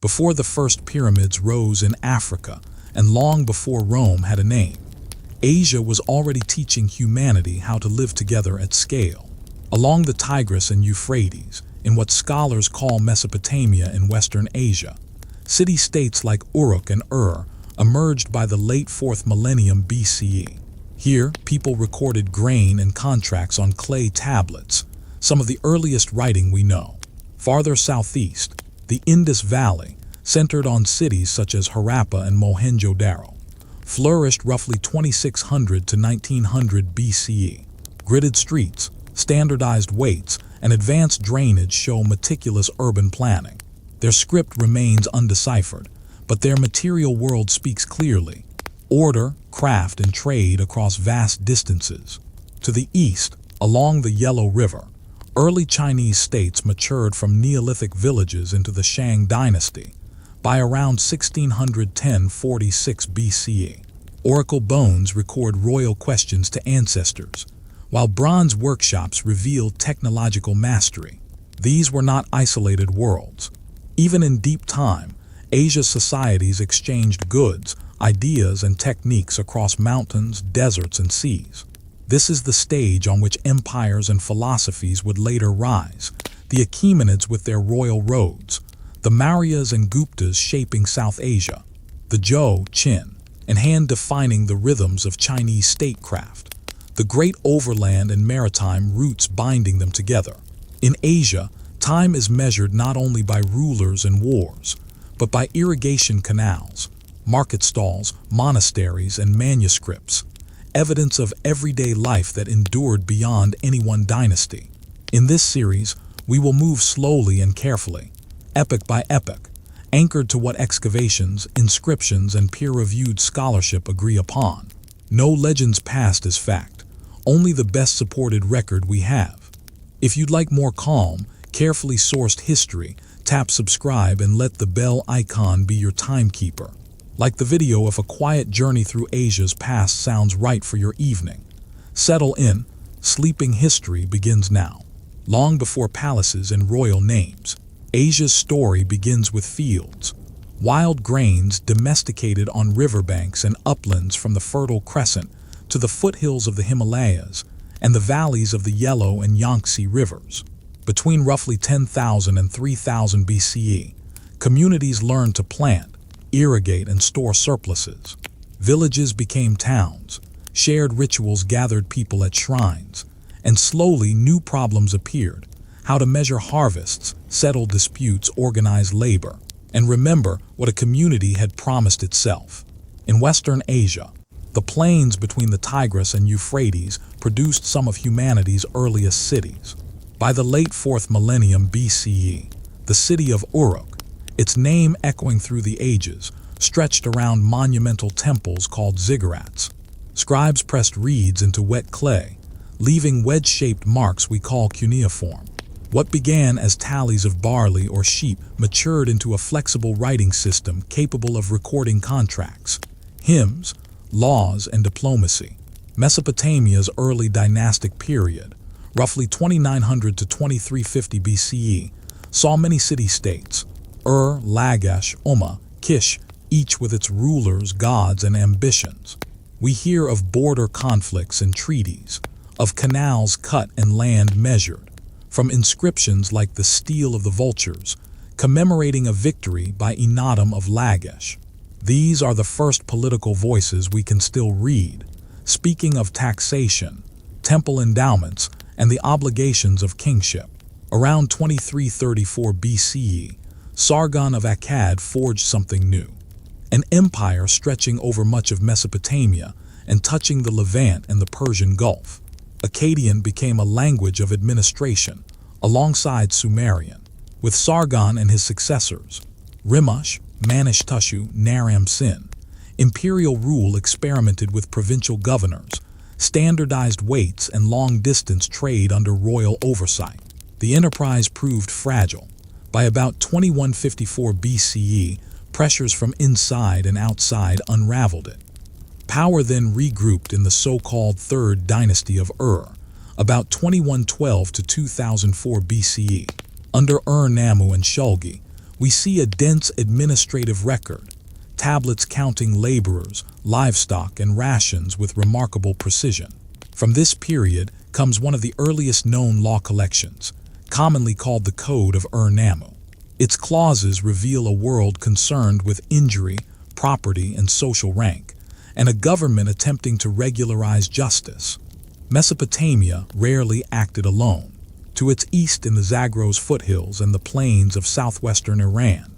before the first pyramids rose in Africa and long before Rome had a name. Asia was already teaching humanity how to live together at scale. Along the Tigris and Euphrates, in what scholars call Mesopotamia in Western Asia, city-states like Uruk and emerged by the late 4th millennium BCE. Here, people recorded grain and contracts on clay tablets, some of the earliest writing we know. Farther southeast, the Indus Valley, centered on cities such as Harappa and Mohenjo-Daro, flourished roughly 2600 to 1900 BCE. Gridded streets, standardized weights, and advanced drainage show meticulous urban planning. Their script remains undeciphered, but their material world speaks clearly. Order, craft, and trade across vast distances. To the east, along the Yellow River, early Chinese states matured from Neolithic villages into the Shang Dynasty by around 1610-46 BCE. Oracle bones record royal questions to ancestors, while bronze workshops revealed technological mastery. These were not isolated worlds. Even in deep time, Asia's societies exchanged goods, ideas, and techniques across mountains, deserts, and seas. This is the stage on which empires and philosophies would later rise, the Achaemenids with their royal roads, the Mauryas and Guptas shaping South Asia, the Zhou, Qin, and Han defining the rhythms of Chinese statecraft, the great overland and maritime routes binding them together. In Asia, time is measured not only by rulers and wars, but by irrigation canals, market stalls, monasteries, and manuscripts, evidence of everyday life that endured beyond any one dynasty. In this series, we will move slowly and carefully, epoch by epoch, anchored to what excavations, inscriptions, and peer-reviewed scholarship agree upon. No legends past is fact, only the best supported record we have. If you'd like more calm, carefully sourced history, tap subscribe and let the bell icon be your timekeeper. Like the video if a quiet journey through Asia's past sounds right for your evening. Settle in, sleeping history begins now. Long before palaces and royal names, Asia's story begins with fields, wild grains domesticated on riverbanks and uplands from the Fertile Crescent to the foothills of the Himalayas and the valleys of the Yellow and Yangtze rivers. Between roughly 10,000 and 3000 BCE, communities learned to plant, irrigate, and store surpluses. Villages became towns, shared rituals gathered people at shrines, and slowly new problems appeared: how to measure harvests, settle disputes, organize labor, and remember what a community had promised itself. In Western Asia, the plains between the Tigris and Euphrates produced some of humanity's earliest cities. By the late 4th millennium BCE, the city of Uruk, its name echoing through the ages, stretched around monumental temples called ziggurats. Scribes pressed reeds into wet clay, leaving wedge-shaped marks we call cuneiform. What began as tallies of barley or sheep matured into a flexible writing system capable of recording contracts, hymns, laws, and diplomacy. Mesopotamia's early dynastic period, roughly 2900 to 2350 BCE, saw many city-states, Lagash, Umma, Kish, each with its rulers, gods, and ambitions. We hear of border conflicts and treaties, of canals cut and land measured, from inscriptions like the Stele of the Vultures, commemorating a victory by Enatum of Lagash. These are the first political voices we can still read, speaking of taxation, temple endowments, and the obligations of kingship. Around 2334 BCE, Sargon of Akkad forged something new, an empire stretching over much of Mesopotamia and touching the Levant and the Persian Gulf. Akkadian became a language of administration, alongside Sumerian, with Sargon and his successors, Rimush, Manish-Tushu, Naram-Sin. Imperial rule experimented with provincial governors, standardized weights, and long-distance trade under royal oversight. The enterprise proved fragile. By about 2154 BCE, pressures from inside and outside unraveled it. Power then regrouped in the so-called Third Dynasty of about 2112 to 2004 BCE. Under Ur-Nammu and Shulgi, We see a dense administrative record, tablets counting laborers, livestock, and rations with remarkable precision. From this period comes one of the earliest known law collections, commonly called the Code of Ur-Nammu. Its clauses reveal a world concerned with injury, property, and social rank, and a government attempting to regularize justice. Mesopotamia rarely acted alone. To its east in the Zagros foothills and the plains of southwestern Iran,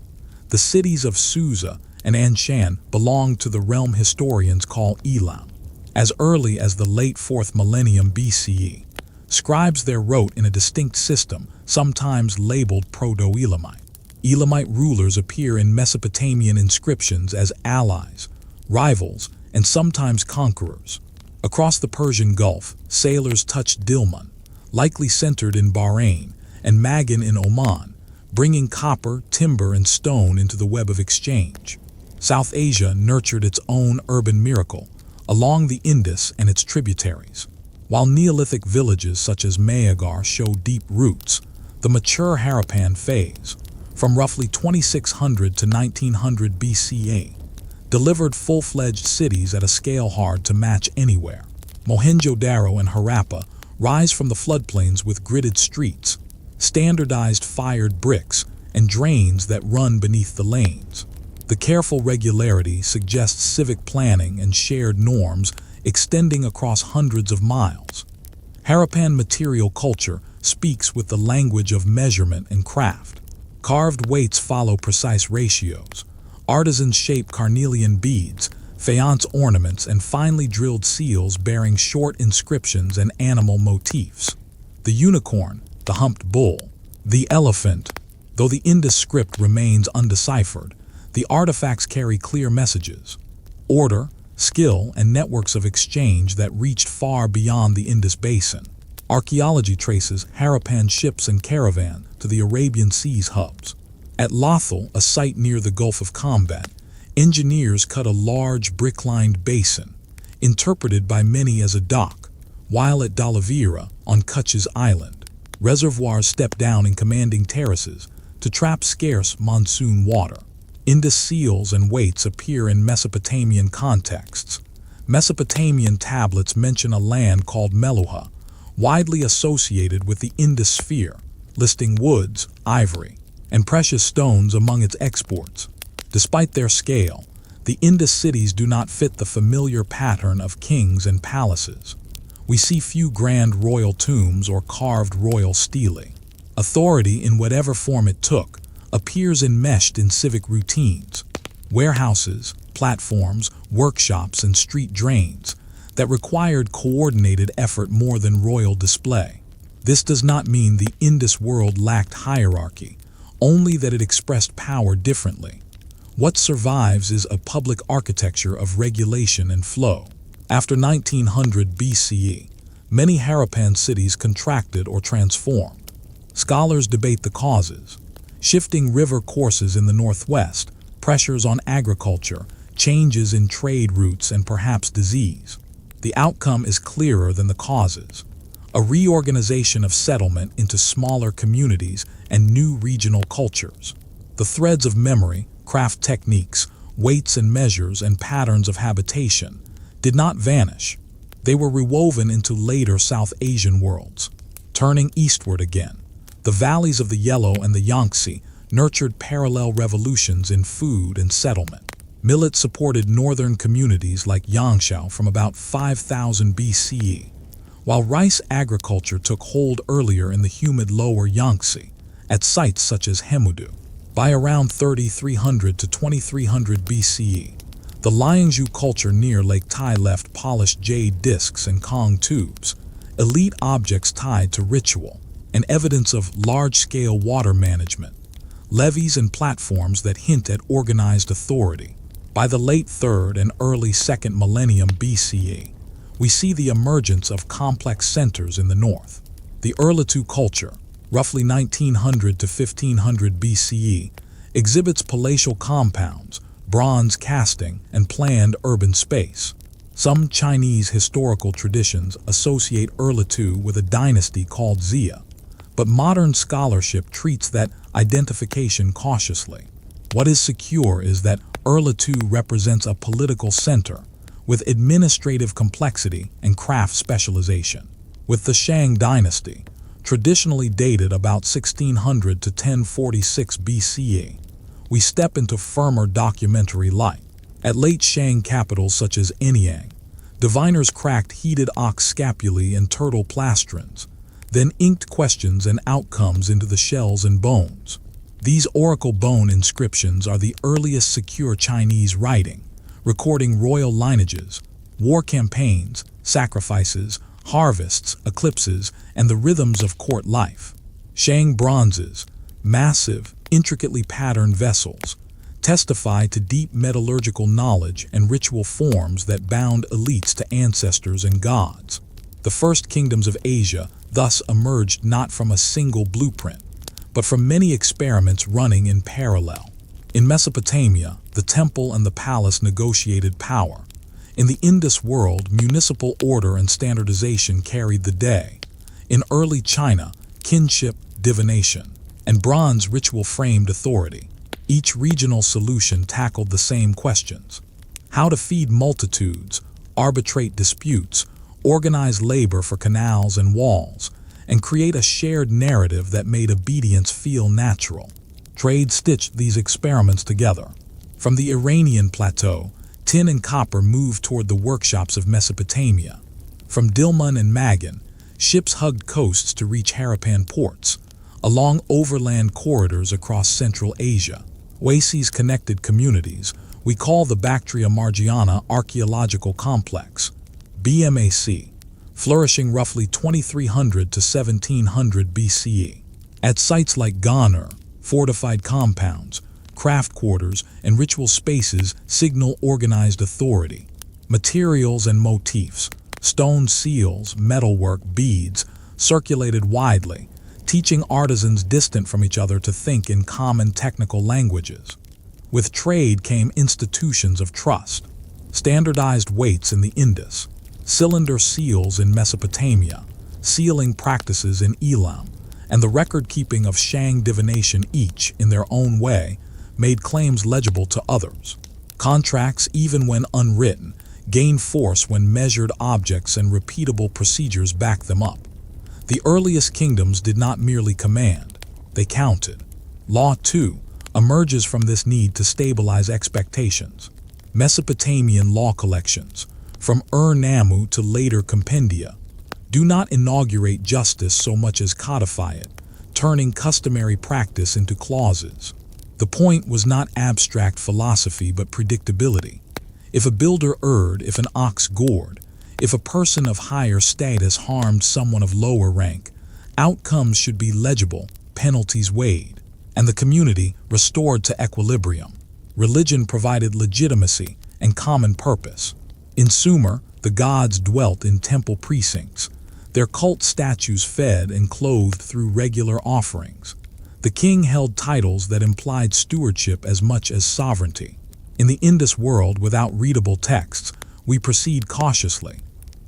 the cities of Susa and Anshan belonged to the realm historians call Elam. As early as the late 4th millennium BCE, scribes there wrote in a distinct system, sometimes labeled Proto-Elamite. Elamite rulers appear in Mesopotamian inscriptions as allies, rivals, and sometimes conquerors. Across the Persian Gulf, sailors touched Dilmun, likely centered in Bahrain, and Magan in Oman, bringing copper, timber, and stone into the web of exchange. South Asia nurtured its own urban miracle along the Indus and its tributaries. While Neolithic villages such as Mayagar show deep roots, the mature Harappan phase, from roughly 2600 to 1900 BCE, delivered full-fledged cities at a scale hard to match anywhere. Mohenjo-Daro and Harappa rise from the floodplains with gridded streets, standardized fired bricks, and drains that run beneath the lanes. The careful regularity suggests civic planning and shared norms extending across hundreds of miles. Harappan material culture speaks with the language of measurement and craft. Carved weights follow precise ratios. Artisans shape carnelian beads, faience ornaments, and finely drilled seals bearing short inscriptions and animal motifs. The unicorn, the humped bull, the elephant. Though the Indus script remains undeciphered, the artifacts carry clear messages: order, skill, and networks of exchange that reached far beyond the Indus basin. Archaeology traces Harappan ships and caravans to the Arabian Sea's hubs. At Lothal, a site near the Gulf of Combat, engineers cut a large brick-lined basin, interpreted by many as a dock, while at Dalavira, on Kutch's Island, reservoirs step down in commanding terraces to trap scarce monsoon water. Indus seals and weights appear in Mesopotamian contexts. Mesopotamian tablets mention a land called Meluha, widely associated with the Indus sphere, listing woods, ivory, and precious stones among its exports. Despite their scale, the Indus cities do not fit the familiar pattern of kings and palaces. We see few grand royal tombs or carved royal stelae. Authority, in whatever form it took, appears enmeshed in civic routines, warehouses, platforms, workshops, and street drains that required coordinated effort more than royal display. This does not mean the Indus world lacked hierarchy, only that it expressed power differently. What survives is a public architecture of regulation and flow. After 1900 BCE, many Harappan cities contracted or transformed. Scholars debate the causes: shifting river courses in the northwest, pressures on agriculture, changes in trade routes, and perhaps disease. The outcome is clearer than the causes: a reorganization of settlement into smaller communities and new regional cultures. The threads of memory, craft techniques, weights and measures, and patterns of habitation did not vanish. They were rewoven into later South Asian worlds. Turning eastward again, the valleys of the Yellow and the Yangtze nurtured parallel revolutions in food and settlement. Millet supported northern communities like Yangshao from about 5000 BCE, while rice agriculture took hold earlier in the humid lower Yangtze, at sites such as Hemudu. By around 3300 to 2300 BCE, the Liangzhu culture near Lake Tai left polished jade discs and Kong tubes, elite objects tied to ritual, and evidence of large-scale water management, levees and platforms that hint at organized authority. By the late 3rd and early 2nd millennium BCE, we see the emergence of complex centers in the north. The Urlitu culture, roughly 1900 to 1500 BCE, exhibits palatial compounds, bronze casting, and planned urban space. Some Chinese historical traditions associate Urlitu with a dynasty called Xia, But modern scholarship treats that identification cautiously. What is secure is that Urla II represents a political center, with administrative complexity and craft specialization. With the Shang dynasty, traditionally dated about 1600 to 1046 BCE, we step into firmer documentary light. At late Shang capitals such as Anyang, diviners cracked heated ox scapulae and turtle plastrons, then inked questions and outcomes into the shells and bones. These oracle bone inscriptions are the earliest secure Chinese writing, recording royal lineages, war campaigns, sacrifices, harvests, eclipses, and the rhythms of court life. Shang bronzes, massive, intricately patterned vessels, testify to deep metallurgical knowledge and ritual forms that bound elites to ancestors and gods. The first kingdoms of Asia thus emerged not from a single blueprint, but from many experiments running in parallel. In Mesopotamia, the temple and the palace negotiated power. In the Indus world, municipal order and standardization carried the day. In early China, kinship, divination, and bronze ritual framed authority. Each regional solution tackled the same questions: how to feed multitudes, arbitrate disputes, organize labor for canals and walls, and create a shared narrative that made obedience feel natural. Trade stitched these experiments together. From the Iranian plateau, tin and copper moved toward the workshops of Mesopotamia. From Dilmun and Magan, ships hugged coasts to reach Harappan ports. Along overland corridors across Central Asia, oases connected communities we call the Bactria-Margiana archaeological complex, BMAC, flourishing roughly 2300 to 1700 BCE. At sites like Gonur, fortified compounds, craft quarters, and ritual spaces signal organized authority. Materials and motifs, stone seals, metalwork, beads, circulated widely, teaching artisans distant from each other to think in common technical languages. With trade came institutions of trust, standardized weights in the Indus, cylinder seals in Mesopotamia, sealing practices in Elam, and the record-keeping of Shang divination, each, in their own way, made claims legible to others. Contracts, even when unwritten, gain force when measured objects and repeatable procedures back them up. The earliest kingdoms did not merely command, they counted. Law, too, emerges from this need to stabilize expectations. Mesopotamian law collections, from Ur-Nammu to later compendia, do not inaugurate justice so much as codify it, turning customary practice into clauses. The point was not abstract philosophy but predictability. If a builder erred, if an ox gored, if a person of higher status harmed someone of lower rank, outcomes should be legible, penalties weighed, and the community restored to equilibrium. Religion provided legitimacy and common purpose. In Sumer, the gods dwelt in temple precincts, their cult statues fed and clothed through regular offerings. The king held titles that implied stewardship as much as sovereignty. In the Indus world, without readable texts, we proceed cautiously.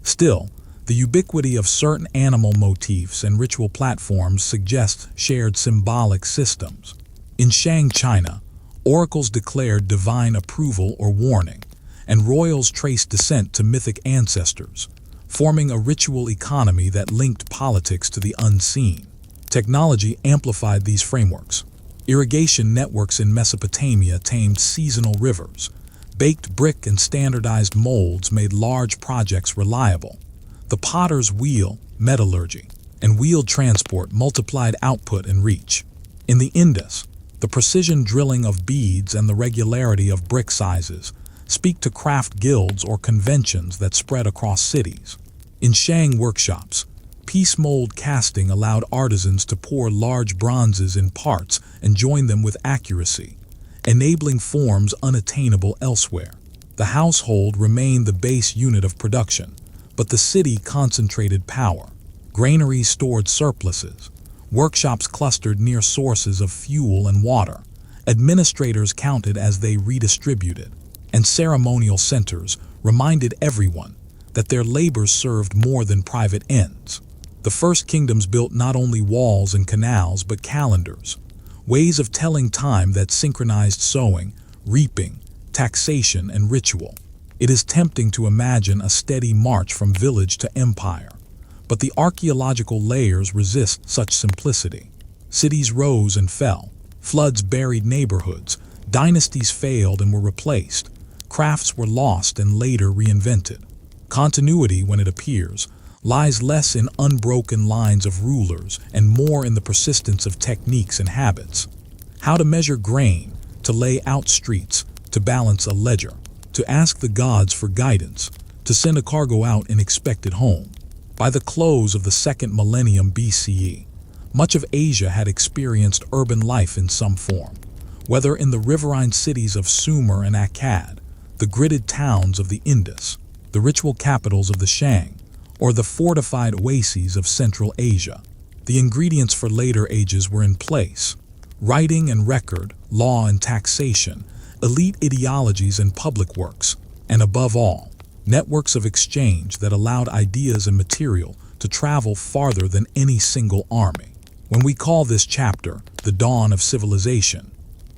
Still, the ubiquity of certain animal motifs and ritual platforms suggests shared symbolic systems. In Shang China, oracles declared divine approval or warning, and royals traced descent to mythic ancestors, forming a ritual economy that linked politics to the unseen. Technology amplified these frameworks. Irrigation networks in Mesopotamia tamed seasonal rivers. Baked brick and standardized molds made large projects reliable. The potter's wheel, metallurgy, and wheeled transport multiplied output and reach. In the Indus, the precision drilling of beads and the regularity of brick sizes speak to craft guilds or conventions that spread across cities. In Shang workshops, piece mold casting allowed artisans to pour large bronzes in parts and join them with accuracy, enabling forms unattainable elsewhere. The household remained the base unit of production, but the city concentrated power. Granaries stored surpluses, workshops clustered near sources of fuel and water, administrators counted as they redistributed, and ceremonial centers reminded everyone that their labors served more than private ends. The first kingdoms built not only walls and canals but calendars, ways of telling time that synchronized sowing, reaping, taxation, and ritual. It is tempting to imagine a steady march from village to empire, but the archaeological layers resist such simplicity. Cities rose and fell, floods buried neighborhoods, dynasties failed and were replaced, crafts were lost and later reinvented. Continuity, when it appears, lies less in unbroken lines of rulers and more in the persistence of techniques and habits. How to measure grain, to lay out streets, to balance a ledger, to ask the gods for guidance, to send a cargo out and expect it home. By the close of the second millennium BCE, much of Asia had experienced urban life in some form, whether in the riverine cities of Sumer and Akkad, the gridded towns of the Indus, the ritual capitals of the Shang, or the fortified oases of Central Asia. The ingredients for later ages were in place: writing and record, law and taxation, elite ideologies and public works, and above all, networks of exchange that allowed ideas and material to travel farther than any single army. When we call this chapter the dawn of civilization,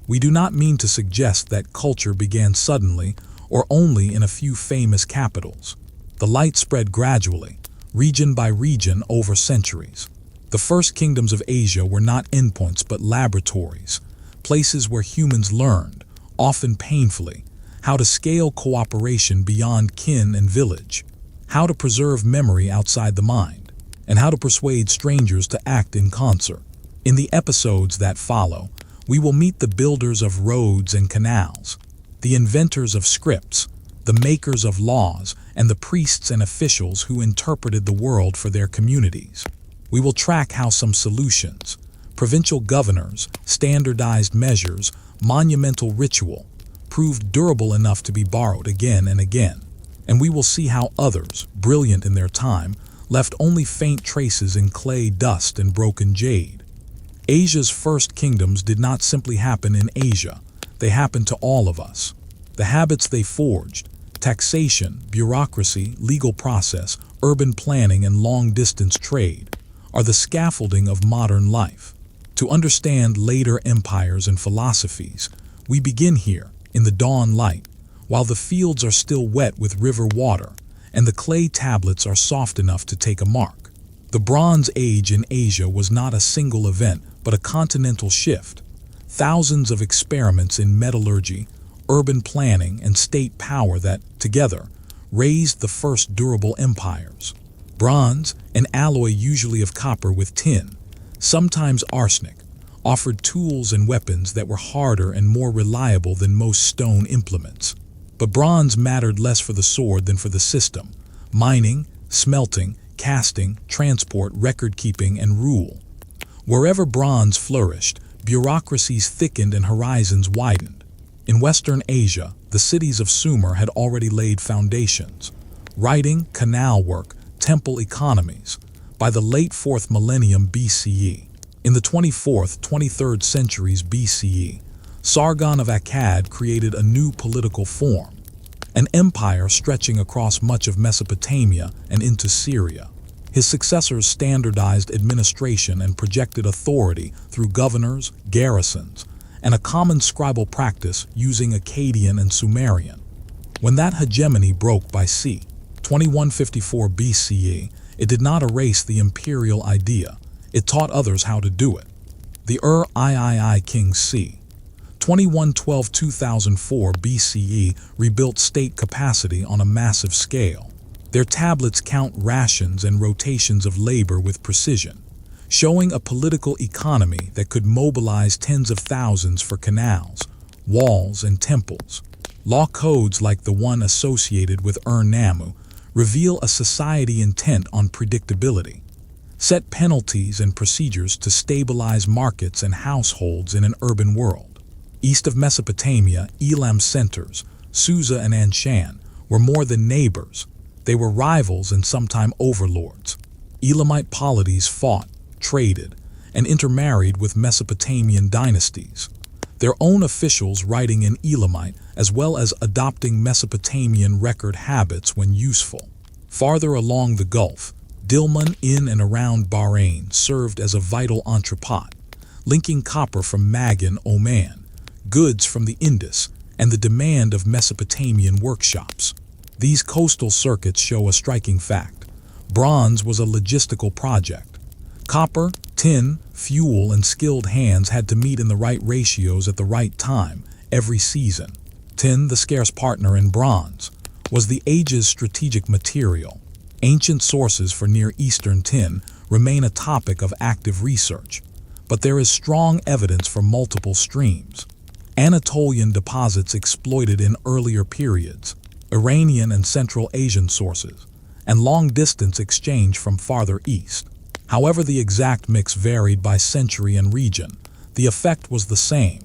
we do not mean to suggest that culture began suddenly or only in a few famous capitals. The light spread gradually, region by region over centuries. The first kingdoms of Asia were not endpoints but laboratories, places where humans learned, often painfully, how to scale cooperation beyond kin and village, how to preserve memory outside the mind, and how to persuade strangers to act in concert. In the episodes that follow, we will meet the builders of roads and canals, the inventors of scripts, the makers of laws, and the priests and officials who interpreted the world for their communities. We will track how some solutions, provincial governors, standardized measures, monumental ritual, proved durable enough to be borrowed again and again. And we will see how others, brilliant in their time, left only faint traces in clay dust and broken jade. Asia's first kingdoms did not simply happen in Asia, they happened to all of us. The habits they forged, taxation, bureaucracy, legal process, urban planning, and long-distance trade, are the scaffolding of modern life. To understand later empires and philosophies, we begin here, in the dawn light, while the fields are still wet with river water, and the clay tablets are soft enough to take a mark. The Bronze Age in Asia was not a single event, but a continental shift. Thousands of experiments in metallurgy, urban planning, and state power that, together, raised the first durable empires. Bronze, an alloy usually of copper with tin, sometimes arsenic, offered tools and weapons that were harder and more reliable than most stone implements. But bronze mattered less for the sword than for the system: mining, smelting, casting, transport, record-keeping, and rule. Wherever bronze flourished, bureaucracies thickened and horizons widened. In Western Asia, the cities of Sumer had already laid foundations: writing, canal work, temple economies. By the late 4th millennium BCE, in the 24th, 23rd centuries BCE, Sargon of Akkad created a new political form, an empire stretching across much of Mesopotamia and into Syria. His successors standardized administration and projected authority through governors, garrisons, and a common scribal practice using Akkadian and Sumerian. When that hegemony broke by c. 2154 BCE, it did not erase the imperial idea, it taught others how to do it. The Ur-III King c. 2112-2004 BCE rebuilt state capacity on a massive scale. Their tablets count rations and rotations of labor with precision, showing a political economy that could mobilize tens of thousands for canals, walls, and temples. Law codes like the one associated with Ur-Nammu reveal a society intent on predictability, set penalties and procedures to stabilize markets and households in an urban world. East of Mesopotamia, Elam's centers, Susa and Anshan, were more than neighbors. They were rivals and sometimes overlords. Elamite polities fought, traded, and intermarried with Mesopotamian dynasties, their own officials writing in Elamite as well as adopting Mesopotamian record habits when useful. Farther along the Gulf, Dilmun in and around Bahrain served as a vital entrepot, linking copper from Magan, Oman, goods from the Indus, and the demand of Mesopotamian workshops. These coastal circuits show a striking fact. Bronze was a logistical project. Copper, tin, fuel, and skilled hands had to meet in the right ratios at the right time, every season. Tin, the scarce partner in bronze, was the age's strategic material. Ancient sources for Near Eastern tin remain a topic of active research, but there is strong evidence for multiple streams. Anatolian deposits exploited in earlier periods, Iranian and Central Asian sources, and long-distance exchange from farther east. However, the exact mix varied by century and region. The effect was the same.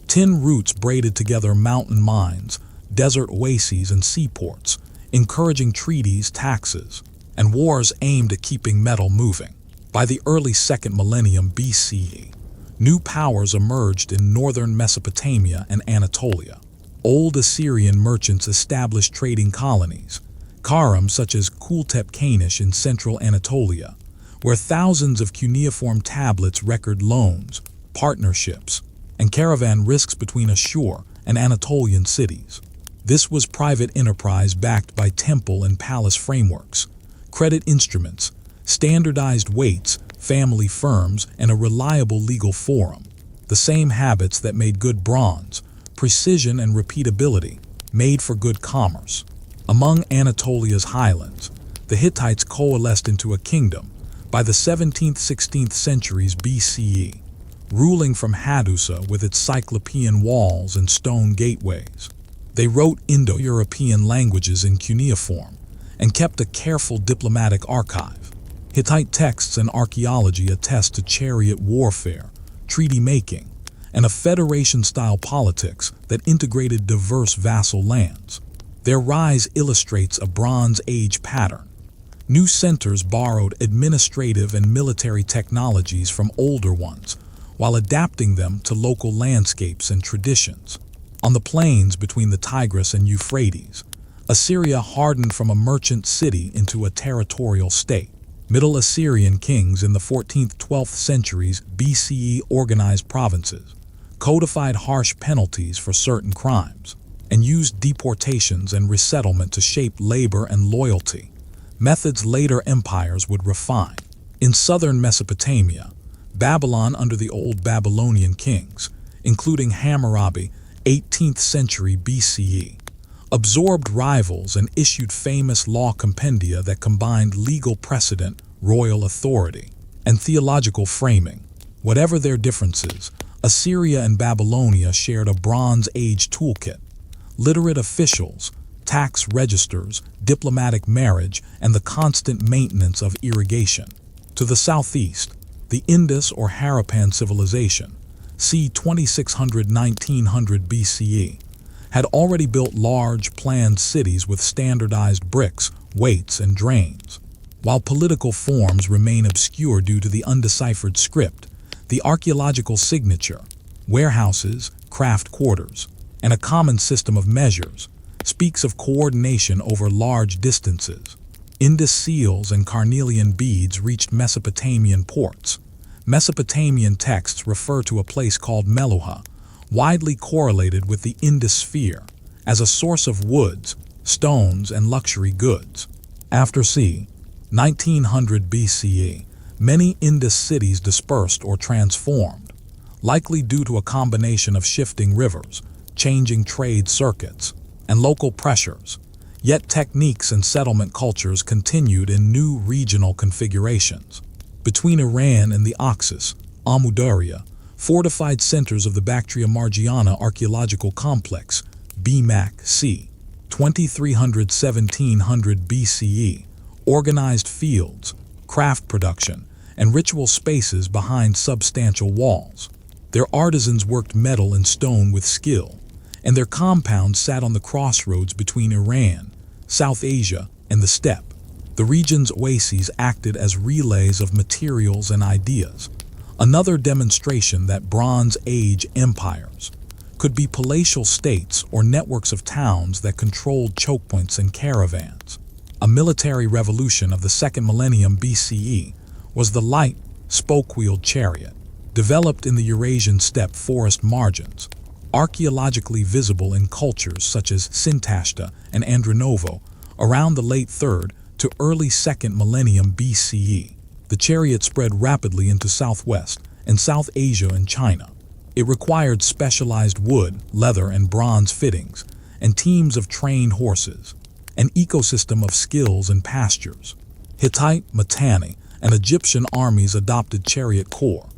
Tin routes braided together mountain mines, desert oases, and seaports, encouraging treaties, taxes, and wars aimed at keeping metal moving. By the early 2nd millennium BCE, new powers emerged in northern Mesopotamia and Anatolia. Old Assyrian merchants established trading colonies, Karam such as Kultep-Kanish in central Anatolia, where thousands of cuneiform tablets record loans, partnerships, and caravan risks between Ashur and Anatolian cities. This was private enterprise backed by temple and palace frameworks, credit instruments, standardized weights, family firms, and a reliable legal forum. The same habits that made good bronze, precision and repeatability, made for good commerce. Among Anatolia's highlands, the Hittites coalesced into a kingdom by the 17th-16th centuries BCE, ruling from Hadusa with its Cyclopean walls and stone gateways. They wrote Indo-European languages in cuneiform and kept a careful diplomatic archive. Hittite texts and archaeology attest to chariot warfare, treaty-making, and a federation-style politics that integrated diverse vassal lands. Their rise illustrates a Bronze Age pattern. New centers borrowed administrative and military technologies from older ones, while adapting them to local landscapes and traditions. On the plains between the Tigris and Euphrates, Assyria hardened from a merchant city into a territorial state. Middle Assyrian kings in the 14th-12th centuries BCE organized provinces, codified harsh penalties for certain crimes, and used deportations and resettlement to shape labor and loyalty, methods later empires would refine. In southern Mesopotamia, Babylon under the Old Babylonian kings, including Hammurabi, 18th century BCE, absorbed rivals and issued famous law compendia that combined legal precedent, royal authority, and theological framing. Whatever their differences, Assyria and Babylonia shared a Bronze Age toolkit: literate officials, tax registers, diplomatic marriage, and the constant maintenance of irrigation. To the southeast, the Indus or Harappan civilization, c. 2600–1900 BCE, had already built large, planned cities with standardized bricks, weights, and drains. While political forms remain obscure due to the undeciphered script, the archaeological signature, warehouses, craft quarters, and a common system of measures, speaks of coordination over large distances. Indus seals and carnelian beads reached Mesopotamian ports. Mesopotamian texts refer to a place called Meluha, widely correlated with the Indus sphere, as a source of woods, stones, and luxury goods. After c. 1900 BCE, many Indus cities dispersed or transformed, likely due to a combination of shifting rivers, changing trade circuits, and local pressures. Yet techniques and settlement cultures continued in new regional configurations. Between Iran and the Oxus, Amudarya, fortified centers of the Bactria-Margiana archaeological complex, BMAC c. 2300–1700 BCE, organized fields, craft production, and ritual spaces behind substantial walls. Their artisans worked metal and stone with skill, and their compounds sat on the crossroads between Iran, South Asia, and the steppe. The region's oases acted as relays of materials and ideas, another demonstration that Bronze Age empires could be palatial states or networks of towns that controlled chokepoints and caravans. A military revolution of the second millennium BCE was the light, spoke-wheeled chariot, developed in the Eurasian steppe forest margins, archaeologically visible in cultures such as Sintashta and Andronovo around the late 3rd to early 2nd millennium BCE. The chariot spread rapidly into Southwest and South Asia and China. It required specialized wood, leather, and bronze fittings, and teams of trained horses, an ecosystem of skills and pastures. Hittite, Mitanni, and Egyptian armies adopted chariot corps.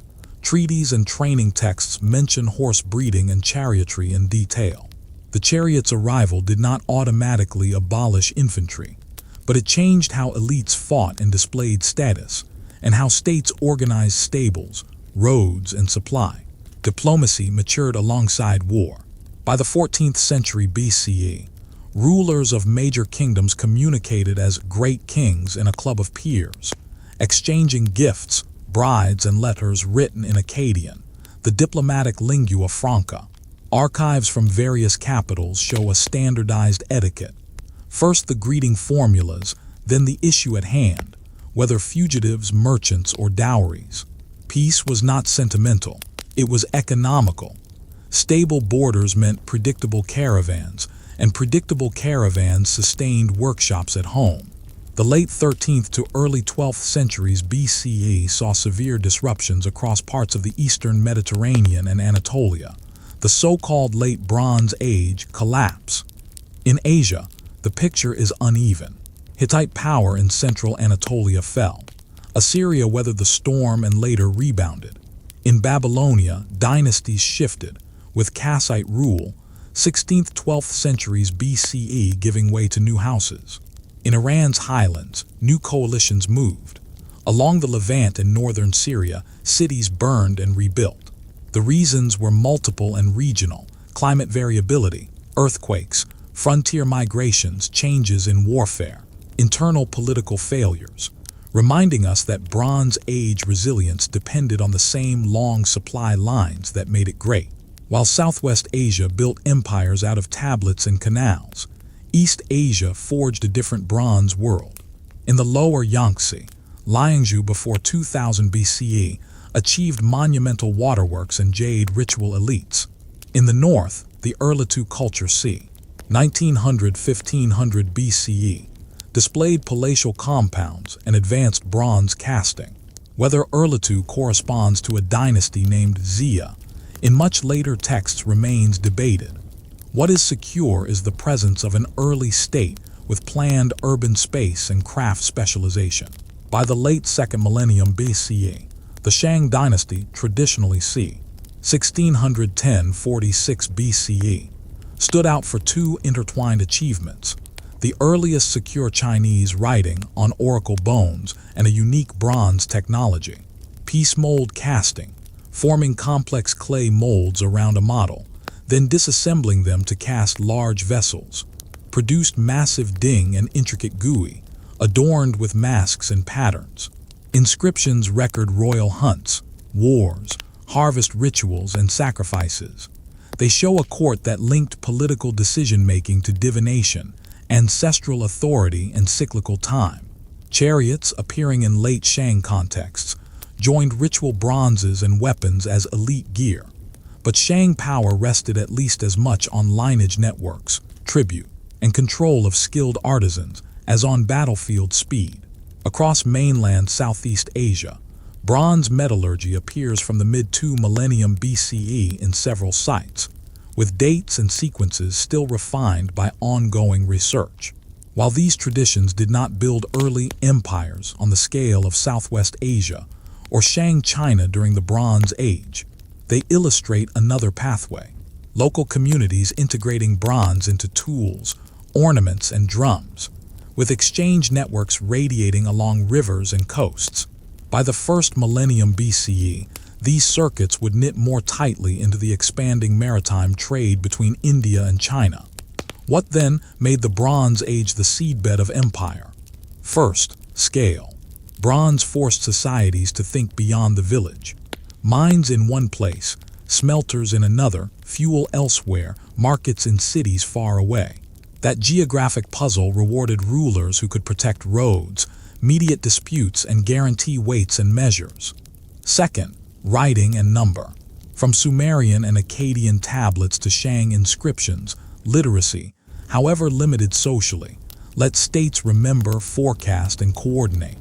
Treaties and training texts mention horse breeding and chariotry in detail. The chariot's arrival did not automatically abolish infantry, but it changed how elites fought and displayed status, and how states organized stables, roads, and supply. Diplomacy matured alongside war. By the 14th century BCE, rulers of major kingdoms communicated as great kings in a club of peers, exchanging gifts, brides, and letters written in Akkadian, the diplomatic lingua franca. Archives from various capitals show a standardized etiquette. First the greeting formulas, then the issue at hand, whether fugitives, merchants, or dowries. Peace was not sentimental, it was economical. Stable borders meant predictable caravans, and predictable caravans sustained workshops at home. The late 13th to early 12th centuries BCE saw severe disruptions across parts of the eastern Mediterranean and Anatolia. The so-called Late Bronze Age collapse. In Asia, the picture is uneven. Hittite power in central Anatolia fell. Assyria weathered the storm and later rebounded. In Babylonia, dynasties shifted, with Kassite rule, 16th–12th centuries BCE giving way to new houses. In Iran's highlands, new coalitions moved. Along the Levant and northern Syria, cities burned and rebuilt. The reasons were multiple and regional: climate variability, earthquakes, frontier migrations, changes in warfare, internal political failures, reminding us that Bronze Age resilience depended on the same long supply lines that made it great. While Southwest Asia built empires out of tablets and canals, East Asia forged a different bronze world. In the lower Yangtze, Liangzhu before 2000 BCE achieved monumental waterworks and jade ritual elites. In the north, the Urlitu culture c. 1900–1500 BCE displayed palatial compounds and advanced bronze casting. Whether Urlitu corresponds to a dynasty named Xia in much later texts remains debated. What is secure is the presence of an early state with planned urban space and craft specialization. By the late 2nd millennium BCE, the Shang dynasty, traditionally c. 1610–46 BCE, stood out for two intertwined achievements: the earliest secure Chinese writing on oracle bones and a unique bronze technology. Piece mold casting, forming complex clay molds around a model, then disassembling them to cast large vessels, produced massive ding and intricate gui, adorned with masks and patterns. Inscriptions record royal hunts, wars, harvest rituals, and sacrifices. They show a court that linked political decision-making to divination, ancestral authority, and cyclical time. Chariots, appearing in late Shang contexts, joined ritual bronzes and weapons as elite gear. But Shang power rested at least as much on lineage networks, tribute, and control of skilled artisans as on battlefield speed. Across mainland Southeast Asia, bronze metallurgy appears from the mid-2 millennium BCE in several sites, with dates and sequences still refined by ongoing research. While these traditions did not build early empires on the scale of Southwest Asia or Shang China during the Bronze Age, they illustrate another pathway: local communities integrating bronze into tools, ornaments, and drums, with exchange networks radiating along rivers and coasts. By the 1st millennium BCE, these circuits would knit more tightly into the expanding maritime trade between India and China. What then made the Bronze Age the seedbed of empire? First, scale. Bronze forced societies to think beyond the village. Mines in one place, smelters in another, fuel elsewhere, markets in cities far away. That geographic puzzle rewarded rulers who could protect roads, mediate disputes, and guarantee weights and measures. Second, writing and number. From Sumerian and Akkadian tablets to Shang inscriptions, literacy, however limited socially, let states remember, forecast, and coordinate.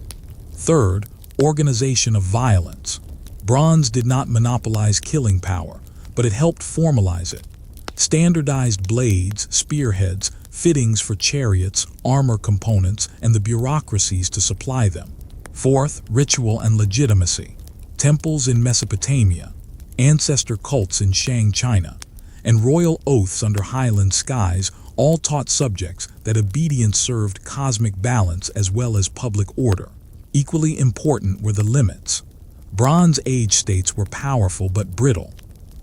Third, organization of violence. Bronze did not monopolize killing power, but it helped formalize it. Standardized blades, spearheads, fittings for chariots, armor components, and the bureaucracies to supply them. Fourth, ritual and legitimacy. Temples in Mesopotamia, ancestor cults in Shang China, and royal oaths under highland skies all taught subjects that obedience served cosmic balance as well as public order. Equally important were the limits. Bronze Age states were powerful but brittle.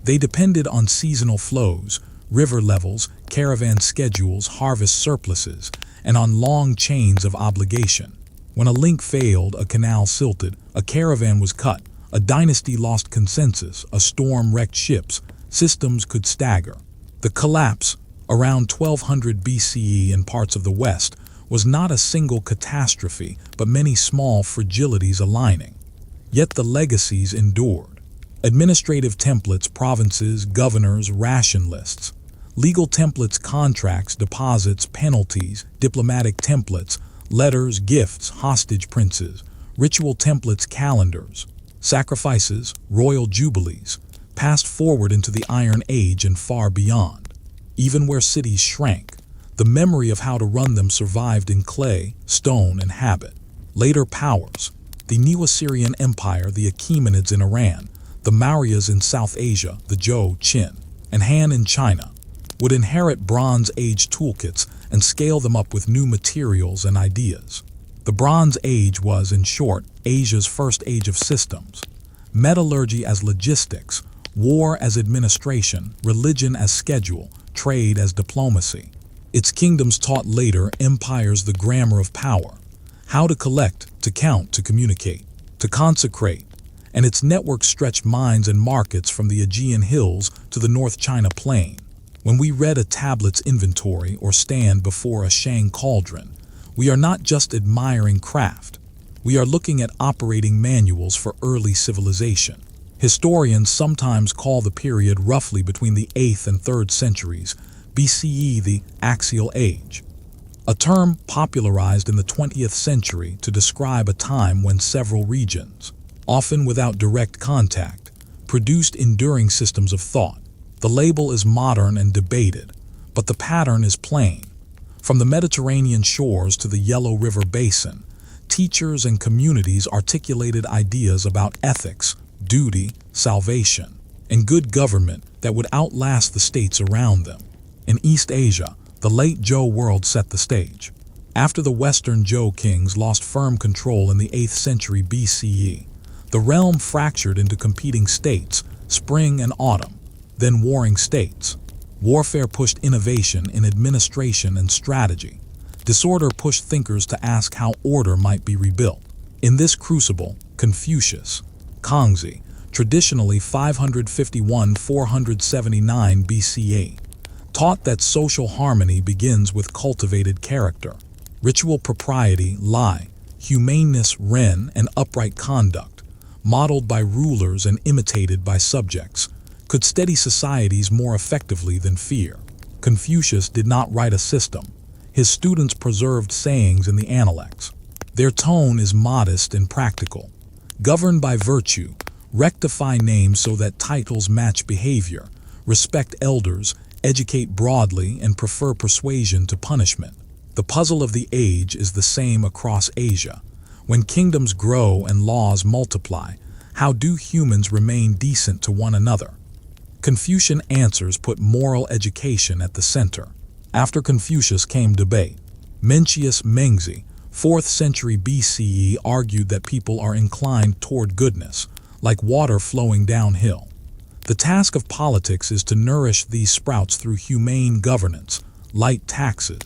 They depended on seasonal flows, river levels, caravan schedules, harvest surpluses, and on long chains of obligation. When a link failed, a canal silted, a caravan was cut, a dynasty lost consensus, a storm wrecked ships, systems could stagger. The collapse, around 1200 BCE in parts of the West, was not a single catastrophe, but many small fragilities aligning. Yet the legacies endured. Administrative templates, provinces, governors, ration lists. Legal templates, contracts, deposits, penalties, diplomatic templates, letters, gifts, hostage princes, ritual templates, calendars, sacrifices, royal jubilees, passed forward into the Iron Age and far beyond. Even where cities shrank, the memory of how to run them survived in clay, stone, and habit. Later powers, the Neo-Assyrian Empire, the Achaemenids in Iran, the Mauryas in South Asia, the Zhou, Qin, and Han in China, would inherit Bronze Age toolkits and scale them up with new materials and ideas. The Bronze Age was, in short, Asia's first age of systems. Metallurgy as logistics, war as administration, religion as schedule, trade as diplomacy. Its kingdoms taught later empires the grammar of power, how to collect, to count, to communicate, to consecrate, and its network stretched minds and markets from the Aegean hills to the North China plain. When we read a tablet's inventory or stand before a Shang cauldron, we are not just admiring craft. We are looking at operating manuals for early civilization. Historians sometimes call the period roughly between the 8th and 3rd centuries BCE the Axial Age, a term popularized in the 20th century to describe a time when several regions, often without direct contact, produced enduring systems of thought. The label is modern and debated, but the pattern is plain. From the Mediterranean shores to the Yellow River Basin, teachers and communities articulated ideas about ethics, duty, salvation, and good government that would outlast the states around them. In East Asia, the late Zhou world set the stage. After the Western Zhou kings lost firm control in the 8th century BCE, the realm fractured into competing states, spring and autumn, then warring states. Warfare pushed innovation in administration and strategy. Disorder pushed thinkers to ask how order might be rebuilt. In this crucible, Confucius, Kangxi, traditionally 551–479 BCE, taught that social harmony begins with cultivated character, ritual propriety, Lai, humaneness, Ren, and upright conduct, modeled by rulers and imitated by subjects, could steady societies more effectively than fear. Confucius did not write a system. His students preserved sayings in the Analects. Their tone is modest and practical. Govern by virtue, rectify names so that titles match behavior, respect elders, educate broadly, and prefer persuasion to punishment. The puzzle of the age is the same across Asia. When kingdoms grow and laws multiply, how do humans remain decent to one another? Confucian answers put moral education at the center. After Confucius came debate. Mencius Mengzi, 4th century BCE, argued that people are inclined toward goodness, like water flowing downhill. The task of politics is to nourish these sprouts through humane governance, light taxes,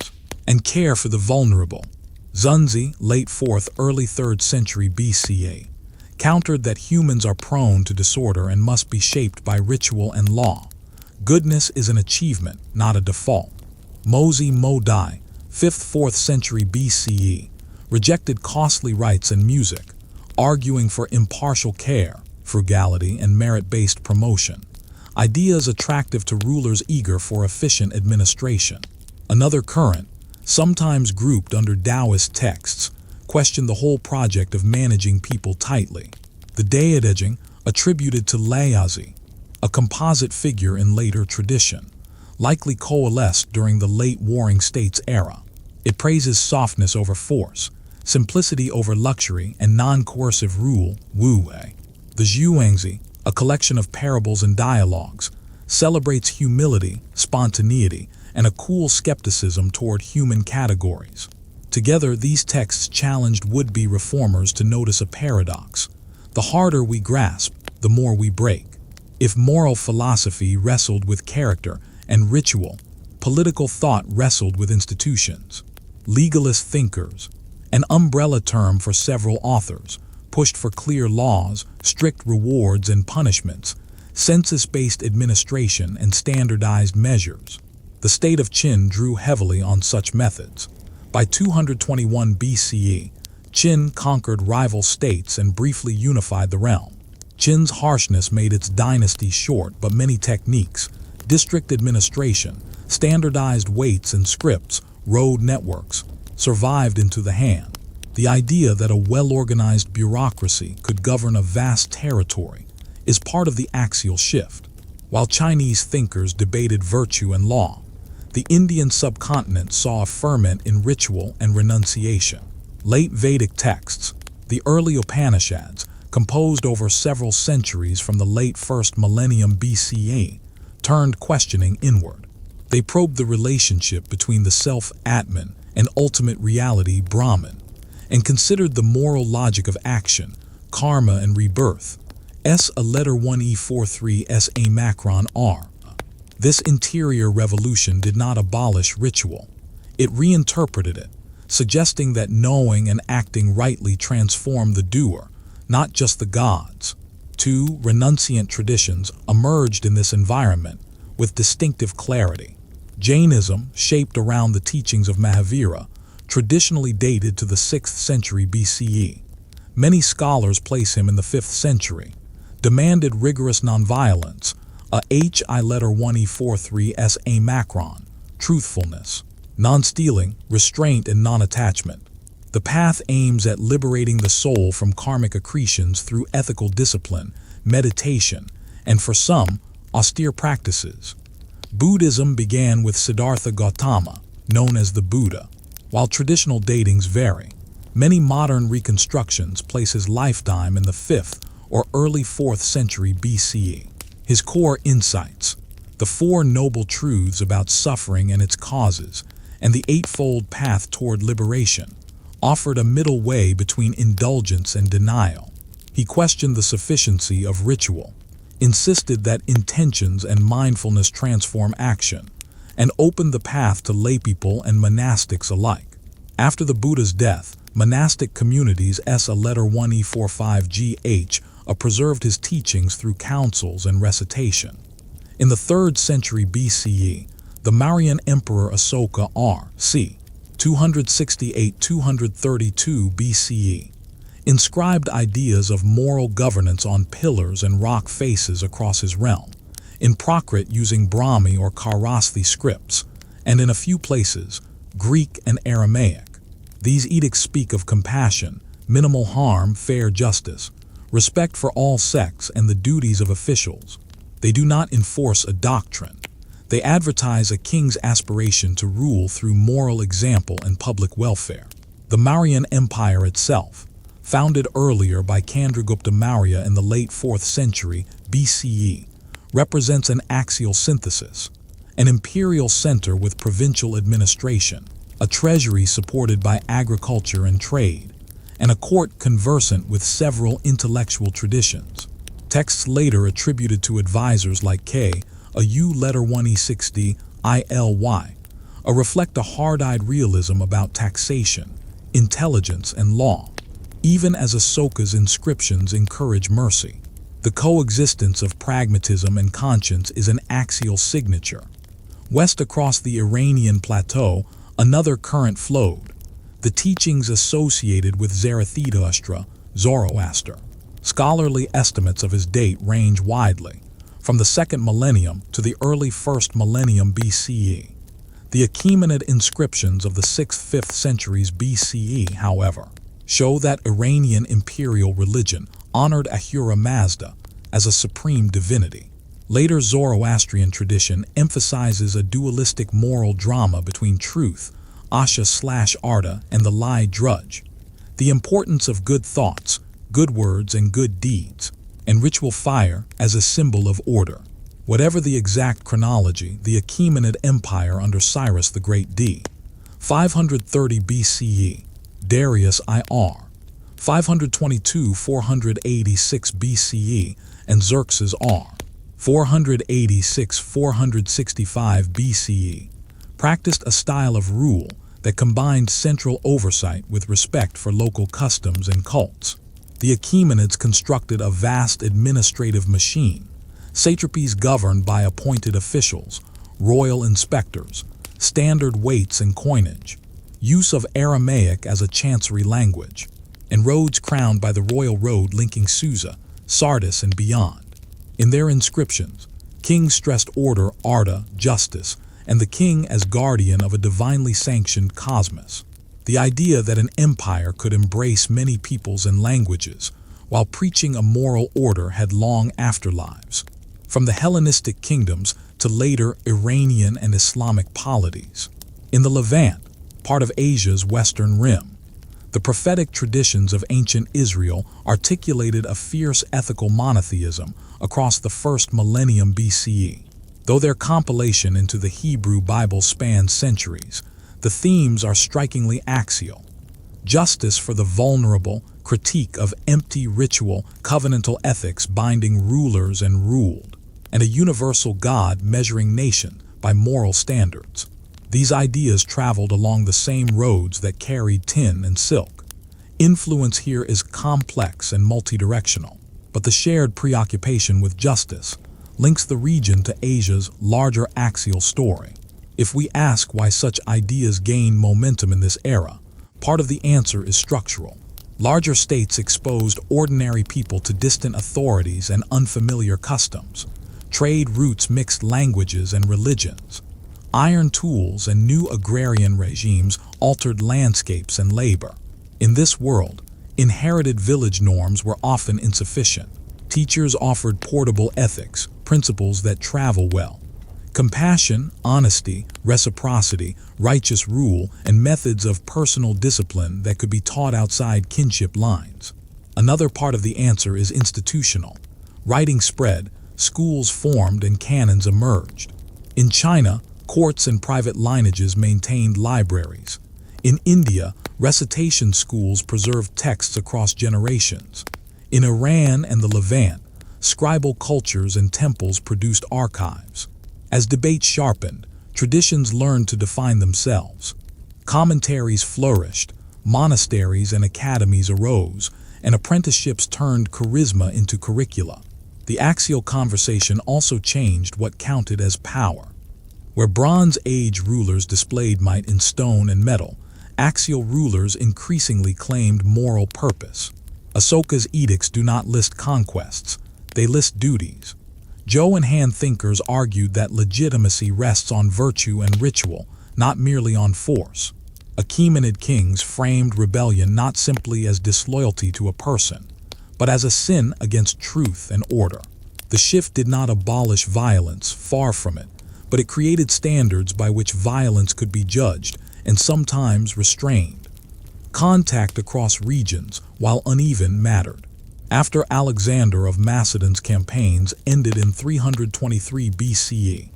and care for the vulnerable. Zunzi, late 4th, early 3rd century BCE, countered that humans are prone to disorder and must be shaped by ritual and law. Goodness is an achievement, not a default. Mozi Modai, 5th-4th century BCE, rejected costly rites and music, arguing for impartial care, frugality, and merit-based promotion, ideas attractive to rulers eager for efficient administration. Another current, sometimes grouped under Taoist texts, questioned the whole project of managing people tightly. The Daedaging, attributed to Laozi, a composite figure in later tradition, likely coalesced during the late Warring States era. It praises softness over force, simplicity over luxury, and non-coercive rule, Wu Wei. The Zhuangzi, a collection of parables and dialogues, celebrates humility, spontaneity, and a cool skepticism toward human categories. Together, these texts challenged would-be reformers to notice a paradox. The harder we grasp, the more we break. If moral philosophy wrestled with character and ritual, political thought wrestled with institutions. Legalist thinkers, an umbrella term for several authors, pushed for clear laws, strict rewards and punishments, census-based administration, and standardized measures. The state of Qin drew heavily on such methods. By 221 BCE, Qin conquered rival states and briefly unified the realm. Qin's harshness made its dynasty short, but many techniques, district administration, standardized weights and scripts, road networks, survived into the Han. The idea that a well-organized bureaucracy could govern a vast territory is part of the axial shift. While Chinese thinkers debated virtue and law, the Indian subcontinent saw a ferment in ritual and renunciation. Late Vedic texts, the early Upanishads, composed over several centuries from the late 1st millennium BCE, turned questioning inward. They probed the relationship between the self Atman and ultimate reality Brahman, and considered the moral logic of action, karma and rebirth. A letter 1E43 S.A. Macron R. This interior revolution did not abolish ritual. It reinterpreted it, suggesting that knowing and acting rightly transformed the doer, not just the gods. Two renunciant traditions emerged in this environment with distinctive clarity. Jainism, shaped around the teachings of Mahavira, traditionally dated to the 6th century BCE. Many scholars place him in the 5th century. Demanded rigorous nonviolence, I letter 1E43 S.A. Macron, truthfulness, non-stealing, restraint, and non-attachment. The path aims at liberating the soul from karmic accretions through ethical discipline, meditation, and for some, austere practices. Buddhism began with Siddhartha Gautama, known as the Buddha. While traditional datings vary, many modern reconstructions place his lifetime in the 5th or early 4th century BCE. His core insights, the 4 noble truths about suffering and its causes, and the 8-fold path toward liberation, offered a middle way between indulgence and denial. He questioned the sufficiency of ritual, insisted that intentions and mindfulness transform action, and opened the path to laypeople and monastics alike. After the Buddha's death, monastic communities a letter 1E45GH preserved his teachings through councils and recitation. In the 3rd century BCE, the Mauryan Emperor Asoka R.C. 268–232 BCE inscribed ideas of moral governance on pillars and rock faces across his realm, in Prakrit using Brahmi or Kharosthi scripts, and in a few places, Greek and Aramaic. These edicts speak of compassion, minimal harm, fair justice, respect for all sects, and the duties of officials. They do not enforce a doctrine. They advertise a king's aspiration to rule through moral example and public welfare. The Mauryan Empire itself, founded earlier by Chandragupta Maurya in the late 4th century BCE, represents an axial synthesis, an imperial center with provincial administration, a treasury supported by agriculture and trade, and a court conversant with several intellectual traditions. Texts later attributed to advisors like U letter 1E60 ILY reflect a hard-eyed realism about taxation, intelligence, and law, even as Asoka's inscriptions encourage mercy. The coexistence of pragmatism and conscience is an axial signature, West across the Iranian plateau, another current flowed, the teachings associated with Zarathustra, Zoroaster. Scholarly estimates of his date range widely, from the 2nd millennium to the early 1st millennium BCE. The Achaemenid inscriptions of the 6th-5th centuries BCE, however, show that Iranian imperial religion honored Ahura Mazda as a supreme divinity. Later Zoroastrian tradition emphasizes a dualistic moral drama between truth, Asha/Arda, and the lie drudge, the importance of good thoughts, good words, and good deeds, and ritual fire as a symbol of order. Whatever the exact chronology, the Achaemenid Empire under Cyrus the Great d. 530 BCE, Darius IR, 522-486 BCE, and Xerxes R, 486-465 BCE, practiced a style of rule that combined central oversight with respect for local customs and cults. The Achaemenids constructed a vast administrative machine, satrapies governed by appointed officials, royal inspectors, standard weights and coinage, use of Aramaic as a chancery language, and roads crowned by the royal road linking Susa, Sardis, and beyond. In their inscriptions, kings stressed order, Arda, justice, and the king as guardian of a divinely sanctioned cosmos. The idea that an empire could embrace many peoples and languages while preaching a moral order had long afterlives. From the Hellenistic kingdoms to later Iranian and Islamic polities. In the Levant, part of Asia's western rim, the prophetic traditions of ancient Israel articulated a fierce ethical monotheism across the 1st millennium BCE. Though their compilation into the Hebrew Bible spans centuries, the themes are strikingly axial. Justice for the vulnerable, critique of empty ritual, covenantal ethics binding rulers and ruled, and a universal God measuring nation by moral standards. These ideas traveled along the same roads that carried tin and silk. Influence here is complex and multidirectional, but the shared preoccupation with justice links the region to Asia's larger axial story. If we ask why such ideas gain momentum in this era, part of the answer is structural. Larger states exposed ordinary people to distant authorities and unfamiliar customs. Trade routes mixed languages and religions. Iron tools and new agrarian regimes altered landscapes and labor. In this world, inherited village norms were often insufficient. Teachers offered portable ethics, principles that travel well. Compassion, honesty, reciprocity, righteous rule, and methods of personal discipline that could be taught outside kinship lines. Another part of the answer is institutional. Writing spread, schools formed, and canons emerged. In China, courts and private lineages maintained libraries. In India, recitation schools preserved texts across generations. In Iran and the Levant, scribal cultures and temples produced archives. As debates sharpened, traditions learned to define themselves. Commentaries flourished, monasteries and academies arose, and apprenticeships turned charisma into curricula. The axial conversation also changed what counted as power. Where Bronze Age rulers displayed might in stone and metal, axial rulers increasingly claimed moral purpose. Asoka's edicts do not list conquests, they list duties. Zhou and Han thinkers argued that legitimacy rests on virtue and ritual, not merely on force. Achaemenid kings framed rebellion not simply as disloyalty to a person, but as a sin against truth and order. The shift did not abolish violence, far from it, but it created standards by which violence could be judged and sometimes restrained. Contact across regions, while uneven, mattered. After Alexander of Macedon's campaigns ended in 323 BCE,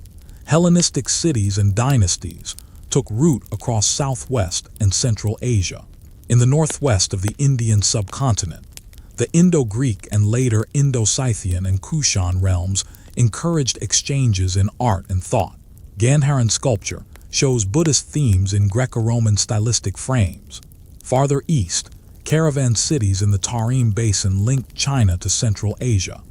Hellenistic cities and dynasties took root across southwest and central Asia. In the northwest of the Indian subcontinent, the Indo-Greek and later Indo-Scythian and Kushan realms encouraged exchanges in art and thought. Gandharan sculpture shows Buddhist themes in Greco-Roman stylistic frames. Farther east, caravan cities in the Tarim Basin linked China to Central Asia.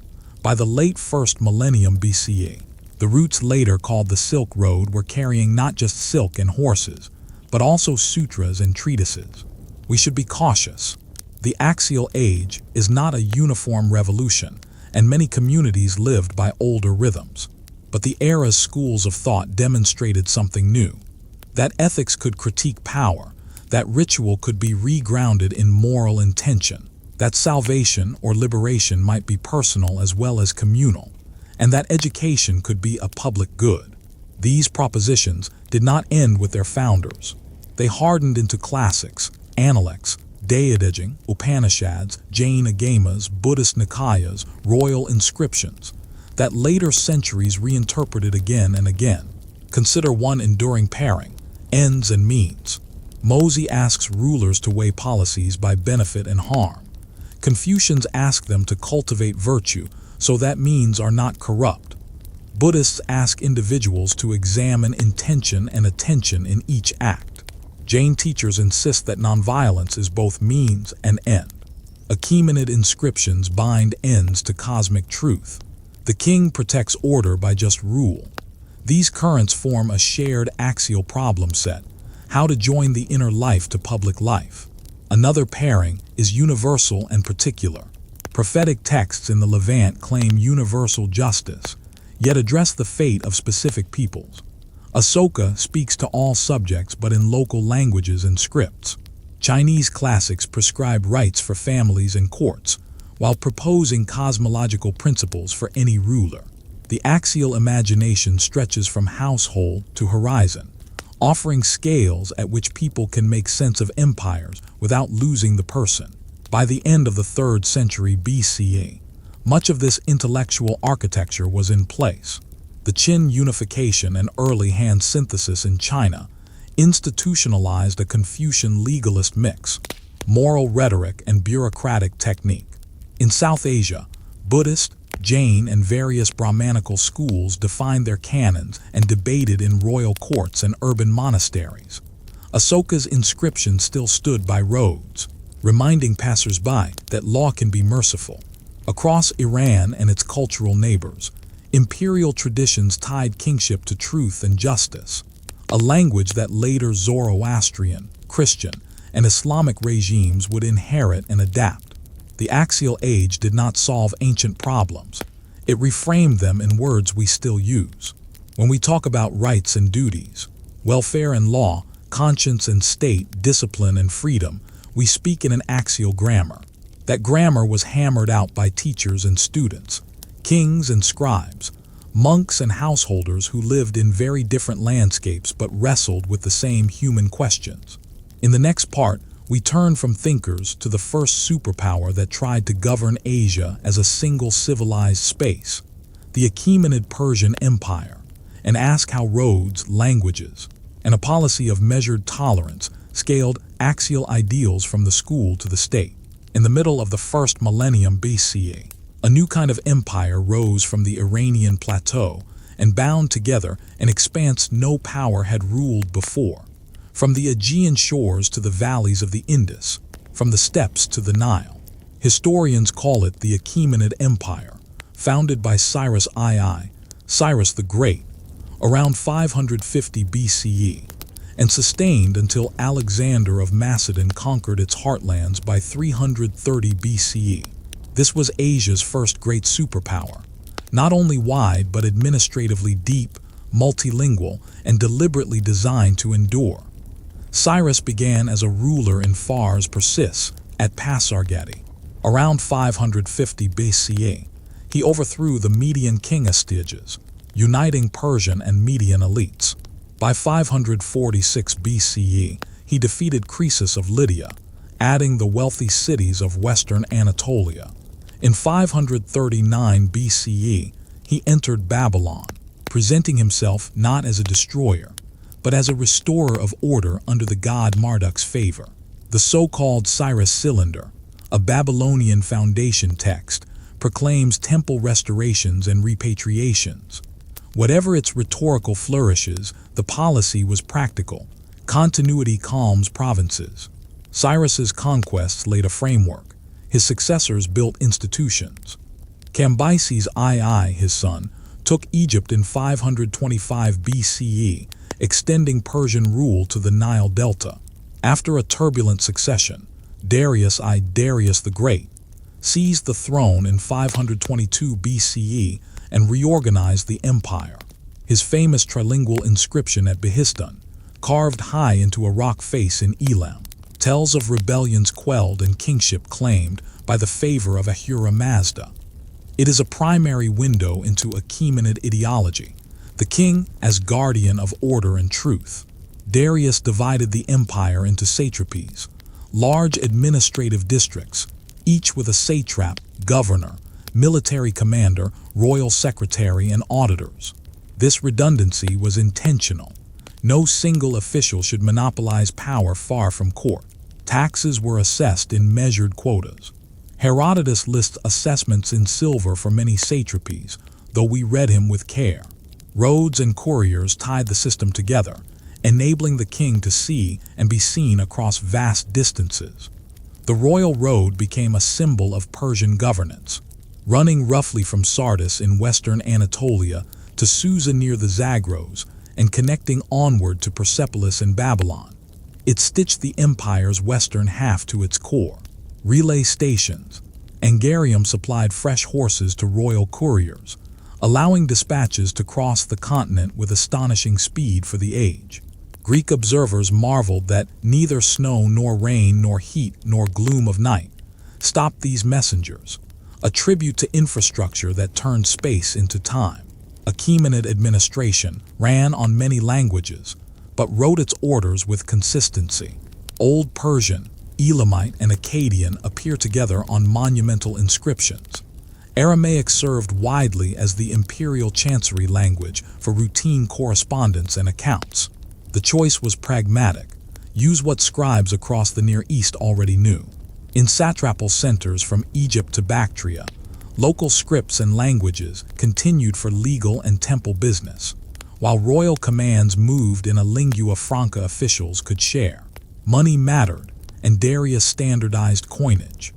By the late 1st millennium BCE, The routes later called the Silk Road were carrying not just silk and horses, but also sutras and treatises. We should be cautious. The Axial Age is not a uniform revolution, and many communities lived by older rhythms. But the era's schools of thought demonstrated something new. That ethics could critique power, that ritual could be regrounded in moral intention, that salvation or liberation might be personal as well as communal, and that education could be a public good. These propositions did not end with their founders. They hardened into classics, Analects, Deodeging, Upanishads, Jain Agamas, Buddhist Nikayas, royal inscriptions, that later centuries reinterpreted again and again. Consider one enduring pairing, ends and means. Mozi asks rulers to weigh policies by benefit and harm. Confucians ask them to cultivate virtue so that means are not corrupt. Buddhists ask individuals to examine intention and attention in each act. Jain teachers insist that nonviolence is both means and end. Achaemenid inscriptions bind ends to cosmic truth. The king protects order by just rule. These currents form a shared axial problem set: how to join the inner life to public life. Another pairing is universal and particular. Prophetic texts in the Levant claim universal justice, yet address the fate of specific peoples. Ahsoka speaks to all subjects but in local languages and scripts. Chinese classics prescribe rights for families and courts, while proposing cosmological principles for any ruler. The axial imagination stretches from household to horizon, offering scales at which people can make sense of empires without losing the person. By the end of the 3rd century BCE, much of this intellectual architecture was in place. The Qin unification and early Han synthesis in China institutionalized a Confucian legalist mix, moral rhetoric and bureaucratic technique. In South Asia, Buddhist, Jain, and various Brahmanical schools defined their canons and debated in royal courts and urban monasteries. Ahsoka's inscription still stood by roads, reminding passers-by that law can be merciful. Across Iran and its cultural neighbors, imperial traditions tied kingship to truth and justice, a language that later Zoroastrian, Christian, and Islamic regimes would inherit and adapt. The Axial Age did not solve ancient problems. It reframed them in words we still use. When we talk about rights and duties, welfare and law, conscience and state, discipline and freedom, we speak in an axial grammar. That grammar was hammered out by teachers and students, kings and scribes, monks and householders who lived in very different landscapes but wrestled with the same human questions. In the next part, we turn from thinkers to the first superpower that tried to govern Asia as a single civilized space, the Achaemenid Persian Empire, and ask how roads, languages, and a policy of measured tolerance scaled axial ideals from the school to the state. In the middle of the first millennium BCE, a new kind of empire rose from the Iranian plateau and bound together an expanse no power had ruled before. From the Aegean shores to the valleys of the Indus, from the steppes to the Nile, historians call it the Achaemenid Empire, founded by Cyrus II, Cyrus the Great, around 550 BCE, and sustained until Alexander of Macedon conquered its heartlands by 330 BCE. This was Asia's first great superpower, not only wide but administratively deep, multilingual, and deliberately designed to endure. Cyrus began as a ruler in Fars Persis at Pasargadae. Around 550 BCE, he overthrew the Median king Astyages, uniting Persian and Median elites. By 546 BCE, he defeated Croesus of Lydia, adding the wealthy cities of western Anatolia. In 539 BCE, he entered Babylon, presenting himself not as a destroyer, but as a restorer of order under the god Marduk's favor. The so-called Cyrus Cylinder, a Babylonian foundation text, proclaims temple restorations and repatriations. Whatever its rhetorical flourishes, the policy was practical. Continuity calms provinces. Cyrus's conquests laid a framework. His successors built institutions. Cambyses II, his son, took Egypt in 525 BCE, extending Persian rule to the Nile Delta. After a turbulent succession, Darius the Great seized the throne in 522 BCE and reorganized the empire. His famous trilingual inscription at Behistun, carved high into a rock face in Elam, tells of rebellions quelled and kingship claimed by the favor of Ahura Mazda. It is a primary window into Achaemenid ideology, the king as guardian of order and truth. Darius divided the empire into satrapies, large administrative districts, each with a satrap, governor, military commander, royal secretary, and auditors. This redundancy was intentional. No single official should monopolize power far from court. Taxes were assessed in measured quotas. Herodotus lists assessments in silver for many satrapies, though we read him with care. Roads and couriers tied the system together, enabling the king to see and be seen across vast distances. The royal road became a symbol of Persian governance, running roughly from Sardis in western Anatolia to Susa near the Zagros and connecting onward to Persepolis in Babylon. It stitched the empire's western half to its core. Relay stations. Angarium supplied fresh horses to royal couriers, allowing dispatches to cross the continent with astonishing speed for the age. Greek observers marveled that neither snow nor rain nor heat nor gloom of night stopped these messengers, a tribute to infrastructure that turned space into time. Achaemenid administration ran on many languages, but wrote its orders with consistency. Old Persian, Elamite, and Akkadian appear together on monumental inscriptions. Aramaic served widely as the imperial chancery language for routine correspondence and accounts. The choice was pragmatic. Use what scribes across the Near East already knew. In satrapal centers from Egypt to Bactria, local scripts and languages continued for legal and temple business, while royal commands moved in a lingua franca officials could share. Money mattered, and Darius standardized coinage.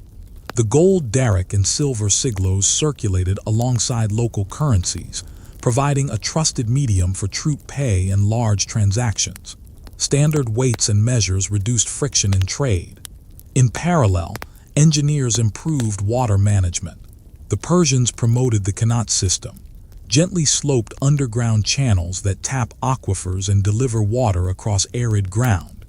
The gold daric and silver siglos circulated alongside local currencies, providing a trusted medium for troop pay and large transactions. Standard weights and measures reduced friction in trade. In parallel, engineers improved water management. The Persians promoted the Qanat system, gently sloped underground channels that tap aquifers and deliver water across arid ground,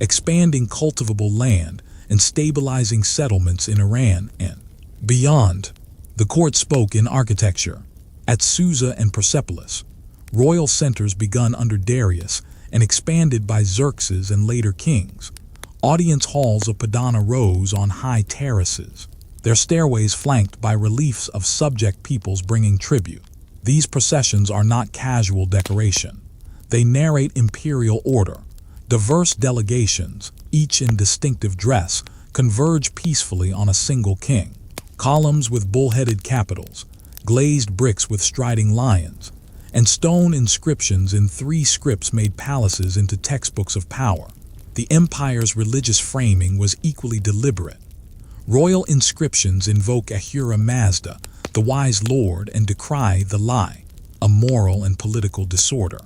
expanding cultivable land and stabilizing settlements in Iran and beyond. The court spoke in architecture. At Susa and Persepolis, royal centers begun under Darius and expanded by Xerxes and later kings. Audience halls of Padana rose on high terraces, their stairways flanked by reliefs of subject peoples bringing tribute. These processions are not casual decoration. They narrate imperial order. Diverse delegations, each in distinctive dress, converge peacefully on a single king. Columns with bull-headed capitals, glazed bricks with striding lions, and stone inscriptions in 3 scripts made palaces into textbooks of power. The empire's religious framing was equally deliberate. Royal inscriptions invoke Ahura Mazda, the wise lord, and decry the lie, a moral and political disorder.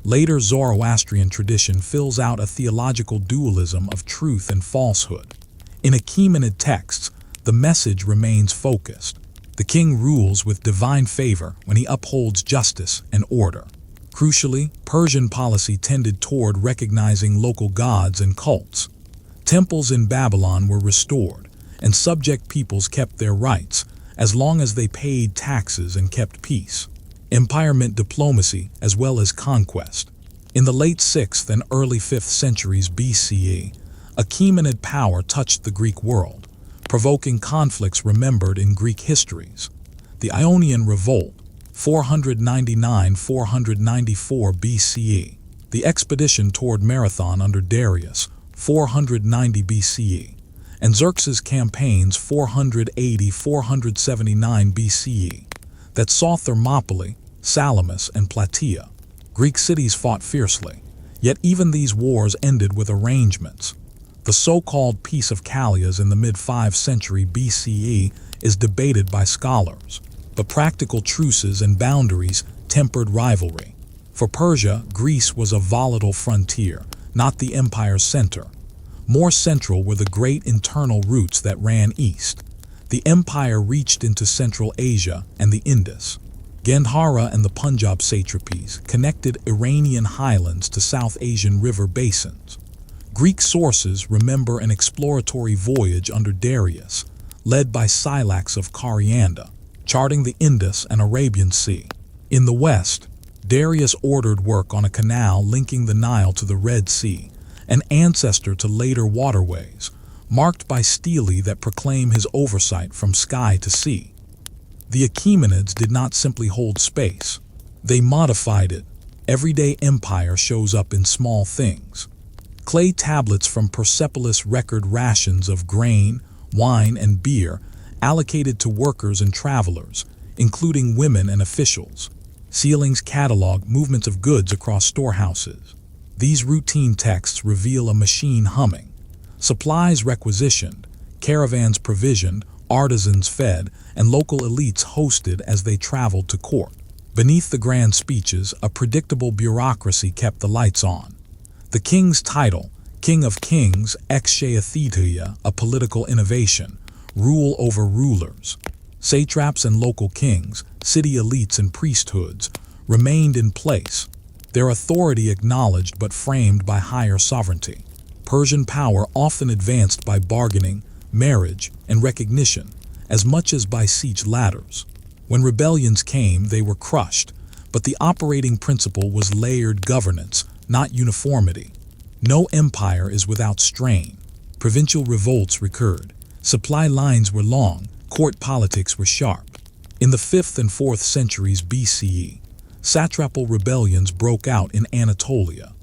Later Zoroastrian tradition fills out a theological dualism of truth and falsehood. In Achaemenid texts, the message remains focused. The king rules with divine favor when he upholds justice and order. Crucially, Persian policy tended toward recognizing local gods and cults. Temples in Babylon were restored, and subject peoples kept their rights as long as they paid taxes and kept peace. Empire meant diplomacy as well as conquest. In the late 6th and early 5th centuries BCE, Achaemenid power touched the Greek world, provoking conflicts remembered in Greek histories. The Ionian Revolt, 499–494 BCE. The expedition toward Marathon under Darius, 490 BCE. And Xerxes' campaigns 480–479 BCE that saw Thermopylae, Salamis, and Plataea. Greek cities fought fiercely, yet even these wars ended with arrangements. The so-called Peace of Callias in the mid-5th century BCE is debated by scholars, but practical truces and boundaries tempered rivalry. For Persia, Greece was a volatile frontier, not the empire's center. More central were the great internal routes that ran east. The empire reached into Central Asia and the Indus. Gandhara and the Punjab satrapies connected Iranian highlands to South Asian river basins. Greek sources remember an exploratory voyage under Darius, led by Scylax of Carianda, charting the Indus and Arabian Sea. In the west, Darius ordered work on a canal linking the Nile to the Red Sea, an ancestor to later waterways, marked by stelae that proclaim his oversight from sky to sea. The Achaemenids did not simply hold space. They modified it. Everyday empire shows up in small things. Clay tablets from Persepolis record rations of grain, wine, and beer allocated to workers and travelers, including women and officials. Ceilings catalog movements of goods across storehouses. These routine texts reveal a machine humming. Supplies requisitioned, caravans provisioned, artisans fed, and local elites hosted as they traveled to court. Beneath the grand speeches, a predictable bureaucracy kept the lights on. The king's title, King of Kings, ex-Sheathetia, a political innovation, rule over rulers. Satraps and local kings, city elites and priesthoods, remained in place, their authority acknowledged but framed by higher sovereignty. Persian power often advanced by bargaining, marriage, and recognition, as much as by siege ladders. When rebellions came, they were crushed, but the operating principle was layered governance, not uniformity. No empire is without strain. Provincial revolts recurred. Supply lines were long, court politics were sharp. In the 5th and 4th centuries BCE, satrapal rebellions broke out in Anatolia.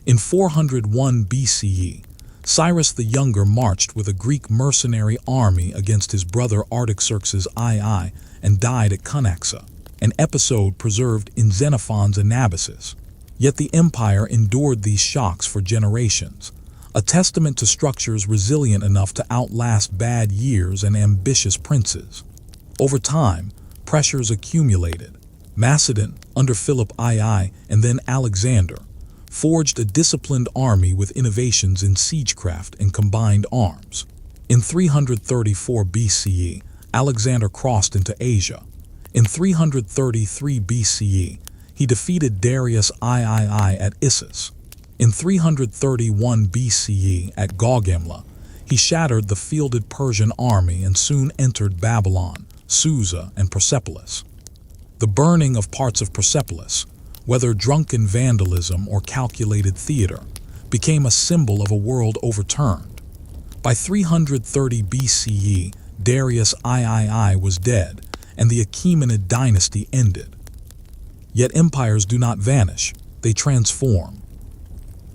In 401 BCE, Cyrus the Younger marched with a Greek mercenary army against his brother Artaxerxes II and died at Cunaxa, an episode preserved in Xenophon's Anabasis. Yet the empire endured these shocks for generations, a testament to structures resilient enough to outlast bad years and ambitious princes. Over time, pressures accumulated. Macedon, under Philip II, and then Alexander, forged a disciplined army with innovations in siegecraft and combined arms. In 334 BCE, Alexander crossed into Asia. In 333 BCE, he defeated Darius III at Issus. In 331 BCE, at Gaugamela, he shattered the fielded Persian army and soon entered Babylon, Susa, and Persepolis. The burning of parts of Persepolis, whether drunken vandalism or calculated theater, became a symbol of a world overturned. By 330 BCE, Darius III was dead, and the Achaemenid dynasty ended. Yet empires do not vanish, they transform.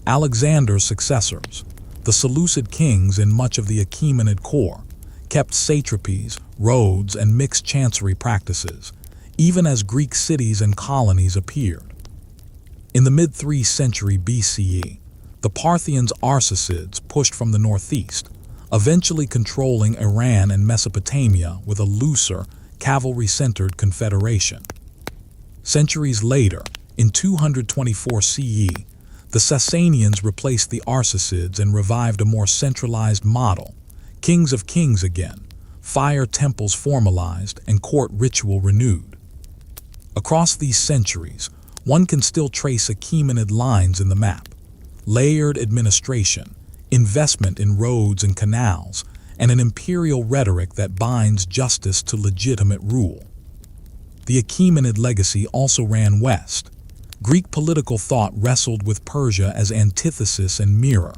Alexander's successors, the Seleucid kings and much of the Achaemenid core, kept satrapies, roads, and mixed chancery practices, even as Greek cities and colonies appeared. In the mid-3rd century BCE, the Parthians Arsacids pushed from the northeast, eventually controlling Iran and Mesopotamia with a looser, cavalry-centered confederation. Centuries later, in 224 CE, the Sasanians replaced the Arsacids and revived a more centralized model, kings of kings again, fire temples formalized, and court ritual renewed. Across these centuries, one can still trace Achaemenid lines in the map: layered administration, investment in roads and canals, and an imperial rhetoric that binds justice to legitimate rule. The Achaemenid legacy also ran west. Greek political thought wrestled with Persia as antithesis and mirror,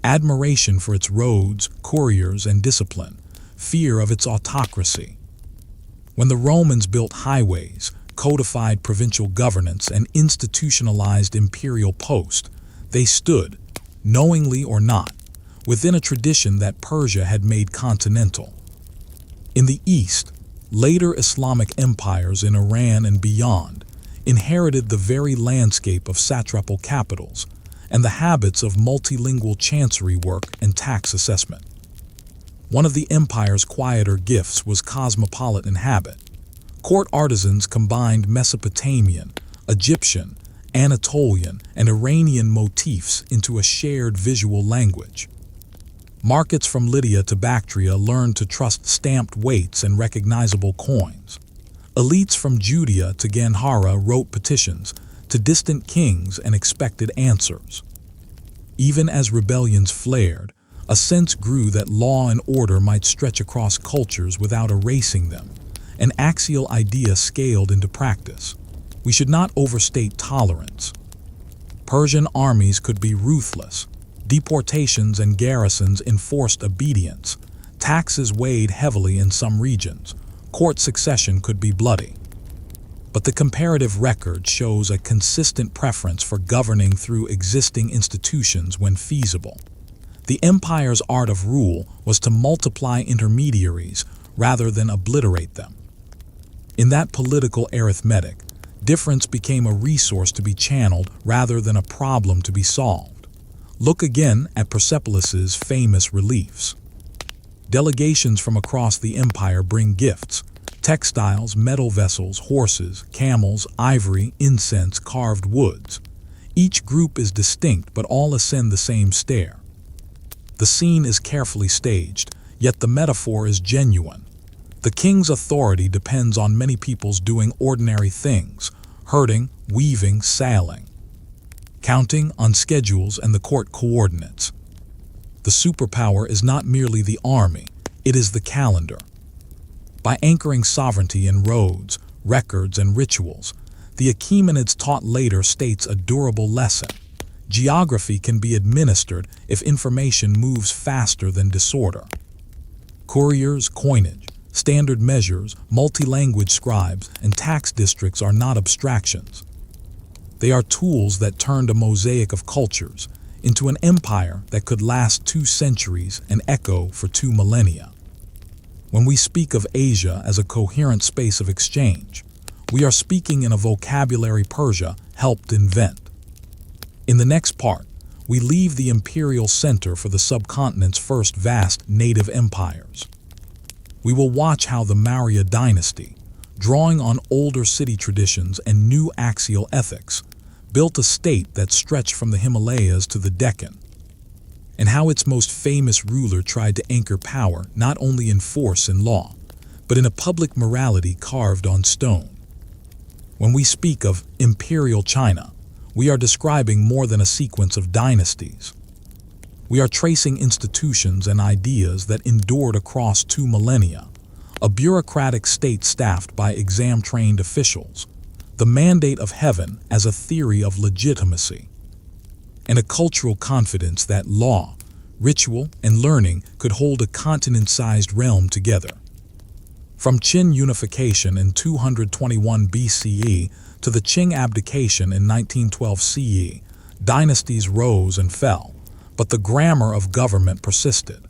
admiration for its roads, couriers, and discipline, fear of its autocracy. When the Romans built highways, codified provincial governance, and institutionalized imperial post, they stood, knowingly or not, within a tradition that Persia had made continental. In the east, later Islamic empires in Iran and beyond inherited the very landscape of satrapal capitals and the habits of multilingual chancery work and tax assessment. One of the empire's quieter gifts was cosmopolitan habit. Court artisans combined Mesopotamian, Egyptian, Anatolian, and Iranian motifs into a shared visual language. Markets from Lydia to Bactria learned to trust stamped weights and recognizable coins. Elites from Judea to Gandhara wrote petitions to distant kings and expected answers. Even as rebellions flared, a sense grew that law and order might stretch across cultures without erasing them. An axial idea scaled into practice. We should not overstate tolerance. Persian armies could be ruthless. Deportations and garrisons enforced obedience. Taxes weighed heavily in some regions. Court succession could be bloody. But the comparative record shows a consistent preference for governing through existing institutions when feasible. The empire's art of rule was to multiply intermediaries rather than obliterate them. In that political arithmetic, difference became a resource to be channeled rather than a problem to be solved. Look again at Persepolis's famous reliefs. Delegations from across the empire bring gifts: textiles, metal vessels, horses, camels, ivory, incense, carved woods. Each group is distinct, but all ascend the same stair. The scene is carefully staged, yet the metaphor is genuine. The king's authority depends on many people's doing ordinary things: herding, weaving, sailing, counting on schedules and the court coordinates. The superpower is not merely the army, it is the calendar. By anchoring sovereignty in roads, records, and rituals, the Achaemenids taught later states a durable lesson. Geography can be administered if information moves faster than disorder. Couriers, coinage, standard measures, multi-language scribes, and tax districts are not abstractions. They are tools that turned a mosaic of cultures into an empire that could last 2 centuries and echo for 2 millennia. When we speak of Asia as a coherent space of exchange, we are speaking in a vocabulary Persia helped invent. In the next part, we leave the imperial center for the subcontinent's first vast native empires. We will watch how the Maurya dynasty, drawing on older city traditions and new axial ethics, built a state that stretched from the Himalayas to the Deccan, and how its most famous ruler tried to anchor power not only in force and law, but in a public morality carved on stone. When we speak of imperial China, we are describing more than a sequence of dynasties. We are tracing institutions and ideas that endured across 2 millennia, a bureaucratic state staffed by exam-trained officials, the mandate of heaven as a theory of legitimacy, and a cultural confidence that law, ritual, and learning could hold a continent-sized realm together. From Qin unification in 221 BCE to the Qing abdication in 1912 CE, dynasties rose and fell, but the grammar of government persisted.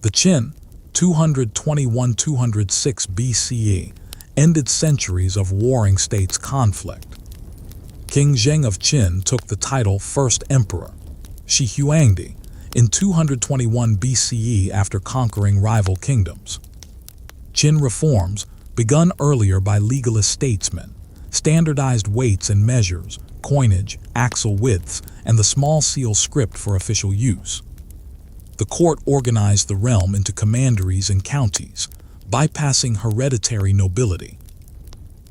The Qin, 221-206 BCE, ended centuries of warring states' conflict. King Zheng of Qin took the title First Emperor, Shi Huangdi, in 221 BCE after conquering rival kingdoms. Qin reforms, begun earlier by legalist statesmen, standardized weights and measures, coinage, axle widths, and the small seal script for official use. The court organized the realm into commanderies and counties, bypassing hereditary nobility.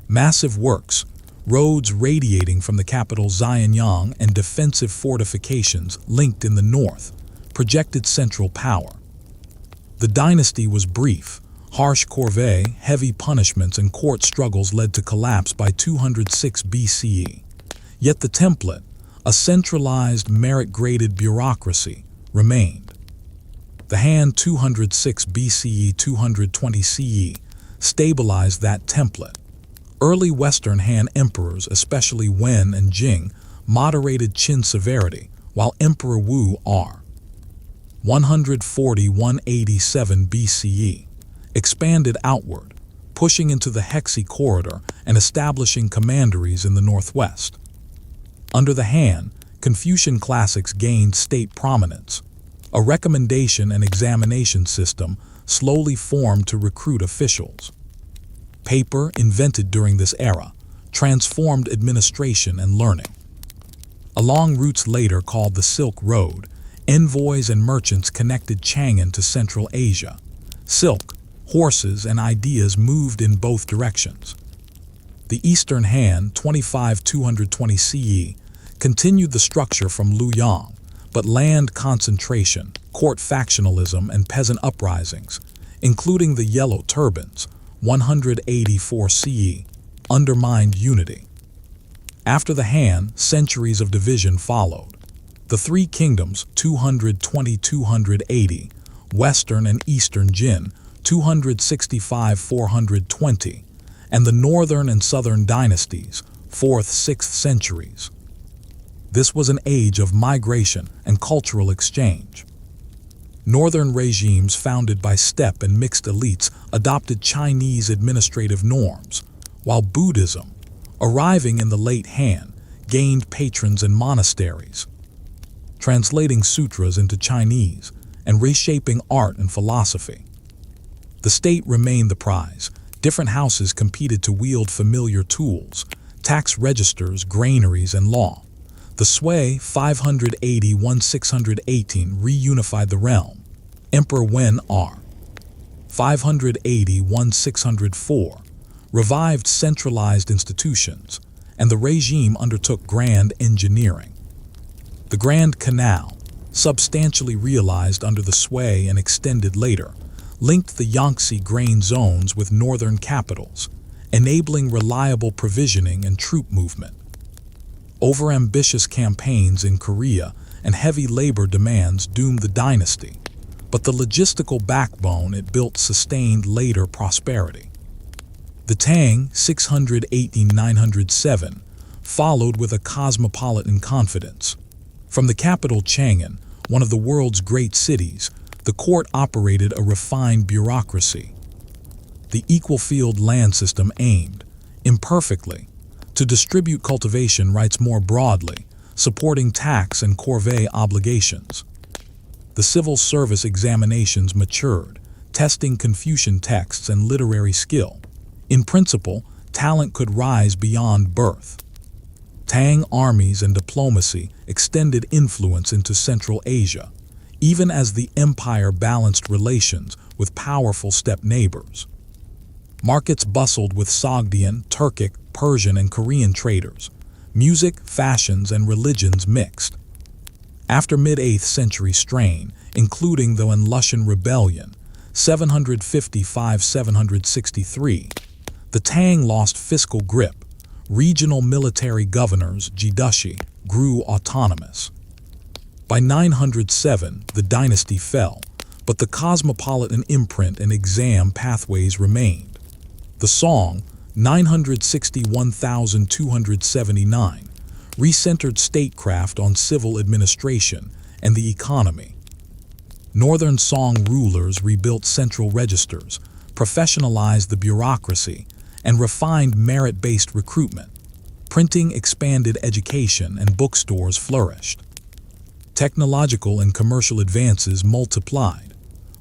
Massive works, roads radiating from the capital Xianyang and defensive fortifications linked in the north, projected central power. The dynasty was brief. Harsh corvée, heavy punishments, and court struggles led to collapse by 206 BCE. Yet the template, a centralized, merit-graded bureaucracy, remained. The Han 206 BCE 220 CE stabilized that template. Early Western Han emperors, especially Wen and Jing, moderated Qin severity, while Emperor Wu r. 140-187 BCE expanded outward, pushing into the Hexi corridor and establishing commanderies in the northwest. Under the Han, Confucian classics gained state prominence. A recommendation and examination system slowly formed to recruit officials. Paper, invented during this era, transformed administration and learning. Along routes later called the Silk Road, envoys and merchants connected Chang'an to Central Asia. Silk, horses, and ideas moved in both directions. The Eastern Han, 25-220 CE, continued the structure from Luoyang, but land concentration, court factionalism, and peasant uprisings, including the Yellow Turbans, 184 CE, undermined unity. After the Han, centuries of division followed. The three kingdoms, 220-280, Western and Eastern Jin, 265-420, and the Northern and Southern dynasties, 4th-6th centuries. This was an age of migration and cultural exchange. Northern regimes founded by steppe and mixed elites adopted Chinese administrative norms, while Buddhism, arriving in the late Han, gained patrons and monasteries, translating sutras into Chinese and reshaping art and philosophy. The state remained the prize. Different houses competed to wield familiar tools, tax registers, granaries, and law. The Sui 580-1618 reunified the realm. Emperor Wen R. 580-1604 revived centralized institutions, and the regime undertook grand engineering. The Grand Canal, substantially realized under the Sui and extended later, linked the Yangtze grain zones with northern capitals, enabling reliable provisioning and troop movement. Overambitious campaigns in Korea and heavy labor demands doomed the dynasty, but the logistical backbone it built sustained later prosperity. The Tang, 618-907, followed with a cosmopolitan confidence. From the capital Chang'an, one of the world's great cities, the court operated a refined bureaucracy. The equal field land system aimed, imperfectly, to distribute cultivation rights more broadly, supporting tax and corvée obligations. The civil service examinations matured, testing Confucian texts and literary skill. In principle, talent could rise beyond birth. Tang armies and diplomacy extended influence into Central Asia, even as the empire balanced relations with powerful steppe neighbors. Markets bustled with Sogdian, Turkic, Persian, and Korean traders. Music, fashions, and religions mixed. After mid-8th century strain, including the Lushan Rebellion, 755-763, the Tang lost fiscal grip. Regional military governors, jidushi, grew autonomous. By 907, the dynasty fell, but the cosmopolitan imprint and exam pathways remained. The Song, 961-279, recentered statecraft on civil administration and the economy. Northern Song rulers rebuilt central registers, professionalized the bureaucracy, and refined merit-based recruitment. Printing expanded education and bookstores flourished. Technological and commercial advances multiplied.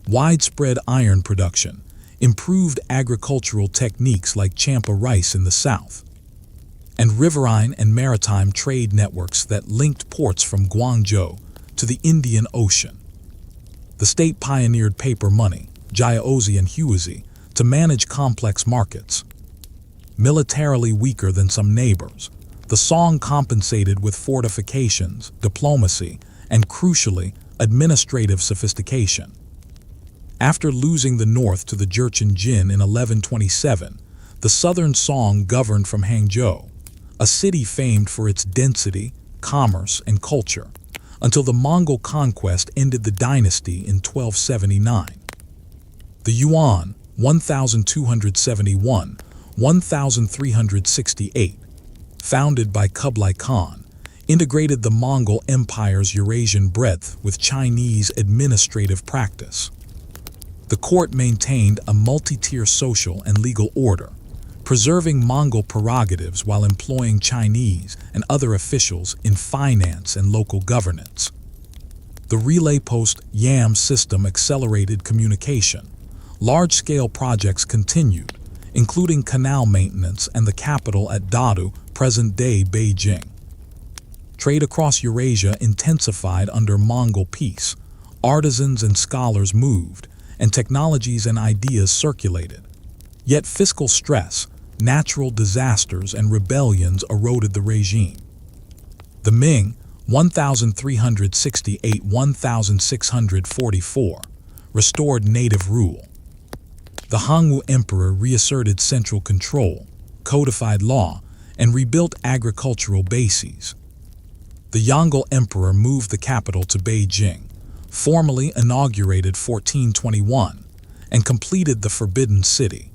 Widespread iron production, improved agricultural techniques like champa rice in the south, and riverine and maritime trade networks that linked ports from Guangzhou to the Indian Ocean. The state pioneered paper money, jiaozi and huizi, to manage complex markets. Militarily weaker than some neighbors, the Song compensated with fortifications, diplomacy, and crucially, administrative sophistication. After losing the north to the Jurchen Jin in 1127, the southern Song governed from Hangzhou, a city famed for its density, commerce, and culture, until the Mongol conquest ended the dynasty in 1279. The Yuan, 1271-1368, founded by Kublai Khan, integrated the Mongol Empire's Eurasian breadth with Chinese administrative practice. The court maintained a multi-tier social and legal order, preserving Mongol prerogatives while employing Chinese and other officials in finance and local governance. The relay post YAM system accelerated communication. Large-scale projects continued, including canal maintenance and the capital at Dadu, present-day Beijing. Trade across Eurasia intensified under Mongol peace. Artisans and scholars moved, and technologies and ideas circulated. Yet fiscal stress, natural disasters, and rebellions eroded the regime. The Ming, 1368–1644, restored native rule. The Hongwu Emperor reasserted central control, codified law, and rebuilt agricultural bases. The Yongle Emperor moved the capital to Beijing, formally inaugurated 1421, and completed the Forbidden City.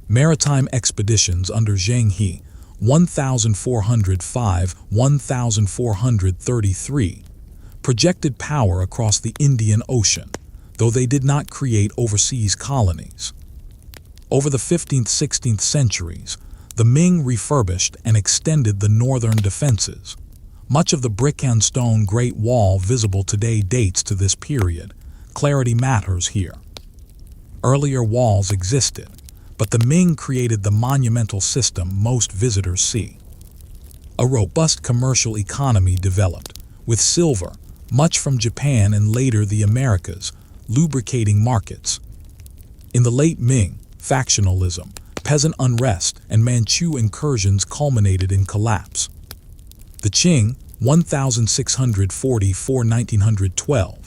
Maritime expeditions under Zhang He, 1405–1433, projected power across the Indian Ocean, though they did not create overseas colonies. Over the 15th–16th centuries, the Ming refurbished and extended the northern defenses. Much of the brick and stone Great Wall visible today dates to this period. Clarity matters here. Earlier walls existed, but the Ming created the monumental system most visitors see. A robust commercial economy developed, with silver, much from Japan and later the Americas, lubricating markets. In the late Ming, factionalism, peasant unrest, and Manchu incursions culminated in collapse. The Qing, 1644–1912,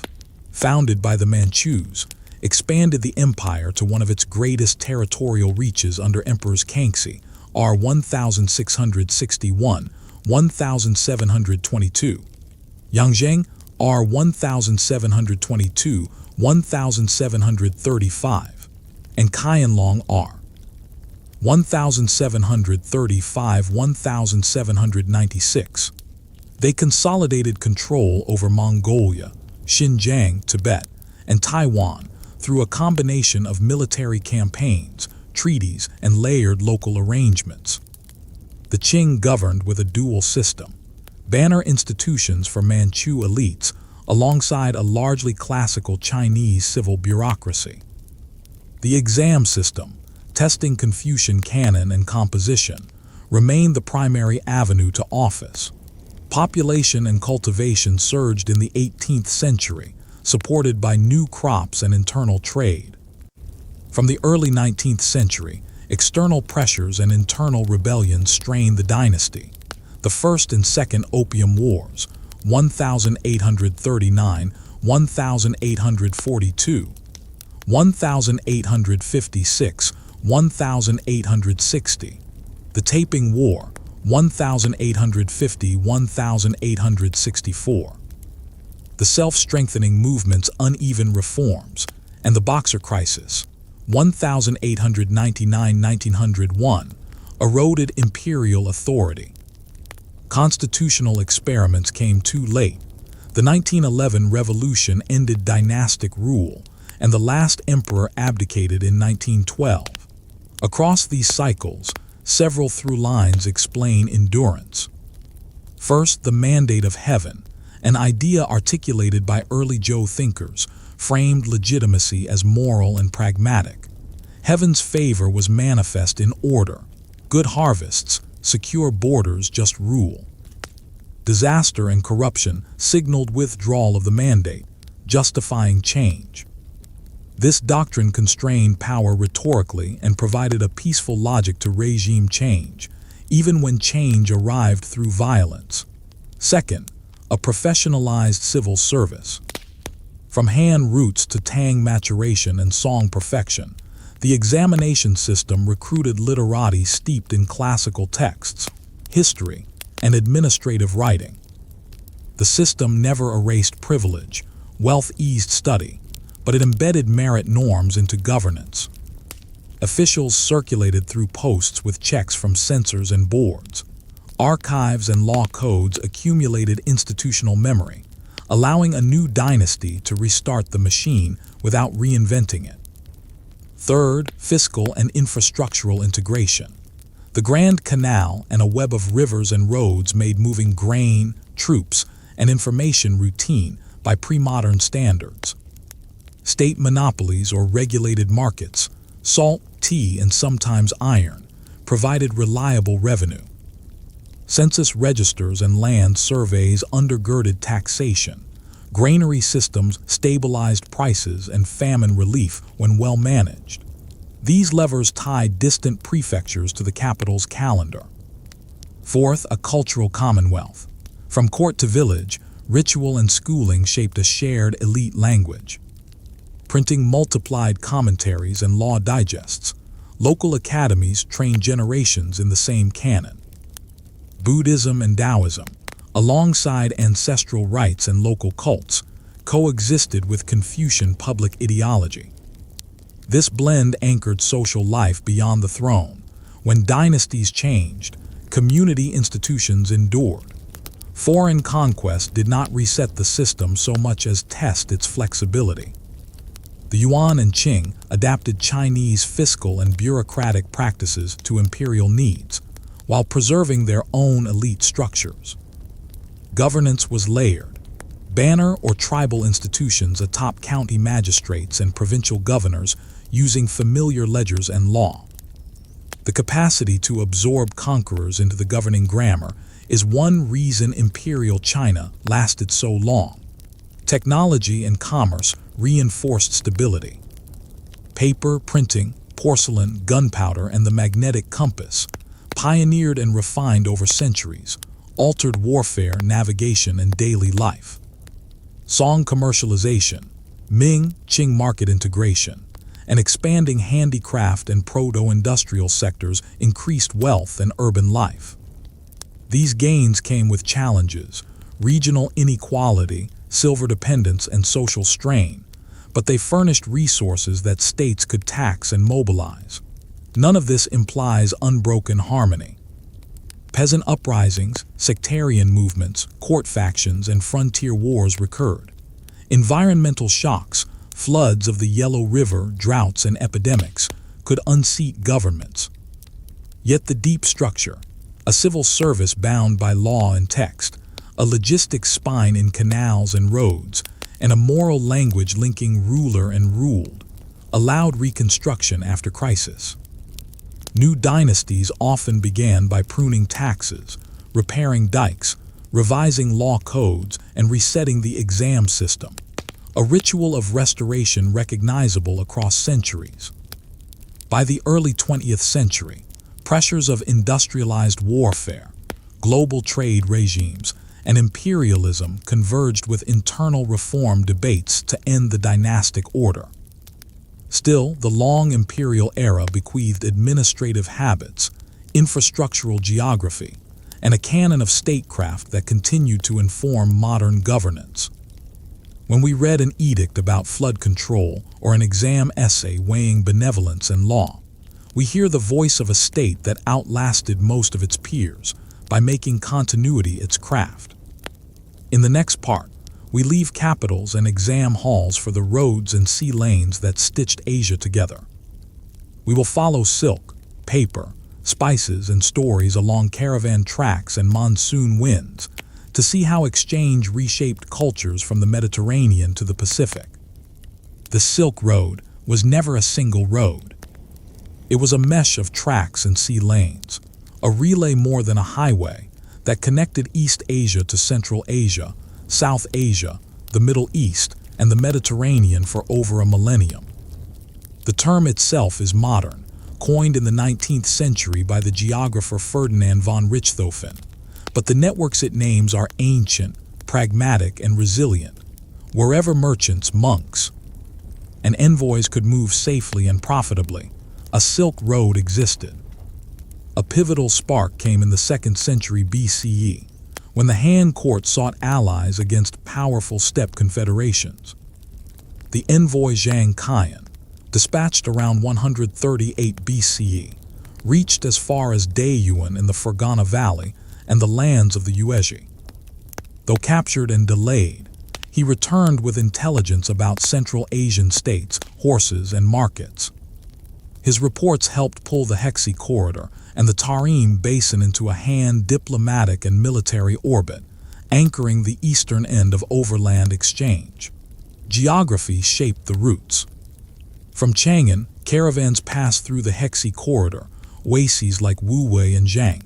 founded by the Manchus, expanded the empire to one of its greatest territorial reaches under Emperors Kangxi, r. 1661–1722, Yangzheng, r. 1722–1735, and Qianlong, r. 1735–1796. They consolidated control over Mongolia, Xinjiang, Tibet, and Taiwan through a combination of military campaigns, treaties, and layered local arrangements. The Qing governed with a dual system: banner institutions for Manchu elites alongside a largely classical Chinese civil bureaucracy. The exam system, testing Confucian canon and composition, remained the primary avenue to office. Population and cultivation surged in the 18th century, supported by new crops and internal trade. From the early 19th century, external pressures and internal rebellions strained the dynasty. The First and Second Opium Wars, 1839–1842, 1856–1860, the Taiping War, 1850–1864, the self-strengthening movement's uneven reforms, and the Boxer Crisis, 1899–1901, eroded imperial authority. Constitutional experiments came too late. The 1911 revolution ended dynastic rule, and the last emperor abdicated in 1912. Across these cycles, several through lines explain endurance. First, the mandate of heaven, an idea articulated by early Zhou thinkers, framed legitimacy as moral and pragmatic. Heaven's favor was manifest in order: good harvests, secure borders, just rule. Disaster and corruption signaled withdrawal of the mandate, justifying change. This doctrine constrained power rhetorically and provided a peaceful logic to regime change, even when change arrived through violence. Second, a professionalized civil service. From Han roots to Tang maturation and song perfection, the examination system recruited literati steeped in classical texts, history, and administrative writing. The system never erased privilege, wealth eased study, but it embedded merit norms into governance. Officials circulated through posts with checks from censors and boards. Archives and law codes accumulated institutional memory, allowing a new dynasty to restart the machine without reinventing it. Third, fiscal and infrastructural integration. The Grand Canal and a web of rivers and roads made moving grain, troops, and information routine by pre-modern standards. State monopolies or regulated markets, salt, tea and sometimes iron, provided reliable revenue. Census registers and land surveys undergirded taxation. Granary systems stabilized prices and famine relief when well managed. These levers tied distant prefectures to the capital's calendar. Fourth, a cultural commonwealth. From court to village, ritual and schooling shaped a shared elite language. Printing multiplied commentaries and law digests. Local academies trained generations in the same canon. Buddhism and Taoism, alongside ancestral rites and local cults, coexisted with Confucian public ideology. This blend anchored social life beyond the throne. When dynasties changed, community institutions endured. Foreign conquest did not reset the system so much as test its flexibility. The Yuan and Qing adapted Chinese fiscal and bureaucratic practices to imperial needs, while preserving their own elite structures. Governance was layered. Banner or tribal institutions atop county magistrates and provincial governors using familiar ledgers and law. The capacity to absorb conquerors into the governing grammar is one reason imperial China lasted so long. Technology and commerce reinforced stability. Paper, printing, porcelain, gunpowder, and the magnetic compass, pioneered and refined over centuries, altered warfare, navigation, and daily life. Song commercialization, Ming, Qing market integration, and expanding handicraft and proto-industrial sectors increased wealth and urban life. These gains came with challenges, regional inequality, silver dependence, and social strain, but they furnished resources that states could tax and mobilize. None of this implies unbroken harmony. Peasant uprisings, sectarian movements, court factions, and frontier wars recurred. Environmental shocks, floods of the Yellow River, droughts, and epidemics could unseat governments. Yet the deep structure, a civil service bound by law and text, a logistics spine in canals and roads, and a moral language linking ruler and ruled, allowed reconstruction after crisis. New dynasties often began by pruning taxes, repairing dikes, revising law codes, and resetting the exam system, a ritual of restoration recognizable across centuries. By the early 20th century, pressures of industrialized warfare, global trade regimes, and imperialism converged with internal reform debates to end the dynastic order. Still, the long imperial era bequeathed administrative habits, infrastructural geography, and a canon of statecraft that continued to inform modern governance. When we read an edict about flood control or an exam essay weighing benevolence and law, we hear the voice of a state that outlasted most of its peers by making continuity its craft. In the next part, we leave capitals and exam halls for the roads and sea lanes that stitched Asia together. We will follow silk, paper, spices, and stories along caravan tracks and monsoon winds to see how exchange reshaped cultures from the Mediterranean to the Pacific. The Silk Road was never a single road. It was a mesh of tracks and sea lanes, a relay more than a highway that connected East Asia to Central Asia, South Asia, the Middle East, and the Mediterranean for over a millennium. The term itself is modern, coined in the 19th century by the geographer Ferdinand von Richthofen, but the networks it names are ancient, pragmatic, and resilient. Wherever merchants, monks, and envoys could move safely and profitably, a Silk Road existed. A pivotal spark came in the 2nd century BCE, when the Han court sought allies against powerful steppe confederations. The envoy Zhang, dispatched around 138 BCE, reached as far as Dayuan in the Fergana Valley and the lands of the Yuezhi. Though captured and delayed, he returned with intelligence about Central Asian states, horses, and markets. His reports helped pull the Hexi corridor and the Tarim basin into a Han diplomatic and military orbit, anchoring the eastern end of overland exchange. Geography shaped the routes. From Chang'an, Caravans passed through the Hexi corridor, oases like Wuwei and Zhang,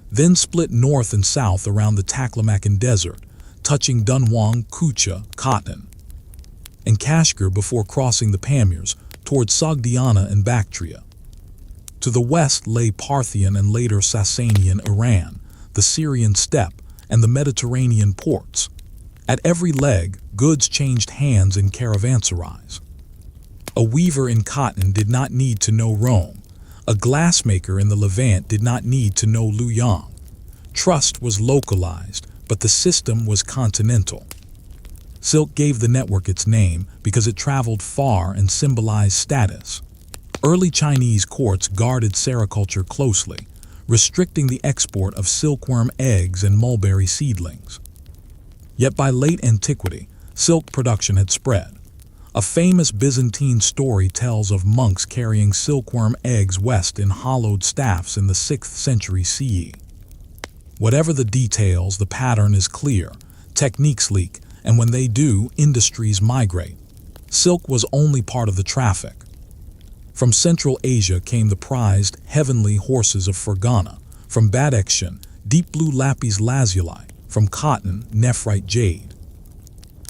then split north and south around the Taklamakan Desert, touching Dunhuang, Kucha, Khatan, and Kashgar before crossing the Pamirs towards Sogdiana and Bactria. To the west lay Parthian and later Sasanian Iran, the Syrian steppe, and the Mediterranean ports. At every leg, goods changed hands in caravanserais. A weaver in cotton did not need to know Rome. A glassmaker in the Levant did not need to know Luoyang. Trust was localized, but the system was continental. Silk gave the network its name because it traveled far and symbolized status. Early Chinese courts guarded sericulture closely, restricting the export of silkworm eggs and mulberry seedlings. Yet by late antiquity, silk production had spread. A famous Byzantine story tells of monks carrying silkworm eggs west in hollowed staffs in the 6th century CE. Whatever the details, the pattern is clear, techniques leak, and when they do, industries migrate. Silk was only part of the traffic. From Central Asia came the prized heavenly horses of Fergana, from Badakhshan, deep blue lapis lazuli, from cotton, nephrite jade.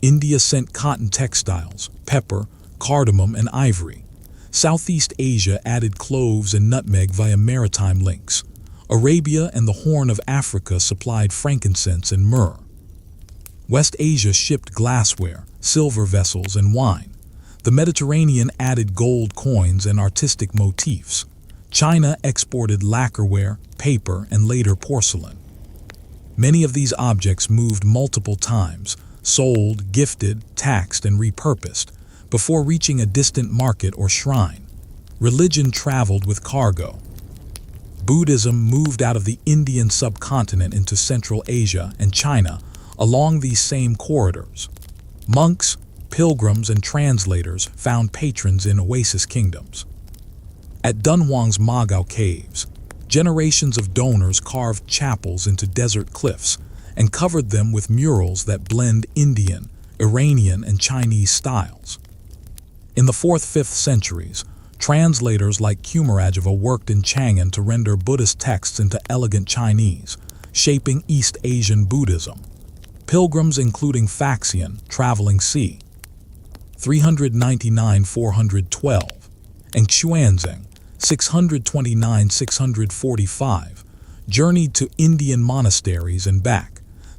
India sent cotton textiles, pepper, cardamom, and ivory. Southeast Asia added cloves and nutmeg via maritime links. Arabia and the Horn of Africa supplied frankincense and myrrh. West Asia shipped glassware, silver vessels, and wine. The Mediterranean added gold coins and artistic motifs. China exported lacquerware, paper, and later porcelain. Many of these objects moved multiple times, sold, gifted, taxed, and repurposed, before reaching a distant market or shrine. Religion traveled with cargo. Buddhism moved out of the Indian subcontinent into Central Asia and China along these same corridors. Monks, pilgrims, and translators found patrons in oasis kingdoms. At Dunhuang's Magao caves, generations of donors carved chapels into desert cliffs and covered them with murals that blend Indian, Iranian, and Chinese styles. In the 4th-5th centuries, translators like Kumarajava worked in Chang'an to render Buddhist texts into elegant Chinese, shaping East Asian Buddhism. Pilgrims including Faxian, traveling c. 399–412, and Xuanzang, 629–645, journeyed to Indian monasteries and back,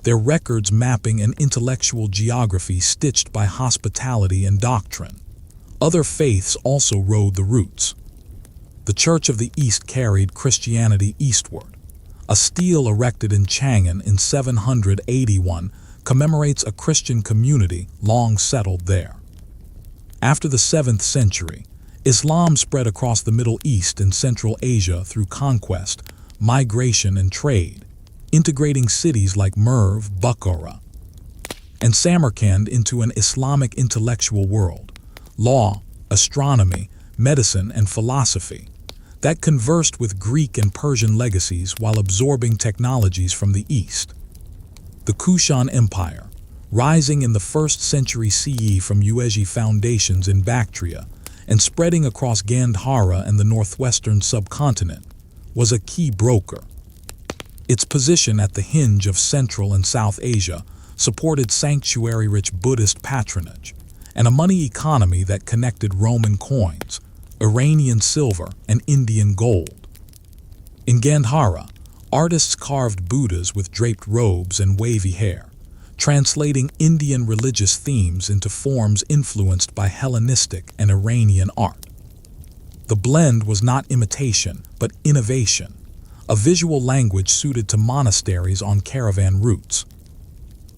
their records mapping an intellectual geography stitched by hospitality and doctrine. Other faiths also rode the routes. The Church of the East carried Christianity eastward. A stele erected in Chang'an in 781 commemorates a Christian community long settled there. After the 7th century, Islam spread across the Middle East and Central Asia through conquest, migration, and trade, integrating cities like Merv, Bukhara, and Samarkand into an Islamic intellectual world, law, astronomy, medicine, and philosophy, that conversed with Greek and Persian legacies while absorbing technologies from the East. The Kushan Empire, rising in the 1st century CE from Yuezhi foundations in Bactria and spreading across Gandhara and the northwestern subcontinent, was a key broker. Its position at the hinge of Central and South Asia supported sanctuary-rich Buddhist patronage and a money economy that connected Roman coins, Iranian silver, and Indian gold. In Gandhara, artists carved Buddhas with draped robes and wavy hair, translating Indian religious themes into forms influenced by Hellenistic and Iranian art. The blend was not imitation, but innovation, a visual language suited to monasteries on caravan routes.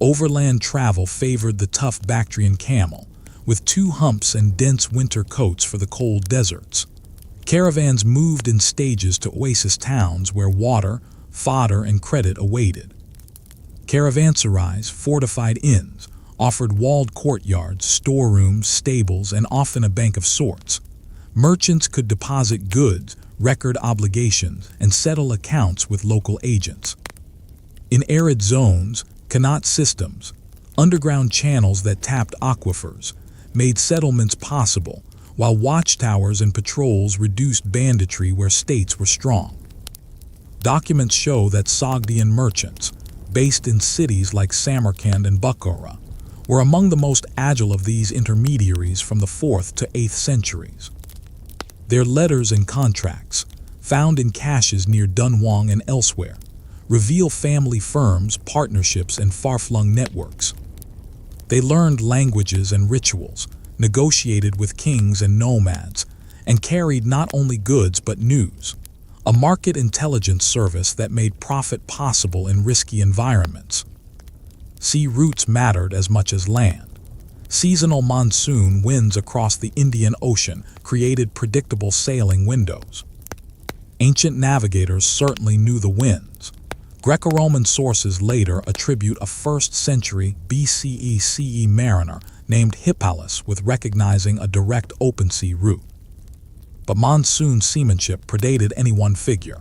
Overland travel favored the tough Bactrian camel, with 2 humps and dense winter coats for the cold deserts. Caravans moved in stages to oasis towns where water, fodder, and credit awaited. Caravanserais, fortified inns, offered walled courtyards, storerooms, stables, and often a bank of sorts. Merchants could deposit goods, record obligations, and settle accounts with local agents. In arid zones, Qanat systems, underground channels that tapped aquifers, made settlements possible, while watchtowers and patrols reduced banditry where states were strong. Documents show that Sogdian merchants, based in cities like Samarkand and Bukhara, were among the most agile of these intermediaries from the 4th to 8th centuries. Their letters and contracts, found in caches near Dunhuang and elsewhere, reveal family firms, partnerships, and far-flung networks. They learned languages and rituals, negotiated with kings and nomads, and carried not only goods but news, a market intelligence service that made profit possible in risky environments. Sea routes mattered as much as land. Seasonal monsoon winds across the Indian Ocean created predictable sailing windows. Ancient navigators certainly knew the winds. Greco-Roman sources later attribute a 1st century BCE CE mariner named Hippalus with recognizing a direct open sea route. But monsoon seamanship predated any one figure.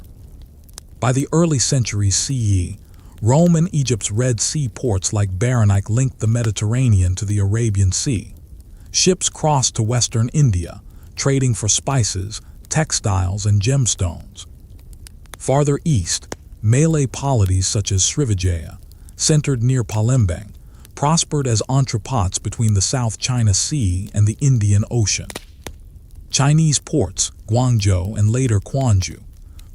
By the early centuries CE, Rome and Egypt's Red Sea ports like Berenike linked the Mediterranean to the Arabian Sea. Ships crossed to western India, trading for spices, textiles, and gemstones. Farther east, Malay polities such as Srivijaya, centered near Palembang, prospered as entrepots between the South China Sea and the Indian Ocean. Chinese ports, Guangzhou and later Quanzhou,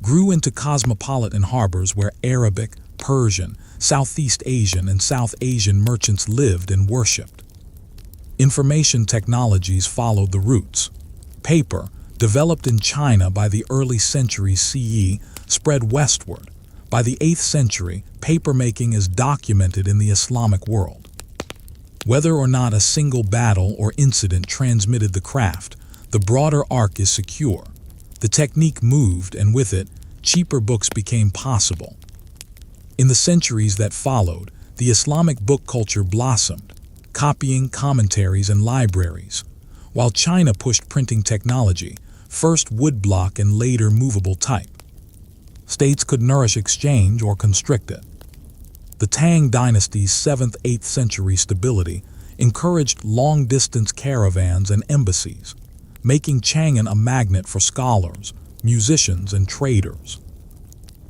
grew into cosmopolitan harbors where Arabic, Persian, Southeast Asian, and South Asian merchants lived and worshipped. Information technologies followed the routes. Paper, developed in China by the early centuries CE, spread westward. By the 8th century, papermaking is documented in the Islamic world. Whether or not a single battle or incident transmitted the craft, the broader arc is secure. The technique moved, and with it, cheaper books became possible. In the centuries that followed, the Islamic book culture blossomed, copying commentaries and libraries, while China pushed printing technology, first woodblock and later movable type. States could nourish exchange or constrict it. The Tang Dynasty's 7th-8th century stability encouraged long-distance caravans and embassies, making Chang'an a magnet for scholars, musicians, and traders.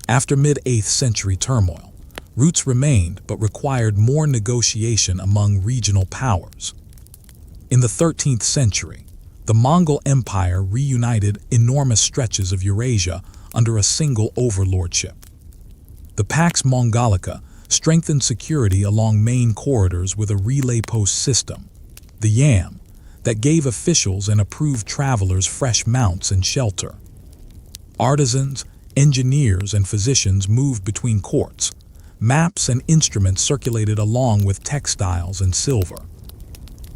After mid-8th century turmoil, roots remained but required more negotiation among regional powers. In the 13th century, the Mongol Empire reunited enormous stretches of Eurasia under a single overlordship. The Pax Mongolica strengthened security along main corridors with a relay post system, the YAM, that gave officials and approved travelers fresh mounts and shelter. Artisans, engineers, and physicians moved between courts. Maps and instruments circulated along with textiles and silver.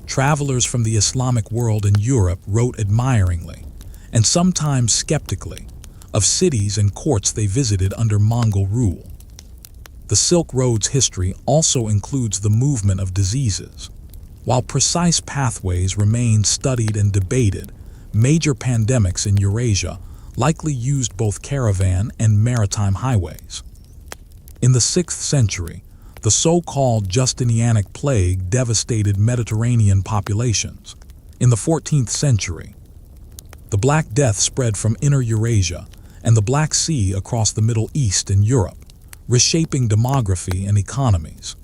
Travelers from the Islamic world in Europe wrote admiringly, and sometimes skeptically, of cities and courts they visited under Mongol rule. The Silk Road's history also includes the movement of diseases. While precise pathways remain studied and debated, major pandemics in Eurasia likely used both caravan and maritime highways. In the 6th century, the so-called Justinianic plague devastated Mediterranean populations. In the 14th century, the Black Death spread from Inner Eurasia and the Black Sea across the Middle East and Europe, reshaping demography and economies.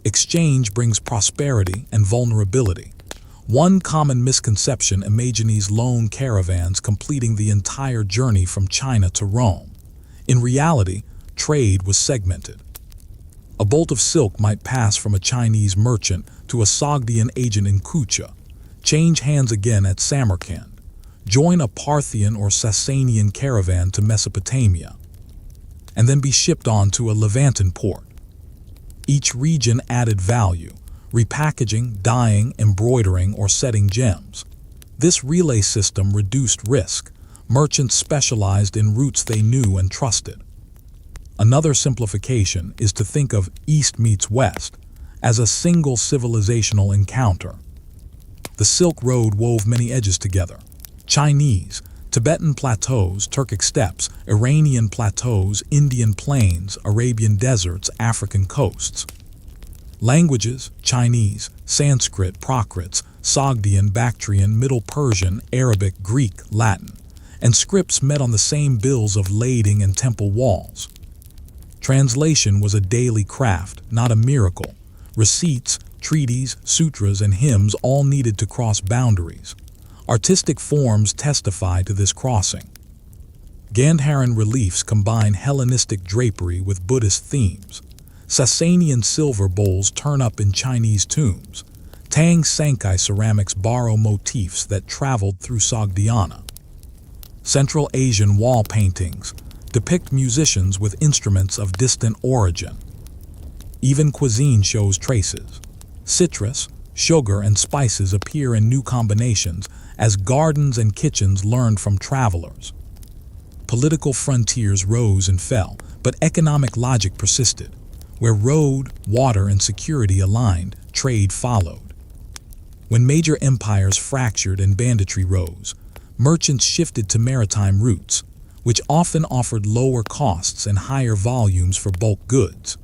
Exchange brings prosperity and vulnerability. One common misconception imagines lone caravans completing the entire journey from China to Rome. In reality, trade was segmented. A bolt of silk might pass from a Chinese merchant to a Sogdian agent in Kucha, change hands again at Samarkand, join a Parthian or Sasanian caravan to Mesopotamia, and then be shipped on to a Levantan port. Each region added value, repackaging, dyeing, embroidering, or setting gems. This relay system reduced risk. Merchants specialized in routes they knew and trusted. Another simplification is to think of East meets West as a single civilizational encounter. The Silk Road wove many edges together: Chinese, Tibetan plateaus, Turkic steppes, Iranian plateaus, Indian plains, Arabian deserts, African coasts. Languages: Chinese, Sanskrit, Prakrits, Sogdian, Bactrian, Middle Persian, Arabic, Greek, Latin, and scripts met on the same bills of lading and temple walls. Translation was a daily craft, not a miracle. Receipts, treaties, sutras, and hymns all needed to cross boundaries. Artistic forms testify to this crossing. Gandharan reliefs combine Hellenistic drapery with Buddhist themes. Sasanian silver bowls turn up in Chinese tombs. Tang Sankai ceramics borrow motifs that traveled through Sogdiana. Central Asian wall paintings depict musicians with instruments of distant origin. Even cuisine shows traces. Citrus, sugar, and spices appear in new combinations as gardens and kitchens learned from travelers. Political frontiers rose and fell, but economic logic persisted. Where road, water, and security aligned, trade followed. When major empires fractured and banditry rose, merchants shifted to maritime routes, which often offered lower costs and higher volumes for bulk goods.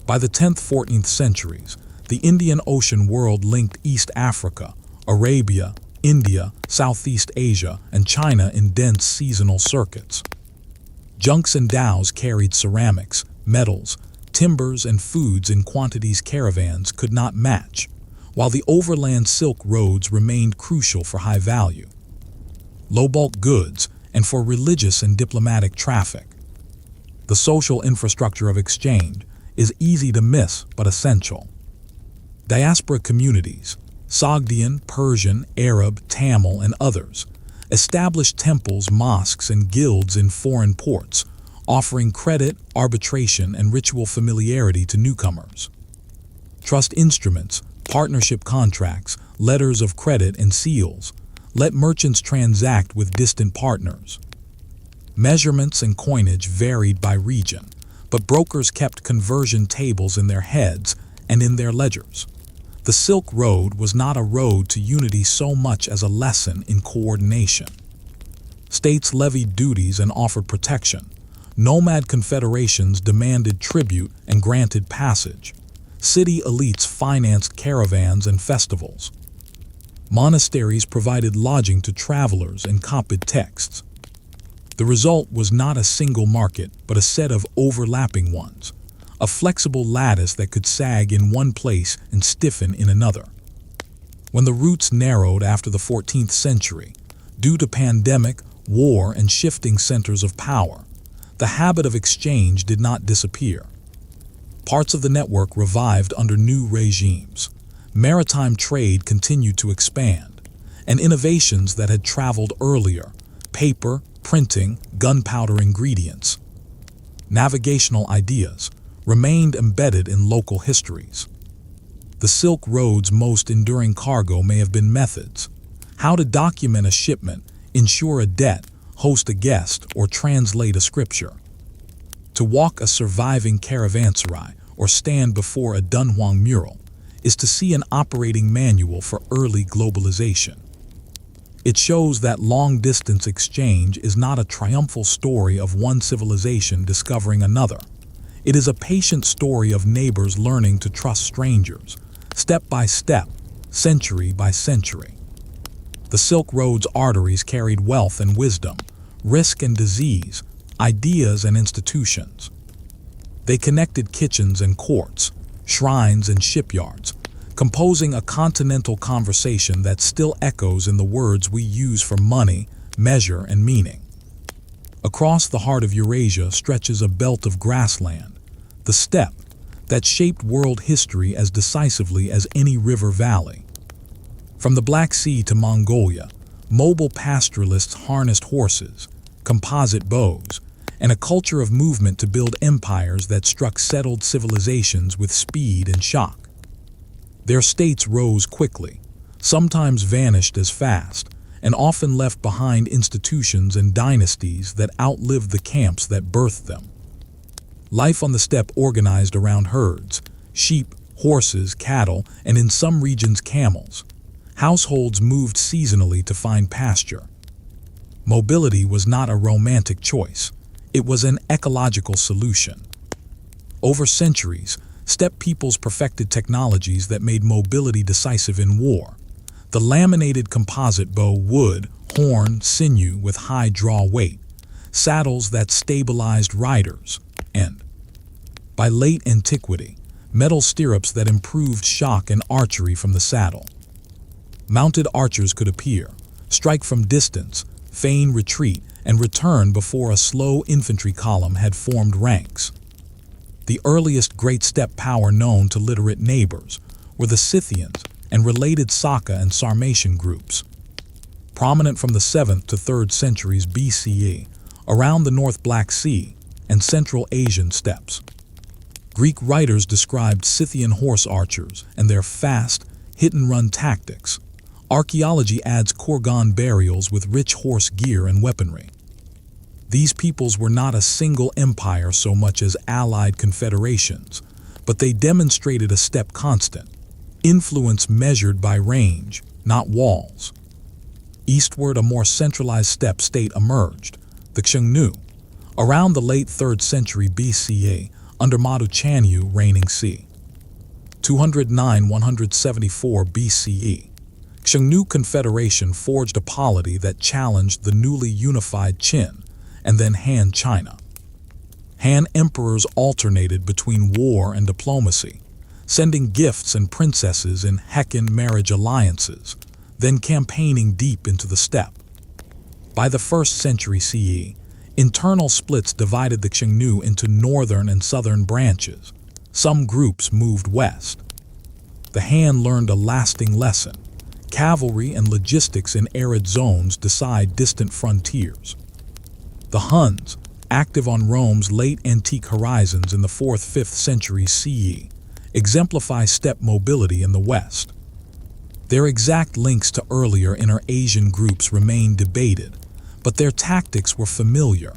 By the 10th–14th centuries, the Indian Ocean world linked East Africa, Arabia, India, Southeast Asia, and China in dense seasonal circuits. Junks and dhows carried ceramics, metals, timbers, and foods in quantities caravans could not match, while the overland Silk Roads remained crucial for high value, low bulk goods, and for religious and diplomatic traffic. The social infrastructure of exchange is easy to miss but essential. Diaspora communities, Sogdian, Persian, Arab, Tamil, and others, established temples, mosques, and guilds in foreign ports, offering credit, arbitration, and ritual familiarity to newcomers. Trust instruments, partnership contracts, letters of credit, and seals let merchants transact with distant partners. Measurements and coinage varied by region, but brokers kept conversion tables in their heads and in their ledgers. The Silk Road was not a road to unity so much as a lesson in coordination. States levied duties and offered protection. Nomad confederations demanded tribute and granted passage. City elites financed caravans and festivals. Monasteries provided lodging to travelers and copied texts. The result was not a single market, but a set of overlapping ones, a flexible lattice that could sag in one place and stiffen in another. When the routes narrowed after the 14th century, due to pandemic, war, and shifting centers of power, the habit of exchange did not disappear. Parts of the network revived under new regimes. Maritime trade continued to expand, and innovations that had traveled earlier, paper, printing, gunpowder ingredients, navigational ideas, remained embedded in local histories. The Silk Road's most enduring cargo may have been methods: how to document a shipment, insure a debt, host a guest, or translate a scripture. To walk a surviving caravanserai or stand before a Dunhuang mural is to see an operating manual for early globalization. It shows that long-distance exchange is not a triumphal story of one civilization discovering another. It is a patient story of neighbors learning to trust strangers, step by step, century by century. The Silk Road's arteries carried wealth and wisdom, risk and disease, ideas and institutions. They connected kitchens and courts, shrines and shipyards, composing a continental conversation that still echoes in the words we use for money, measure, and meaning. Across the heart of Eurasia stretches a belt of grassland, the steppe, that shaped world history as decisively as any river valley. From the Black Sea to Mongolia, mobile pastoralists harnessed horses, composite bows, and a culture of movement to build empires that struck settled civilizations with speed and shock. Their states rose quickly, sometimes vanished as fast, and often left behind institutions and dynasties that outlived the camps that birthed them. Life on the steppe organized around herds, sheep, horses, cattle, and in some regions camels. Households moved seasonally to find pasture. Mobility was not a romantic choice. It was an ecological solution. Over centuries, steppe peoples perfected technologies that made mobility decisive in war: The laminated composite bow, wood, horn, sinew with high draw weight, saddles that stabilized riders, and, by late antiquity, metal stirrups that improved shock and archery from the saddle. Mounted archers could appear, strike from distance, feign retreat, and return before a slow infantry column had formed ranks. The earliest great steppe power known to literate neighbors were the Scythians and related Saka and Sarmatian groups. Prominent from the 7th to 3rd centuries BCE, around the North Black Sea and Central Asian steppes. Greek writers described Scythian horse archers and their fast, hit-and-run tactics. Archaeology adds Kurgan burials with rich horse gear and weaponry. These peoples were not a single empire so much as allied confederations, but they demonstrated a steppe constant, influence measured by range, not walls. Eastward, a more centralized steppe state emerged, the Xiongnu, around the late 3rd century BCE under Madu Chanyu reigning c. 209–174 BCE. Xiongnu Confederation forged a polity that challenged the newly unified Qin and then Han China. Han emperors alternated between war and diplomacy, sending gifts and princesses in Hekkan marriage alliances, then campaigning deep into the steppe. By the 1st century CE, internal splits divided the Xiongnu into northern and southern branches. Some groups moved west. The Han learned a lasting lesson. Cavalry and logistics in arid zones decide distant frontiers. The Huns, active on Rome's late antique horizons in the 4th–5th centuries CE, exemplify steppe mobility in the west. Their exact links to earlier inter-Asian groups remain debated, but their tactics were familiar: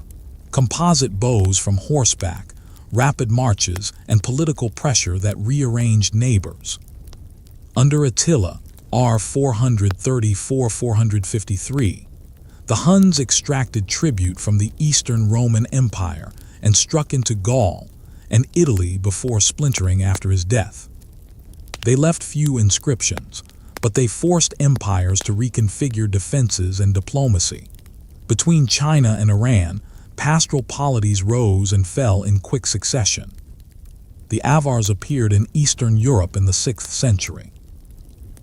composite bows from horseback, rapid marches, and political pressure that rearranged neighbors. Under Attila, R. 434–453, the Huns extracted tribute from the Eastern Roman Empire and struck into Gaul and Italy before splintering after his death. They left few inscriptions, but they forced empires to reconfigure defenses and diplomacy. Between China and Iran, pastoral polities rose and fell in quick succession. The Avars appeared in Eastern Europe in the 6th century.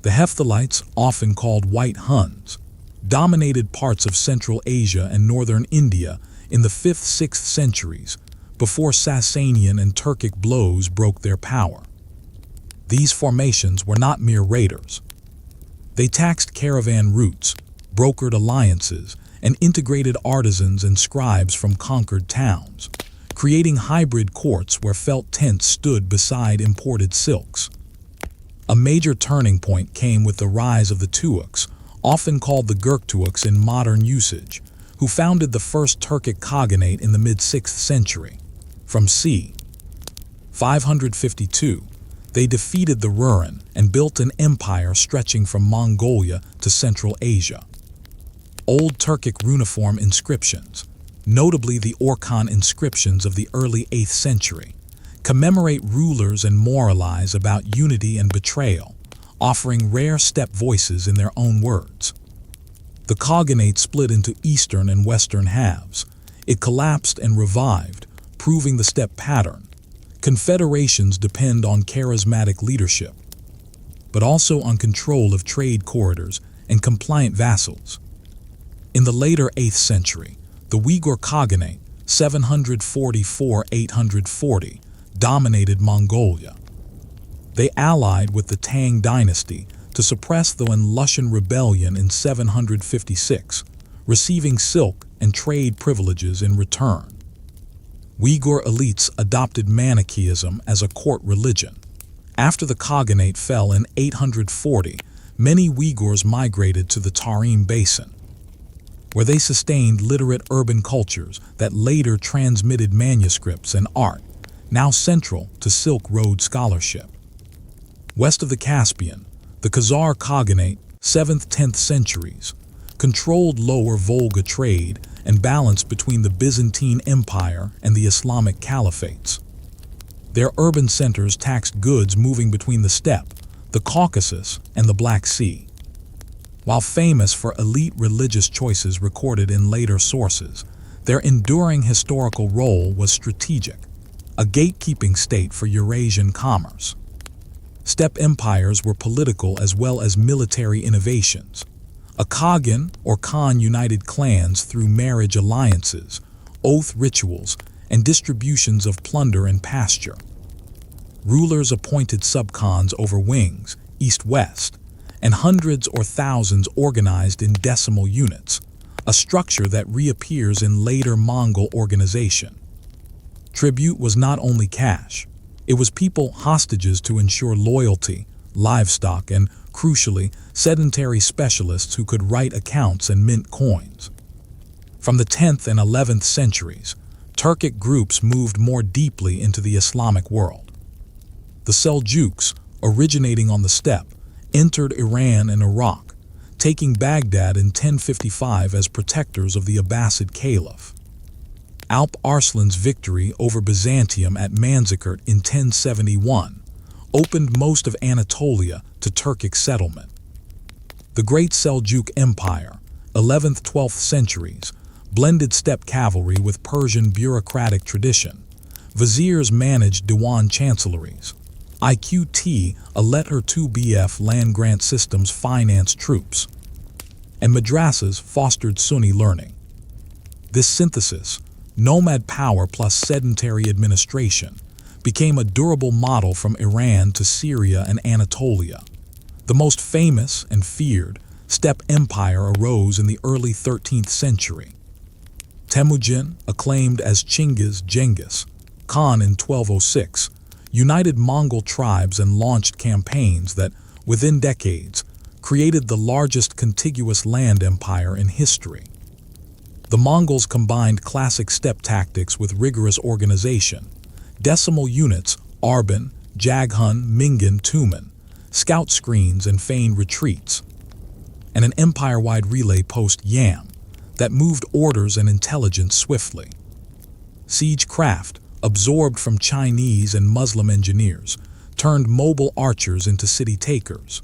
The Hephthalites, often called White Huns, dominated parts of Central Asia and northern India in the 5th–6th centuries, before Sasanian and Turkic blows broke their power. These formations were not mere raiders. They taxed caravan routes, brokered alliances, and integrated artisans and scribes from conquered towns, creating hybrid courts where felt tents stood beside imported silks. A major turning point came with the rise of the Tuğuks, often called the Göktürks in modern usage, who founded the first Turkic Khaganate in the mid-6th century. From c. 552, they defeated the Ruran and built an empire stretching from Mongolia to Central Asia. Old Turkic runiform inscriptions, notably the Orkhon inscriptions of the early 8th century, commemorate rulers and moralize about unity and betrayal, offering rare steppe voices in their own words. The Khaganate split into eastern and western halves. It collapsed and revived, proving the steppe pattern. Confederations depend on charismatic leadership, but also on control of trade corridors and compliant vassals. In the later 8th century, the Uyghur Khaganate, 744–840, dominated Mongolia. They allied with the Tang Dynasty to suppress the Lushan rebellion in 756, receiving silk and trade privileges in return. Uyghur elites adopted Manichaeism as a court religion. After the Khaganate fell in 840, many Uyghurs migrated to the Tarim Basin, where they sustained literate urban cultures that later transmitted manuscripts and art, now central to Silk Road scholarship. West of the Caspian, the Khazar Khaganate, 7th–10th centuries, controlled lower Volga trade and balanced between the Byzantine Empire and the Islamic caliphates. Their urban centers taxed goods moving between the steppe, the Caucasus, and the Black Sea. While famous for elite religious choices recorded in later sources, their enduring historical role was strategic, a gatekeeping state for Eurasian commerce. Steppe empires were political as well as military innovations. A Khagan or Khan united clans through marriage alliances, oath rituals, and distributions of plunder and pasture. Rulers appointed subkhans over wings, east-west, and hundreds or thousands organized in decimal units, a structure that reappears in later Mongol organization. Tribute was not only cash, it was people hostages to ensure loyalty, livestock, and, crucially, sedentary specialists who could write accounts and mint coins. From the 10th and 11th centuries, Turkic groups moved more deeply into the Islamic world. The Seljuks, originating on the steppe, entered Iran and Iraq, taking Baghdad in 1055 as protectors of the Abbasid Caliph. Alp Arslan's victory over Byzantium at Manzikert in 1071 opened most of Anatolia to Turkic settlement. The Great Seljuk Empire, 11th–12th centuries, blended steppe cavalry with Persian bureaucratic tradition. Viziers managed Diwan chancelleries. IQT, a Letter 2BF land-grant systems financed troops. And madrasas fostered Sunni learning. This synthesis, nomad power plus sedentary administration, became a durable model from Iran to Syria and Anatolia. The most famous and feared steppe empire arose in the early 13th century. Temujin, acclaimed as Genghis Khan in 1206, united Mongol tribes and launched campaigns that, within decades, created the largest contiguous land empire in history. The Mongols combined classic steppe tactics with rigorous organization, decimal units, Arban, Jaghun, Mingan, Tumen, scout screens and feigned retreats, and an empire-wide relay post Yam that moved orders and intelligence swiftly. Siegecraft, absorbed from Chinese and Muslim engineers, turned mobile archers into city takers.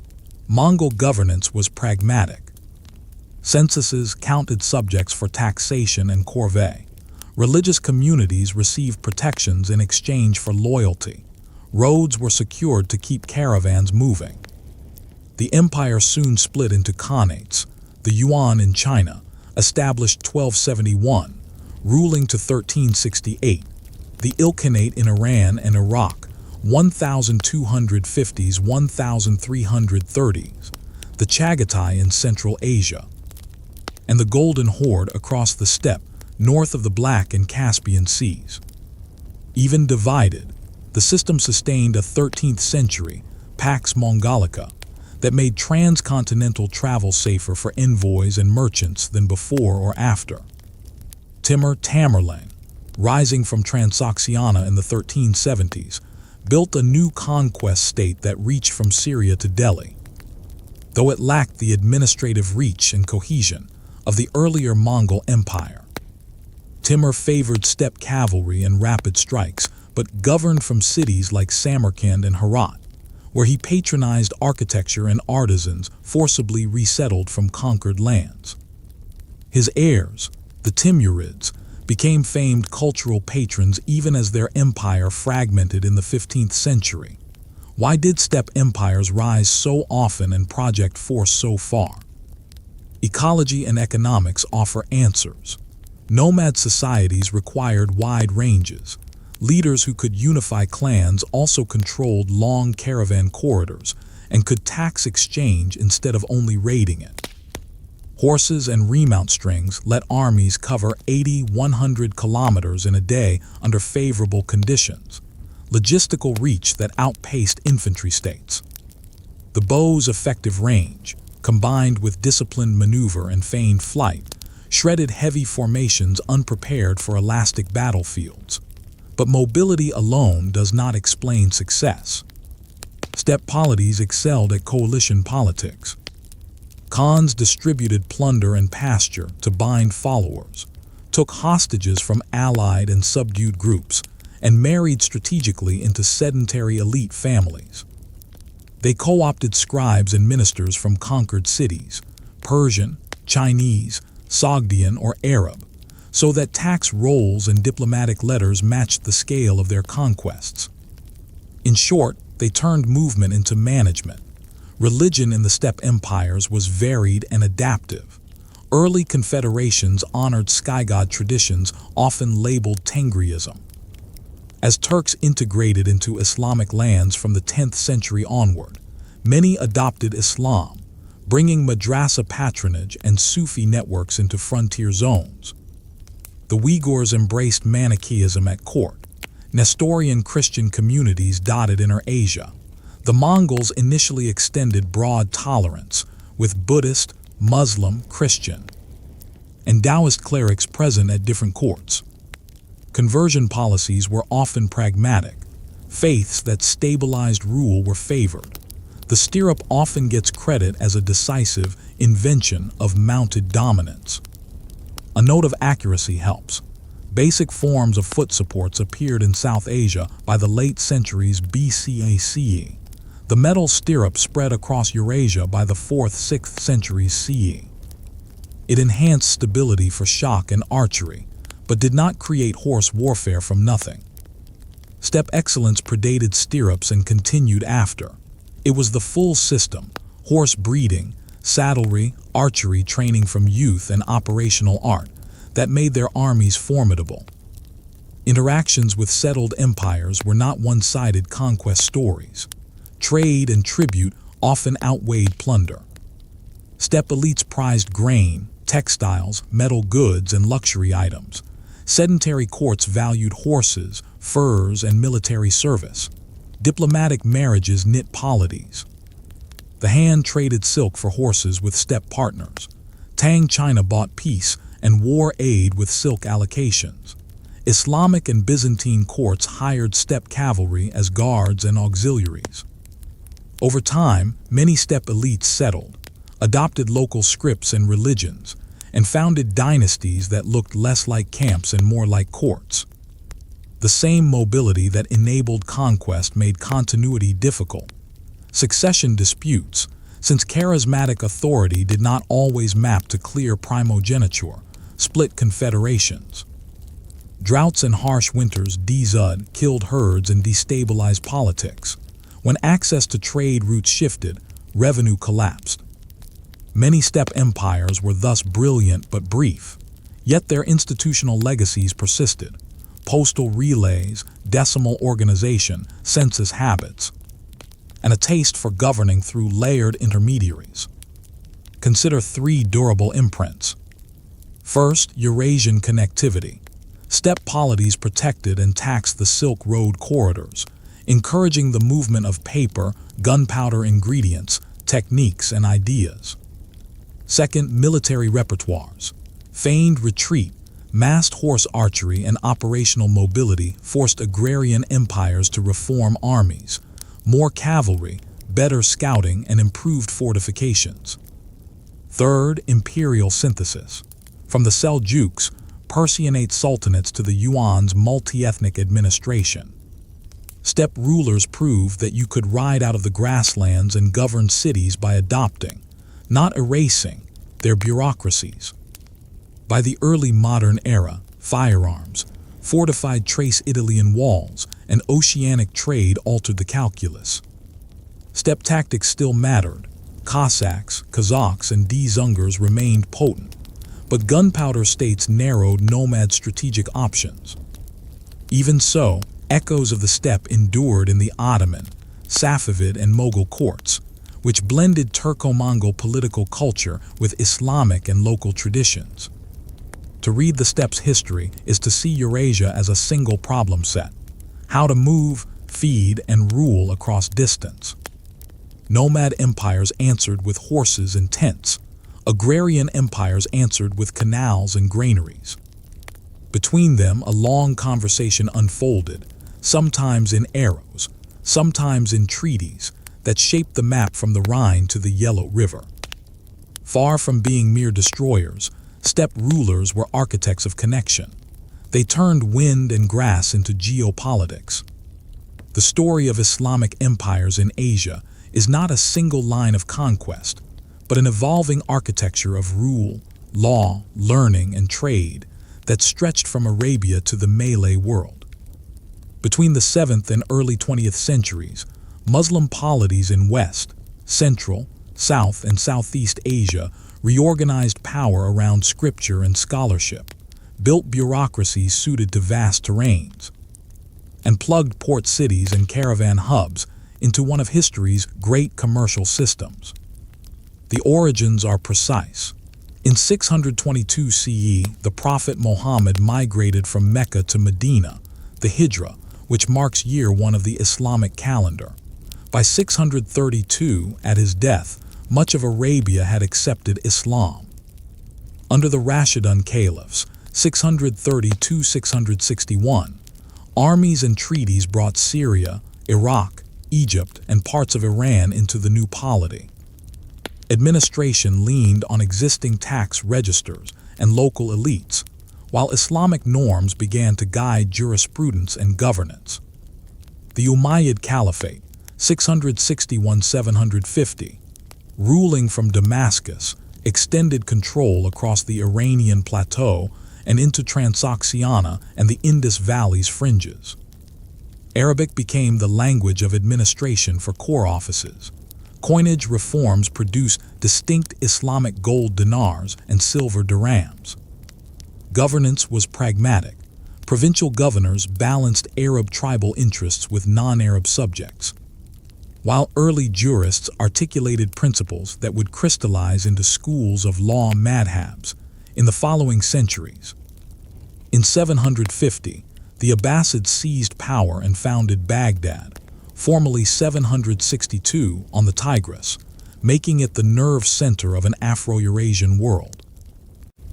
Mongol governance was pragmatic. Censuses counted subjects for taxation and corvée. Religious communities received protections in exchange for loyalty. Roads were secured to keep caravans moving. The empire soon split into khanates. The Yuan in China, established 1271, ruling to 1368. The Ilkhanate in Iran and Iraq, 1250s, 1330s. The Chagatai in Central Asia. And the Golden Horde across the steppe, north of the Black and Caspian Seas. Even divided, the system sustained a 13th century Pax Mongolica that made transcontinental travel safer for envoys and merchants than before or after. Timur Tamerlane, rising from Transoxiana in the 1370s, built a new conquest state that reached from Syria to Delhi. Though it lacked the administrative reach and cohesion of the earlier Mongol Empire. Timur favored steppe cavalry and rapid strikes, but governed from cities like Samarkand and Herat, where he patronized architecture and artisans forcibly resettled from conquered lands. His heirs, the Timurids, became famed cultural patrons even as their empire fragmented in the 15th century. Why did steppe empires rise so often and project force so far? Ecology and economics offer answers. Nomad societies required wide ranges. Leaders who could unify clans also controlled long caravan corridors and could tax exchange instead of only raiding it. Horses and remount strings let armies cover 80–100 kilometers in a day under favorable conditions, logistical reach that outpaced infantry states. The bow's effective range, combined with disciplined maneuver and feigned flight, shredded heavy formations unprepared for elastic battlefields. But mobility alone does not explain success. Steppe polities excelled at coalition politics. Khans distributed plunder and pasture to bind followers, took hostages from allied and subdued groups, and married strategically into sedentary elite families. They co-opted scribes and ministers from conquered cities, Persian, Chinese, Sogdian, or Arab, so that tax rolls and diplomatic letters matched the scale of their conquests. In short, they turned movement into management. Religion in the steppe empires was varied and adaptive. Early confederations honored sky god traditions, often labeled Tengriism. As Turks integrated into Islamic lands from the 10th century onward, many adopted Islam, bringing madrasa patronage and Sufi networks into frontier zones. The Uyghurs embraced Manichaeism at court. Nestorian Christian communities dotted Inner Asia. The Mongols initially extended broad tolerance, with Buddhist, Muslim, Christian, and Taoist clerics present at different courts. Conversion policies were often pragmatic. Faiths that stabilized rule were favored. The stirrup often gets credit as a decisive invention of mounted dominance. A note of accuracy helps. Basic forms of foot supports appeared in South Asia by the late centuries BC-CE. The metal stirrup spread across Eurasia by the 4th-6th centuries CE. It enhanced stability for shock and archery, but did not create horse warfare from nothing. Steppe excellence predated stirrups and continued after. It was the full system: horse breeding, saddlery, archery training from youth, and operational art that made their armies formidable. Interactions with settled empires were not one-sided conquest stories. Trade and tribute often outweighed plunder. Steppe elites prized grain, textiles, metal goods, and luxury items. Sedentary courts valued horses, furs, and military service. Diplomatic marriages knit polities. The Han traded silk for horses with steppe partners. Tang China bought peace and war aid with silk allocations. Islamic and Byzantine courts hired steppe cavalry as guards and auxiliaries. Over time, many steppe elites settled, adopted local scripts and religions, and founded dynasties that looked less like camps and more like courts. The same mobility that enabled conquest made continuity difficult. Succession disputes, since charismatic authority did not always map to clear primogeniture, split confederations. Droughts and harsh winters killed herds and destabilized politics. When access to trade routes shifted, revenue collapsed. Many steppe empires were thus brilliant but brief, yet their institutional legacies persisted: postal relays, decimal organization, census habits, and a taste for governing through layered intermediaries. Consider 3 durable imprints. First, Eurasian connectivity. Steppe polities protected and taxed the Silk Road corridors, encouraging the movement of paper, gunpowder ingredients, techniques, and ideas. Second, military repertoires. Feigned retreat, massed horse archery, and operational mobility forced agrarian empires to reform armies. More cavalry, better scouting, and improved fortifications. Third, imperial synthesis. From the Seljuks, Persianate sultanates to the Yuan's multi-ethnic administration. Steppe rulers proved that you could ride out of the grasslands and govern cities by adopting, not erasing, their bureaucracies. By the early modern era, firearms, fortified Thrace-Italian walls, and oceanic trade altered the calculus. Steppe tactics still mattered. Cossacks, Kazakhs, and Dzungars remained potent, but gunpowder states narrowed nomad strategic options. Even so, echoes of the steppe endured in the Ottoman, Safavid, and Mughal courts, which blended Turco-Mongol political culture with Islamic and local traditions. To read the steppe's history is to see Eurasia as a single problem set: how to move, feed, and rule across distance. Nomad empires answered with horses and tents. Agrarian empires answered with canals and granaries. Between them, a long conversation unfolded, sometimes in arrows, sometimes in treaties, that shaped the map from the Rhine to the Yellow River. Far from being mere destroyers, steppe rulers were architects of connection. They turned wind and grass into geopolitics. The story of Islamic empires in Asia is not a single line of conquest, but an evolving architecture of rule, law, learning, and trade that stretched from Arabia to the Malay world. Between the 7th and early 20th centuries, Muslim polities in West, Central, South, and Southeast Asia reorganized power around scripture and scholarship, built bureaucracies suited to vast terrains, and plugged port cities and caravan hubs into one of history's great commercial systems. The origins are precise. In 622 CE, the Prophet Muhammad migrated from Mecca to Medina, the Hijra, which marks year 1 of the Islamic calendar. By 632, at his death, much of Arabia had accepted Islam. Under the Rashidun caliphs, 630–661, armies and treaties brought Syria, Iraq, Egypt, and parts of Iran into the new polity. Administration leaned on existing tax registers and local elites, while Islamic norms began to guide jurisprudence and governance. The Umayyad Caliphate, 661–750, ruling from Damascus, extended control across the Iranian plateau and into Transoxiana and the Indus Valley's fringes. Arabic became the language of administration for core offices. Coinage reforms produced distinct Islamic gold dinars and silver dirhams. Governance was pragmatic. Provincial governors balanced Arab tribal interests with non-Arab subjects, while early jurists articulated principles that would crystallize into schools of law madhabs in the following centuries. In 750, the Abbasids seized power and founded Baghdad, formerly 762 on the Tigris, making it the nerve center of an Afro-Eurasian world.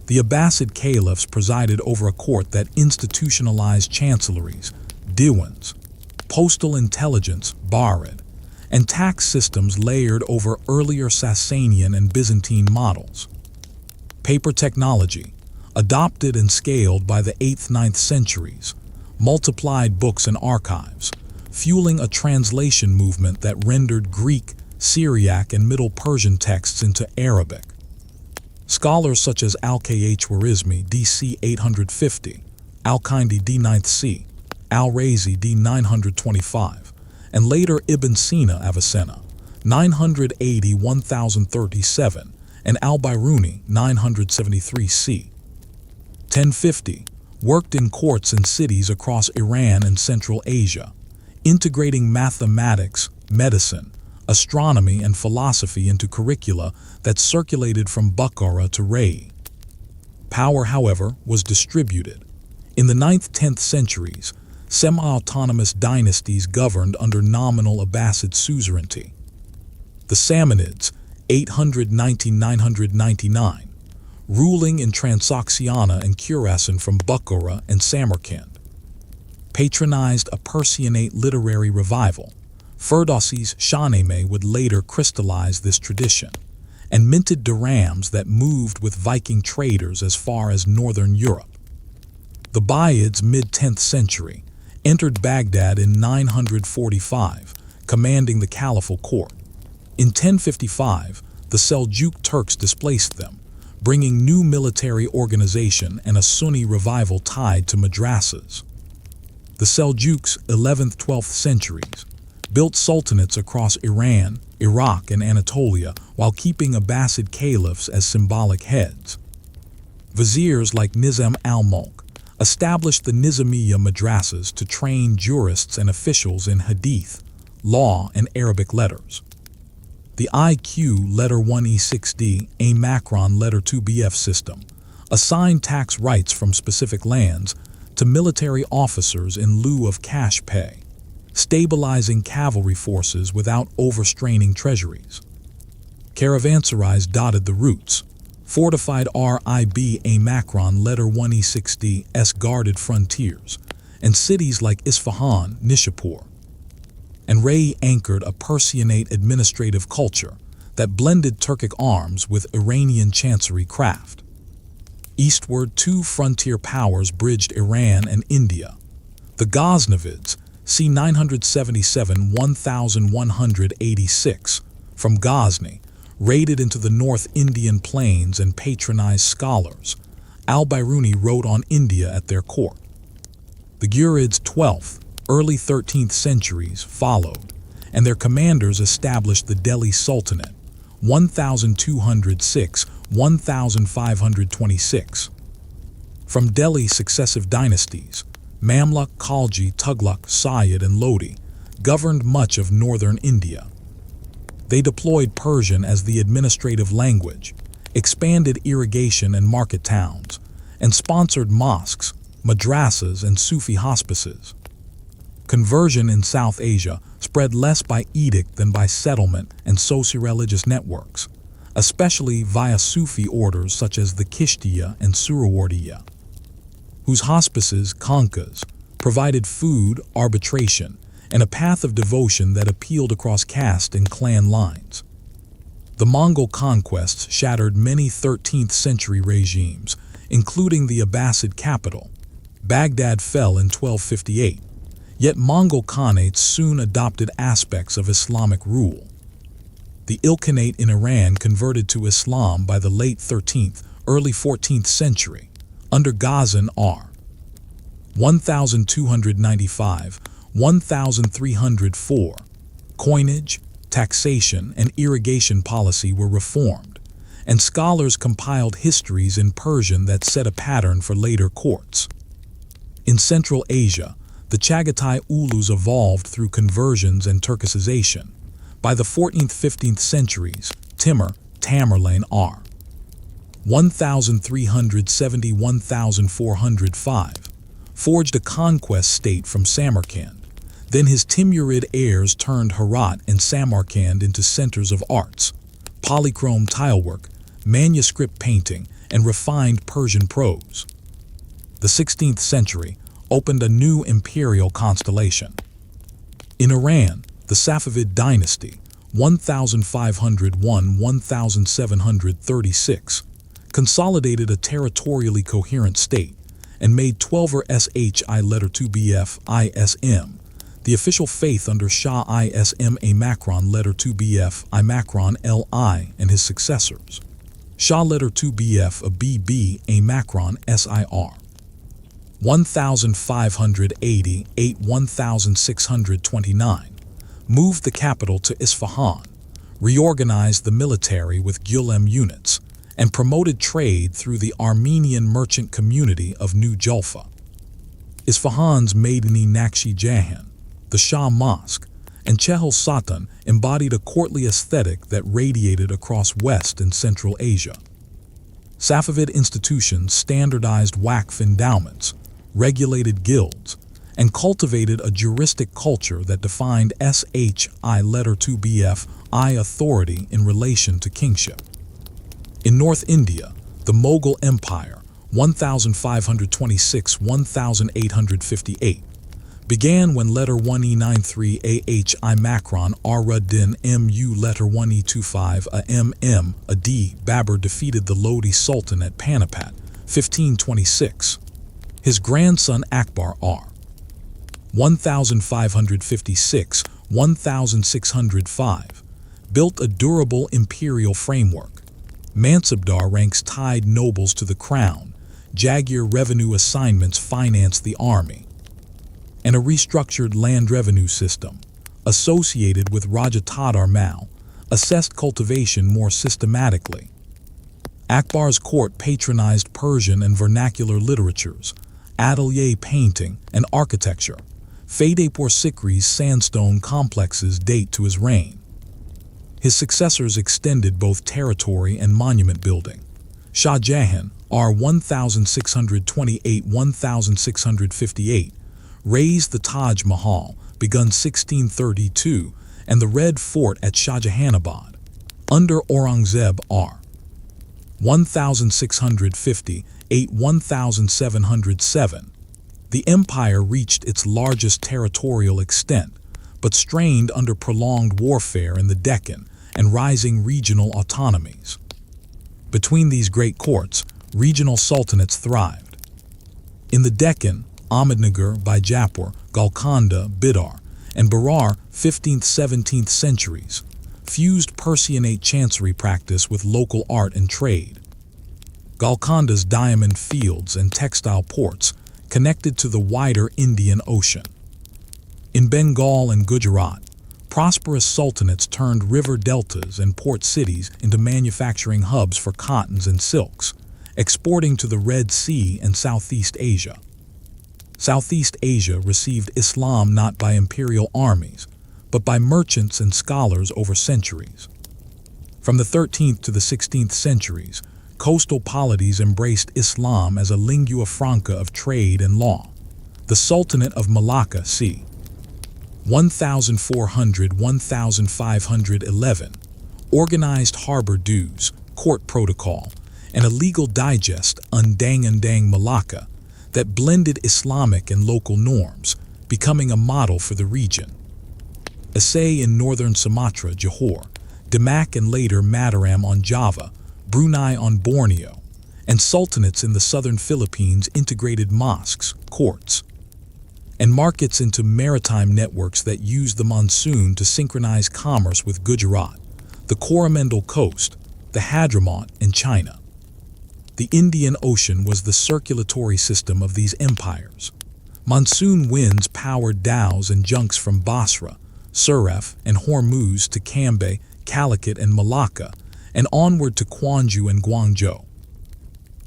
The Abbasid caliphs presided over a court that institutionalized chancelleries, diwans, postal intelligence, barid, and tax systems layered over earlier Sasanian and Byzantine models. Paper technology, adopted and scaled by the 8th–9th centuries, multiplied books and archives, fueling a translation movement that rendered Greek, Syriac, and Middle Persian texts into Arabic. Scholars such as Al-Khwarizmi d.c. 850, Al-Kindi d. 9th c., Al-Razi d. 925, and later Ibn Sina Avicenna, 980–1037, and Al-Biruni, 973 c. 1050, worked in courts and cities across Iran and Central Asia, integrating mathematics, medicine, astronomy, and philosophy into curricula that circulated from Bukhara to Ray. Power, however, was distributed. In the 9th–10th centuries, semi-autonomous dynasties governed under nominal Abbasid suzerainty. The Samanids, 819–999, ruling in Transoxiana and Khurasan from Bukhara and Samarkand, patronized a Persianate literary revival. Ferdowsi's Shahnameh would later crystallize this tradition, and minted dirhams that moved with Viking traders as far as northern Europe. The Buyids, mid-10th century, entered Baghdad in 945, commanding the caliphal court. In 1055, the Seljuk Turks displaced them, bringing new military organization and a Sunni revival tied to madrasas. The Seljuks, 11th–12th centuries, built sultanates across Iran, Iraq, and Anatolia while keeping Abbasid caliphs as symbolic heads. Viziers like Nizam al-Mulk established the Nizamiya madrasas to train jurists and officials in hadith, law, and Arabic letters. The IQ letter 1E6D, A Macron letter 2BF system, assigned tax rights from specific lands to military officers in lieu of cash pay, stabilizing cavalry forces without overstraining treasuries. Caravanserais dotted the routes. Fortified RIB A Macron letter 1E6D S guarded frontiers, and cities like Isfahan, Nishapur, and Ray anchored a Persianate administrative culture that blended Turkic arms with Iranian chancery craft. Eastward, two frontier powers bridged Iran and India. The Ghaznavids, c. 977–1186, from Ghazni, raided into the North Indian plains and patronized scholars. Al-Biruni wrote on India at their court. The Ghurids' 12th, early 13th centuries followed, and their commanders established the Delhi Sultanate, 1206–1526. From Delhi, successive dynasties, Mamluk, Khalji, Tughlaq, Sayyid, and Lodi, governed much of northern India. They deployed Persian as the administrative language, expanded irrigation and market towns, and sponsored mosques, madrasas, and Sufi hospices. Conversion in South Asia spread less by edict than by settlement and socio-religious networks, especially via Sufi orders such as the Kishtiya and Suhrawardiya, whose hospices, khanqahs, provided food, arbitration, and a path of devotion that appealed across caste and clan lines. The Mongol conquests shattered many 13th century regimes, including the Abbasid capital. Baghdad fell in 1258, yet Mongol Khanates soon adopted aspects of Islamic rule. The Ilkhanate in Iran converted to Islam by the late 13th, early 14th century, under Ghazan R. 1295–1304. Coinage, taxation, and irrigation policy were reformed, and scholars compiled histories in Persian that set a pattern for later courts. In Central Asia, the Chagatai Ulus evolved through conversions and Turkicization. By the 14th–15th centuries, Timur, Tamerlane R. 1370–1405, forged a conquest state from Samarkand. Then his Timurid heirs turned Herat and Samarkand into centers of arts, polychrome tilework, manuscript painting, and refined Persian prose. The 16th century opened a new imperial constellation. In Iran, the Safavid dynasty, 1501–1736, consolidated a territorially coherent state and made Twelver Shi letter 2bf ISM the official faith under Shah Ism A Macron letter 2bf I Macron Li and his successors. Shah letter 2bf a BB A Macron SIR. 1588–1629, moved the capital to Isfahan, reorganized the military with Gulem units, and promoted trade through the Armenian merchant community of New Julfa. Isfahan's Maidani Naqshi Jahan, the Shah Mosque, and Chehel Satan embodied a courtly aesthetic that radiated across West and Central Asia. Safavid institutions standardized Waqf endowments, regulated guilds, and cultivated a juristic culture that defined SHI letter 2bf I authority in relation to kingship. In North India, the Mughal Empire, 1526–1858, began when letter 1E93 AHI Macron Ar-Din MU letter 1E25 AMM Adi Babur defeated the Lodi Sultan at Panipat, 1526. His grandson Akbar R. 1556–1605 built a durable imperial framework. Mansabdar ranks tied nobles to the crown, Jaghir revenue assignments financed the army, and a restructured land revenue system, associated with Rajatadar Mal, assessed cultivation more systematically. Akbar's court patronized Persian and vernacular literatures, atelier painting, and architecture. Fatehpur Sikri's sandstone complexes date to his reign. His successors extended both territory and monument building. Shah Jahan, R. 1628–1658, raised the Taj Mahal, begun 1632, and the Red Fort at Shahjahanabad. Under Aurangzeb R. 1650–1707, the empire reached its largest territorial extent, but strained under prolonged warfare in the Deccan and rising regional autonomies. Between these great courts, regional sultanates thrived. In the Deccan, Ahmednagar, Bijapur, Golconda, Bidar, and Berar, 15th–17th centuries, fused Persianate chancery practice with local art and trade. Golconda's diamond fields and textile ports connected to the wider Indian Ocean. In Bengal and Gujarat, prosperous sultanates turned river deltas and port cities into manufacturing hubs for cottons and silks, exporting to the Red Sea and Southeast Asia. Southeast Asia received Islam not by imperial armies, but by merchants and scholars over centuries. From the 13th to the 16th centuries, coastal polities embraced Islam as a lingua franca of trade and law. The Sultanate of Malacca c. 1400–1511 organized harbor dues, court protocol, and a legal digest, Undang-Undang Malacca, that blended Islamic and local norms, becoming a model for the region. Aceh in northern Sumatra, Johor, Demak and later Mataram on Java, Brunei on Borneo, and sultanates in the southern Philippines integrated mosques, courts, and markets into maritime networks that used the monsoon to synchronize commerce with Gujarat, the Coromandel Coast, the Hadramaut, and China. The Indian Ocean was the circulatory system of these empires. Monsoon winds powered dhows and junks from Basra, Suraf, and Hormuz to Cambay, Calicut, and Malacca, and onward to Kwanju and Guangzhou.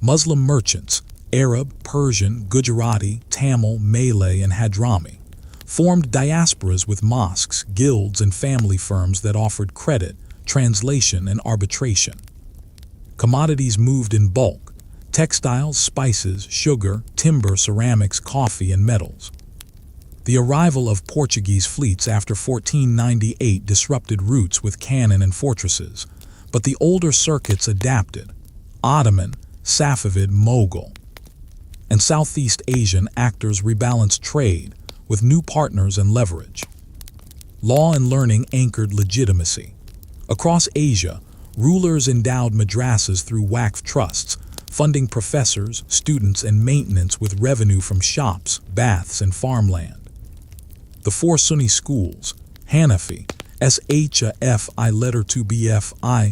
Muslim merchants, Arab, Persian, Gujarati, Tamil, Malay, and Hadrami, formed diasporas with mosques, guilds, and family firms that offered credit, translation, and arbitration. Commodities moved in bulk: textiles, spices, sugar, timber, ceramics, coffee, and metals. The arrival of Portuguese fleets after 1498 disrupted routes with cannon and fortresses, but the older circuits adapted: Ottoman, Safavid, Mughal. And Southeast Asian actors rebalanced trade with new partners and leverage. Law and learning anchored legitimacy. Across Asia, rulers endowed madrasas through waqf trusts, funding professors, students, and maintenance with revenue from shops, baths, and farmland. The four Sunni schools, Hanafi, Shaf'i,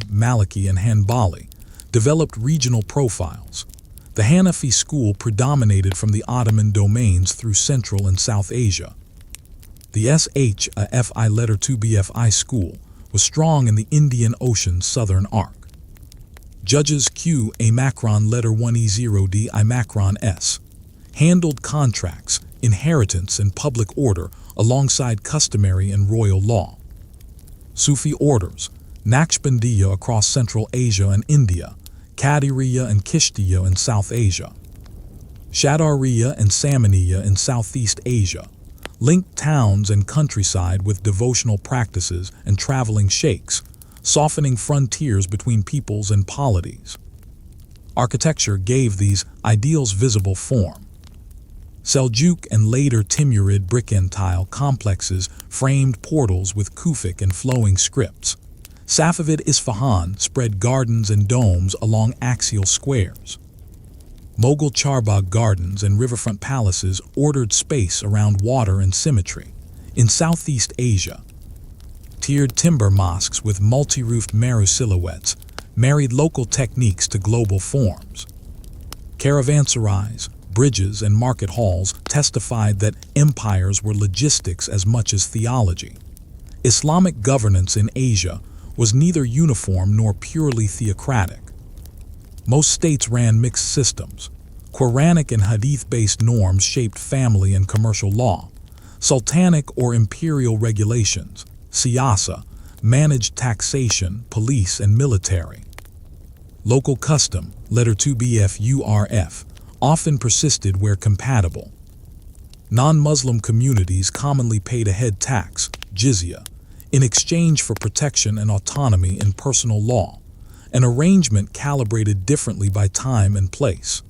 Maliki, and Hanbali, developed regional profiles. The Hanafi school predominated from the Ottoman domains through Central and South Asia. The Shaf'i school was strong in the Indian Ocean's southern arc. Judges Q. A. Macron letter 1E0D I Macron S. handled contracts, inheritance, and public order alongside customary and royal law. Sufi orders, Naqshbandiya across Central Asia and India, Qadiriya and Kishtiya in South Asia, Shadariya and Samaniya in Southeast Asia, linked towns and countryside with devotional practices and traveling sheikhs, softening frontiers between peoples and polities. Architecture gave these ideals visible form. Seljuk and later Timurid brick and tile complexes framed portals with Kufic and flowing scripts. Safavid Isfahan spread gardens and domes along axial squares. Mughal Charbagh gardens and riverfront palaces ordered space around water and symmetry. In Southeast Asia, tiered timber mosques with multi-roofed meru silhouettes married local techniques to global forms. Caravanserais, bridges, and market halls testified that empires were logistics as much as theology. Islamic governance in Asia was neither uniform nor purely theocratic. Most states ran mixed systems. Quranic and Hadith-based norms shaped family and commercial law. Sultanic or imperial regulations, siyasa, managed taxation, police, and military. Local custom, letter 2BF-URF, often persisted where compatible. Non-Muslim communities commonly paid a head tax, jizya, in exchange for protection and autonomy in personal law, an arrangement calibrated differently by time and place.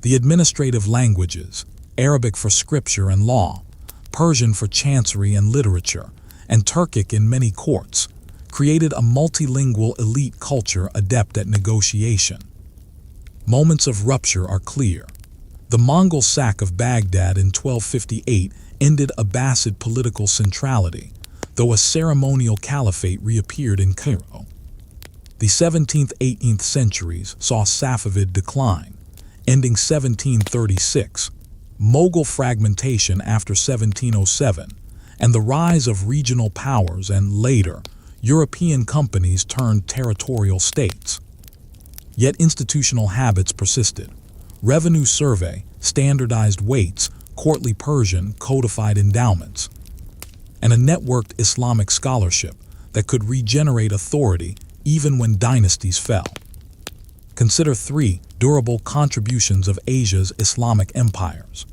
The administrative languages, Arabic for scripture and law, Persian for chancery and literature, and Turkic in many courts, created a multilingual elite culture adept at negotiation. Moments of rupture are clear. The Mongol sack of Baghdad in 1258 ended Abbasid political centrality. though a ceremonial caliphate reappeared in Cairo. The 17th–18th centuries saw Safavid decline, ending 1736, Mughal fragmentation after 1707, and the rise of regional powers and, later, European companies turned territorial states. Yet institutional habits persisted. Revenue survey, standardized weights, courtly Persian, codified endowments, and a networked Islamic scholarship that could regenerate authority even when dynasties fell. Consider 3 durable contributions of Asia's Islamic empires.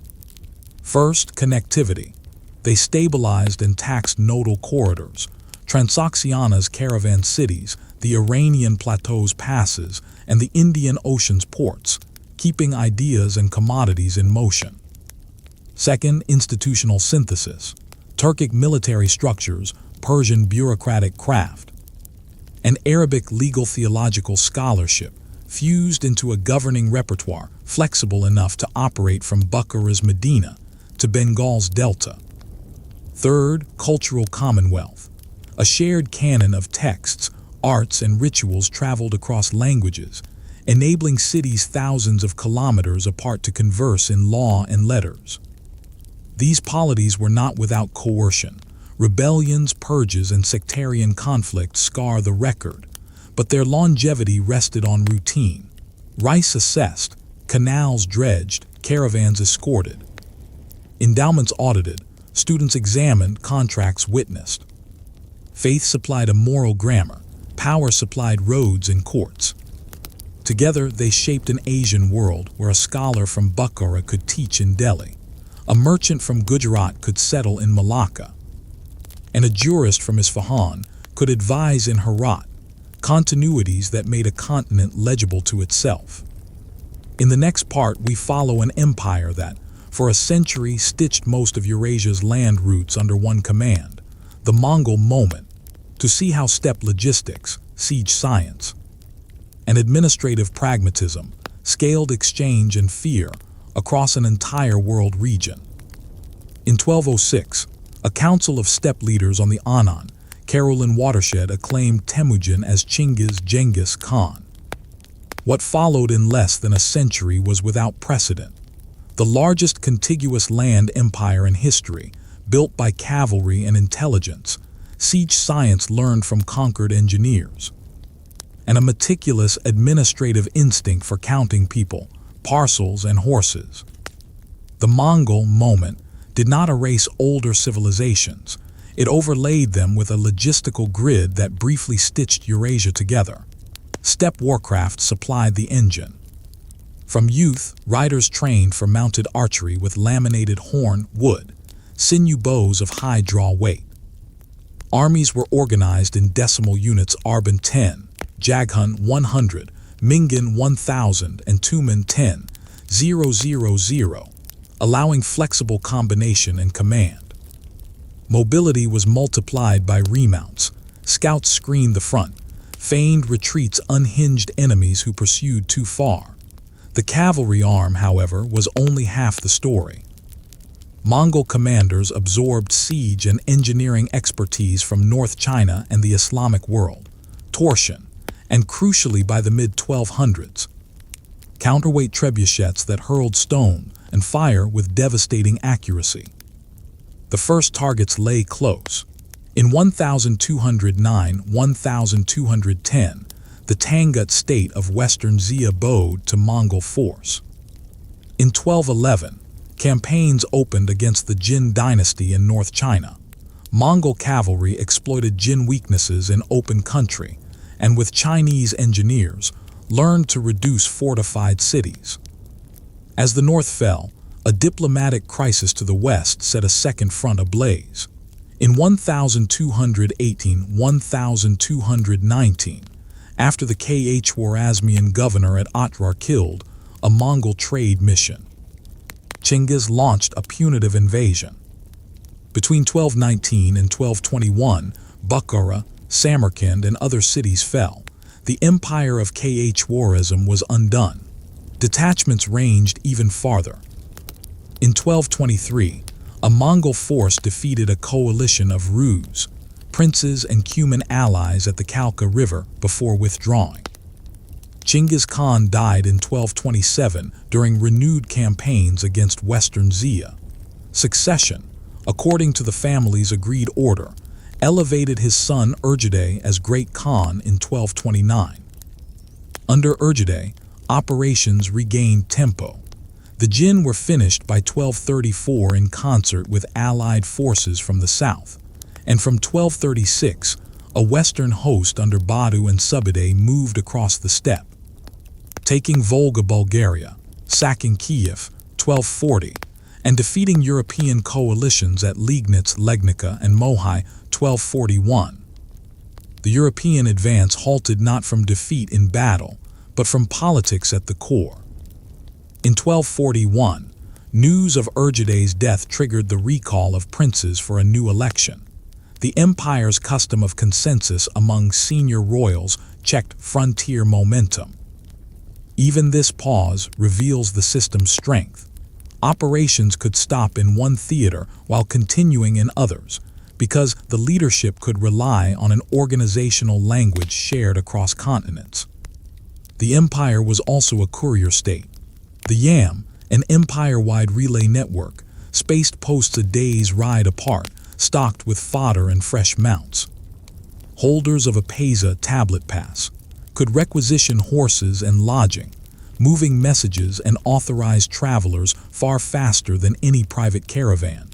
First, connectivity. They stabilized and taxed nodal corridors, Transoxiana's caravan cities, the Iranian plateau's passes, and the Indian Ocean's ports, keeping ideas and commodities in motion. Second, institutional synthesis. Turkic military structures, Persian bureaucratic craft, and Arabic legal theological scholarship fused into a governing repertoire flexible enough to operate from Bukhara's Medina to Bengal's Delta. Third, cultural commonwealth. A shared canon of texts, arts, and rituals traveled across languages, enabling cities thousands of kilometers apart to converse in law and letters. These polities were not without coercion. Rebellions, purges, and sectarian conflict scar the record, but their longevity rested on routine. Rice assessed, canals dredged, caravans escorted. Endowments audited, students examined, contracts witnessed. Faith supplied a moral grammar, power supplied roads and courts. Together, they shaped an Asian world where a scholar from Bukhara could teach in Delhi, a merchant from Gujarat could settle in Malacca, and a jurist from Isfahan could advise in Herat, continuities that made a continent legible to itself. In the next part, we follow an empire that, for a century, stitched most of Eurasia's land routes under one command, the Mongol moment, to see how steppe logistics, siege science, and administrative pragmatism scaled exchange and fear across an entire world region. In 1206, a council of steppe leaders on the Anan, Karelin watershed acclaimed Temujin as Genghis Khan. What followed in less than a century was without precedent. The largest contiguous land empire in history, built by cavalry and intelligence, siege science learned from conquered engineers, and a meticulous administrative instinct for counting people, parcels, and horses. The Mongol moment did not erase older civilizations. It overlaid them with a logistical grid that briefly stitched Eurasia together. Steppe warcraft supplied the engine. From youth, riders trained for mounted archery with laminated horn, wood, sinew bows of high draw weight. Armies were organized in decimal units: Arban 10, Jaghun 100, Mingan 1000, and Tumen 10,000, allowing flexible combination and command. Mobility was multiplied by remounts. Scouts screened the front. Feigned retreats unhinged enemies who pursued too far. The cavalry arm, however, was only half the story. Mongol commanders absorbed siege and engineering expertise from North China and the Islamic world, torsion, and crucially by the mid-1200s, counterweight trebuchets that hurled stone and fire with devastating accuracy. The first targets lay close. In 1209–1210, the Tangut state of western Xia bowed to Mongol force. In 1211, campaigns opened against the Jin dynasty in North China. Mongol cavalry exploited Jin weaknesses in open country, and with Chinese engineers, learned to reduce fortified cities. As the north fell, a diplomatic crisis to the west set a second front ablaze. In 1218–1219, after the Khwarezmian governor at Otrar killed a Mongol trade mission, Chinggis launched a punitive invasion. Between 1219 and 1221, Bukhara, Samarkand, and other cities fell. The empire of Khwarezm was undone. Detachments ranged even farther. In 1223, a Mongol force defeated a coalition of Rus, princes and Cuman allies at the Khalkha River before withdrawing. Chinggis Khan died in 1227 during renewed campaigns against Western Xia. Succession, according to the family's agreed order, elevated his son Urgedei as Great Khan in 1229. Under Urgedei, operations regained tempo. The Jin were finished by 1234 in concert with allied forces from the south, and from 1236, a western host under Badu and Subadeh moved across the steppe, taking Volga, Bulgaria, sacking Kiev, 1240, and defeating European coalitions at Liegnitz, Legnica, and Mohyl, 1241. The European advance halted not from defeat in battle, but from politics at the core. In 1241, news of Urgedei's death triggered the recall of princes for a new election. The empire's custom of consensus among senior royals checked frontier momentum. Even this pause reveals the system's strength. Operations could stop in one theater while continuing in others, because the leadership could rely on an organizational language shared across continents. The empire was also a courier state. The Yam, an empire-wide relay network, spaced posts a day's ride apart, stocked with fodder and fresh mounts. Holders of a Pesa tablet pass could requisition horses and lodging, moving messages and authorized travelers far faster than any private caravan.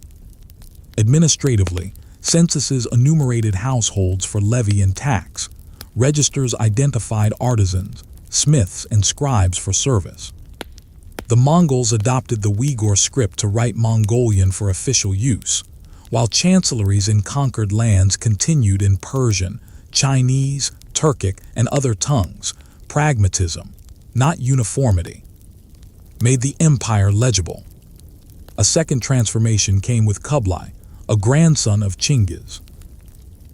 Administratively, censuses enumerated households for levy and tax. Registers identified artisans, smiths, and scribes for service. The Mongols adopted the Uyghur script to write Mongolian for official use, while chancelleries in conquered lands continued in Persian, Chinese, Turkic, and other tongues. Pragmatism, not uniformity, made the empire legible. A second transformation came with Kublai, a grandson of Chinggis.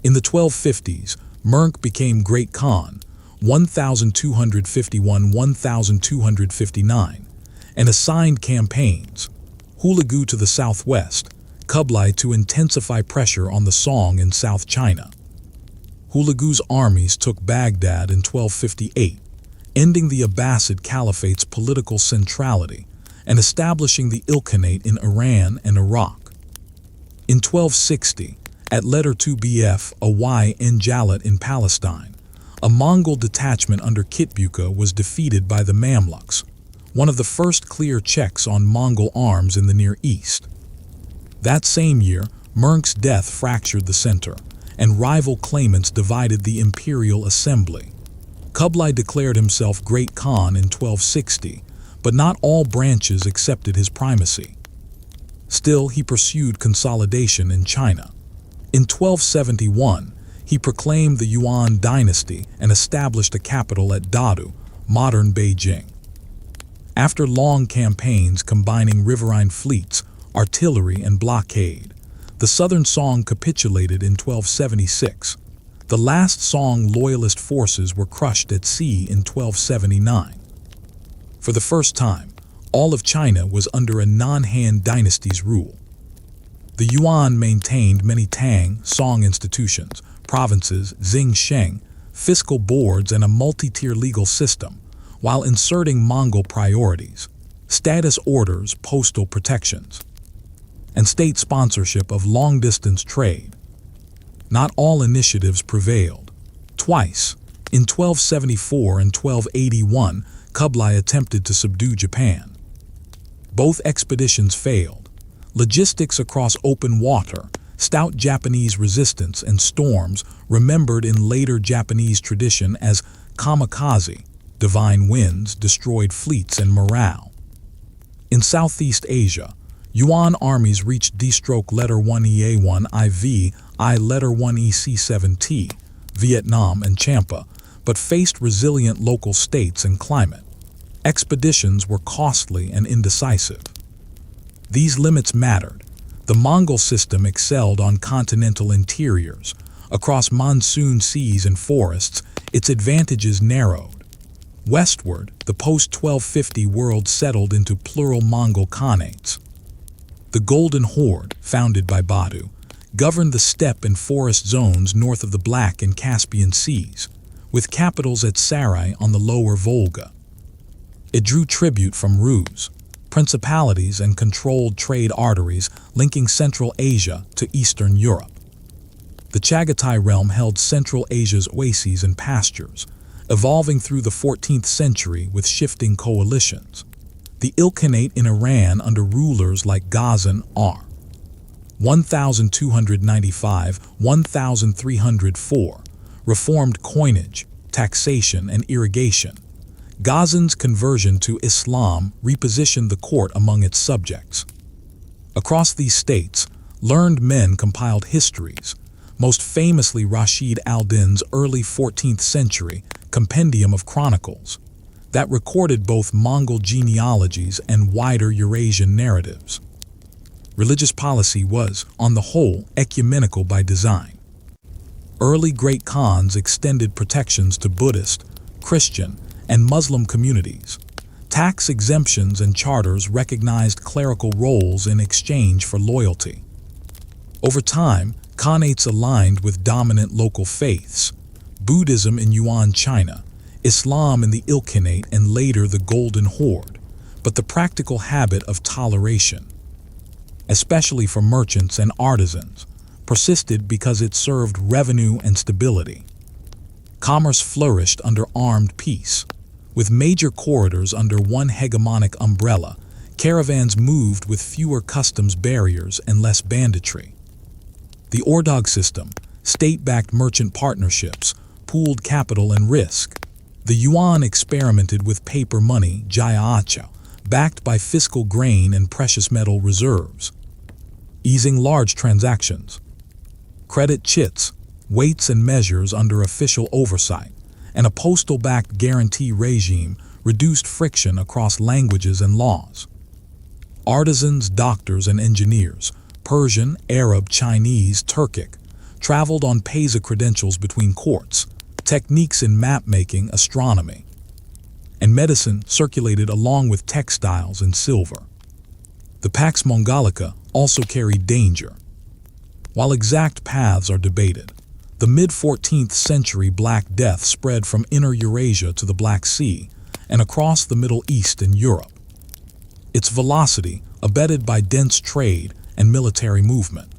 In the 1250s, Mernk became Great Khan, 1251–1259, and assigned campaigns, Hulagu to the southwest, Kublai to intensify pressure on the Song in South China. Hulagu's armies took Baghdad in 1258, ending the Abbasid Caliphate's political centrality and establishing the Ilkhanate in Iran and Iraq. In 1260, at Letter 2 Bf Awai Enjalat in Palestine, a Mongol detachment under Kitbuka was defeated by the Mamluks, one of the first clear checks on Mongol arms in the Near East. That same year, Mernk's death fractured the center, and rival claimants divided the imperial assembly. Kublai declared himself Great Khan in 1260, but not all branches accepted his primacy. Still, he pursued consolidation in China. In 1271, he proclaimed the Yuan dynasty and established a capital at Dadu, modern Beijing. After long campaigns combining riverine fleets, artillery, and blockade, the Southern Song capitulated in 1276. The last Song loyalist forces were crushed at sea in 1279. For the first time, all of China was under a non-Han dynasty's rule. The Yuan maintained many Tang, Song institutions, provinces, Shang, fiscal boards, and a multi-tier legal system, while inserting Mongol priorities, status orders, postal protections, and state sponsorship of long-distance trade. Not all initiatives prevailed. Twice, in 1274 and 1281, Kublai attempted to subdue Japan. Both expeditions failed. Logistics across open water, stout Japanese resistance, and storms, remembered in later Japanese tradition as kamikaze, divine winds, destroyed fleets and morale. In Southeast Asia, Yuan armies reached D-letter 1EA1 IV, I-letter 1EC7T, Vietnam and Champa, but faced resilient local states and climate. Expeditions were costly and indecisive. These limits mattered. The Mongol system excelled on continental interiors. Across monsoon seas and forests, its advantages narrowed. Westward, the post-1250 world settled into plural Mongol khanates. The Golden Horde, founded by Badu, governed the steppe and forest zones north of the Black and Caspian Seas, with capitals at Sarai on the lower Volga. It drew tribute from Rus, principalities, and controlled trade arteries linking Central Asia to Eastern Europe. The Chagatai realm held Central Asia's oases and pastures, evolving through the 14th century with shifting coalitions. The Ilkhanate in Iran under rulers like Ghazan R. 1295–1304 reformed coinage, taxation, and irrigation. Ghazan's conversion to Islam repositioned the court among its subjects. Across these states, learned men compiled histories, most famously Rashid al-Din's early 14th century Compendium of Chronicles, that recorded both Mongol genealogies and wider Eurasian narratives. Religious policy was, on the whole, ecumenical by design. Early great Khans extended protections to Buddhist, Christian, and Muslim communities. Tax exemptions and charters recognized clerical roles in exchange for loyalty. Over time, Khanates aligned with dominant local faiths: Buddhism in Yuan China, Islam in the Ilkhanate, and later the Golden Horde, but the practical habit of toleration, especially for merchants and artisans, persisted because it served revenue and stability. Commerce flourished under armed peace. With major corridors under one hegemonic umbrella, caravans moved with fewer customs barriers and less banditry. The Ordog system, state-backed merchant partnerships, pooled capital and risk. The yuan experimented with paper money, jiacha, backed by fiscal grain and precious metal reserves, easing large transactions. Credit chits, weights and measures under official oversight, and a postal-backed guarantee regime reduced friction across languages and laws. Artisans, doctors, and engineers, Persian, Arab, Chinese, Turkic, traveled on Pesa credentials between courts. Techniques in map-making, astronomy, and medicine circulated along with textiles and silver. The Pax Mongolica also carried danger. While exact paths are debated, the mid-14th century Black Death spread from Inner Eurasia to the Black Sea and across the Middle East and Europe. Its velocity, abetted by dense trade and military movement.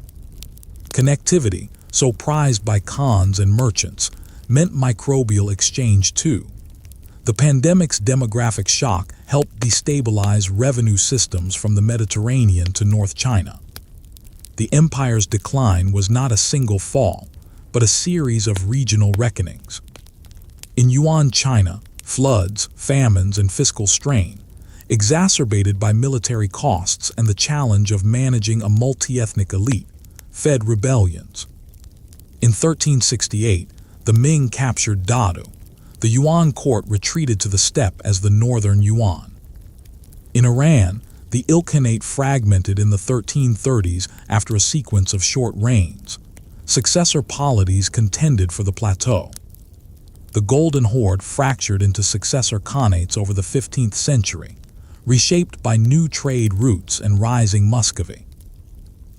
Connectivity, so prized by Khans and merchants, meant microbial exchange too. The pandemic's demographic shock helped destabilize revenue systems from the Mediterranean to North China. The empire's decline was not a single fall, but a series of regional reckonings. In Yuan China, floods, famines, and fiscal strain, exacerbated by military costs and the challenge of managing a multi-ethnic elite, fed rebellions. In 1368, the Ming captured Dadu. The Yuan court retreated to the steppe as the Northern Yuan. In Iran, the Ilkhanate fragmented in the 1330s after a sequence of short reigns. Successor polities contended for the plateau. The Golden Horde fractured into successor khanates over the 15th century, reshaped by new trade routes and rising Muscovy.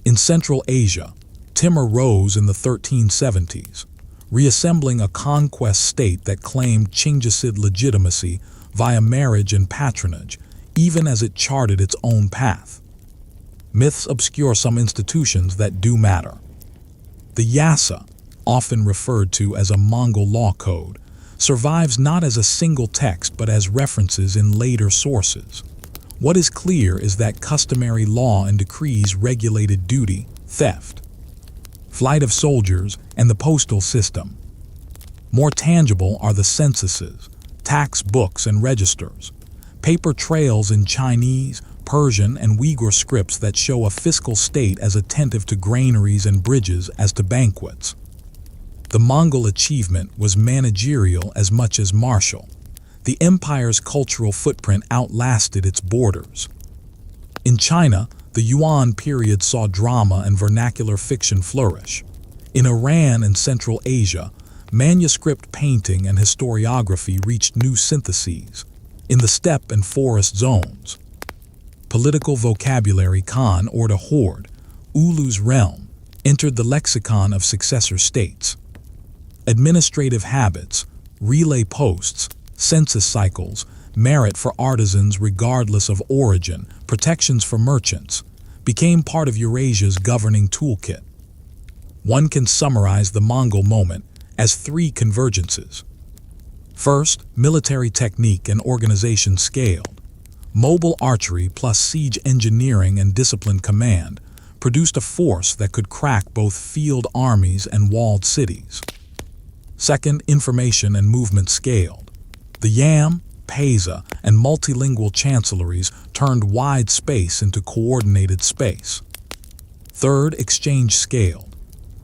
In Central Asia, Timur rose in the 1370s, reassembling a conquest state that claimed Chinggisid legitimacy via marriage and patronage, even as it charted its own path. Myths obscure some institutions that do matter. The Yasa, often referred to as a Mongol law code, survives not as a single text but as references in later sources. What is clear is that customary law and decrees regulated duty, theft, flight of soldiers, and the postal system. More tangible are the censuses, tax books, and registers, paper trails in Chinese, Persian, and Uyghur scripts that show a fiscal state as attentive to granaries and bridges as to banquets. The Mongol achievement was managerial as much as martial. The empire's cultural footprint outlasted its borders. In China, the Yuan period saw drama and vernacular fiction flourish. In Iran and Central Asia, manuscript painting and historiography reached new syntheses. In the steppe and forest zones, political vocabulary Khan or the horde, Ulu's realm, entered the lexicon of successor states. Administrative habits, relay posts, census cycles, merit for artisans regardless of origin, protections for merchants, became part of Eurasia's governing toolkit. One can summarize the Mongol moment as three convergences. First, military technique and organization scaled. Mobile archery plus siege engineering and disciplined command produced a force that could crack both field armies and walled cities. Second, information and movement scaled. The Yam, Pesa, and multilingual chancelleries turned wide space into coordinated space. Third, exchange scaled.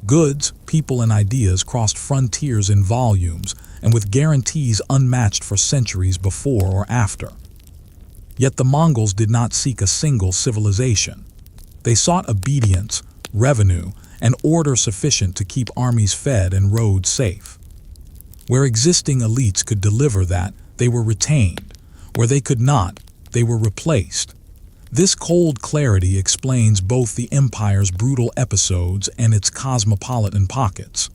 Goods, people, and ideas crossed frontiers in volumes and with guarantees unmatched for centuries before or after. Yet the Mongols did not seek a single civilization. They sought obedience, revenue, and order sufficient to keep armies fed and roads safe. Where existing elites could deliver that, they were retained. Where they could not, they were replaced. This cold clarity explains both the empire's brutal episodes and its cosmopolitan pockets.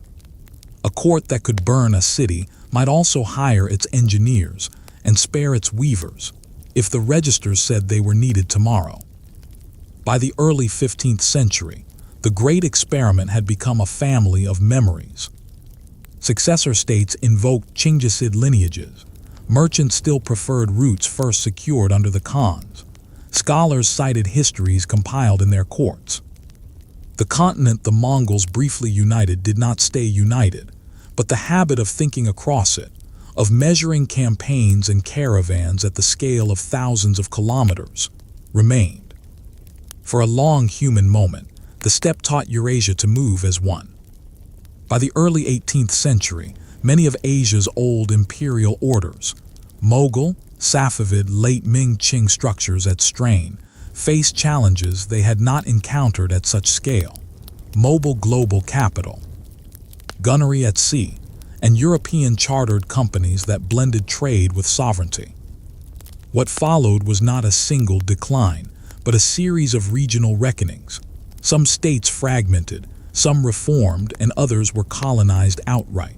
A court that could burn a city might also hire its engineers and spare its weavers, if the registers said they were needed tomorrow. By the early 15th century, the Great Experiment had become a family of memories. Successor states invoked Chinggisid lineages. Merchants still preferred routes first secured under the Khans. Scholars cited histories compiled in their courts. The continent the Mongols briefly united did not stay united, but the habit of thinking across it, of measuring campaigns and caravans at the scale of thousands of kilometers, remained. For a long human moment, the steppe taught Eurasia to move as one. By the early 18th century, many of Asia's old imperial orders, Mughal, Safavid, late Ming-Qing structures at strain, faced challenges they had not encountered at such scale: mobile global capital, gunnery at sea, and European chartered companies that blended trade with sovereignty. What followed was not a single decline, but a series of regional reckonings. Some states fragmented, some reformed, and others were colonized outright.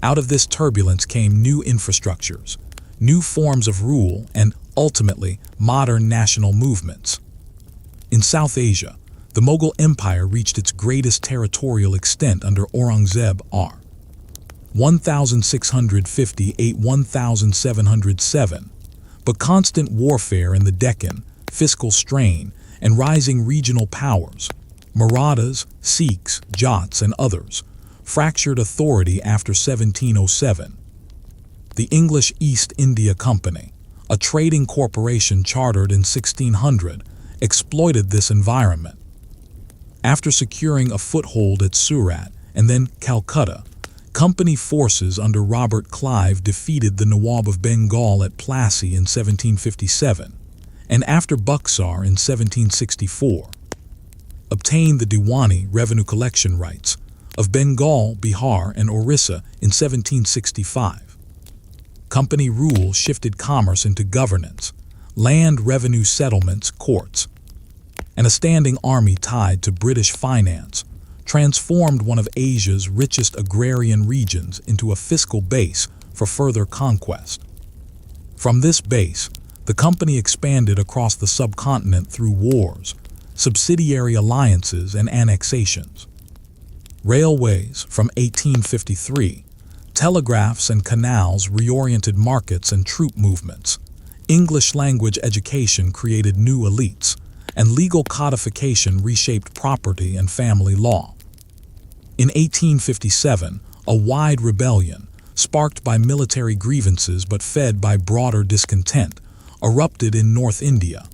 Out of this turbulence came new infrastructures, new forms of rule, and, ultimately, modern national movements. In South Asia, the Mughal Empire reached its greatest territorial extent under Aurangzeb r. 1658–1707, but constant warfare in the Deccan, fiscal strain, and rising regional powers, Marathas, Sikhs, Jats, and others, fractured authority after 1707. The English East India Company, a trading corporation chartered in 1600, exploited this environment. After securing a foothold at Surat and then Calcutta, company forces under Robert Clive defeated the Nawab of Bengal at Plassey in 1757, and after Buxar in 1764, obtained the Diwani revenue collection rights of Bengal, Bihar, and Orissa in 1765. Company rule shifted commerce into governance, land revenue settlements, courts, and a standing army tied to British finance transformed one of Asia's richest agrarian regions into a fiscal base for further conquest. From this base, the company expanded across the subcontinent through wars, subsidiary alliances, and annexations. Railways from 1853, telegraphs and canals reoriented markets and troop movements. English language education created new elites, and legal codification reshaped property and family law. In 1857, a wide rebellion, sparked by military grievances but fed by broader discontent, erupted in North India.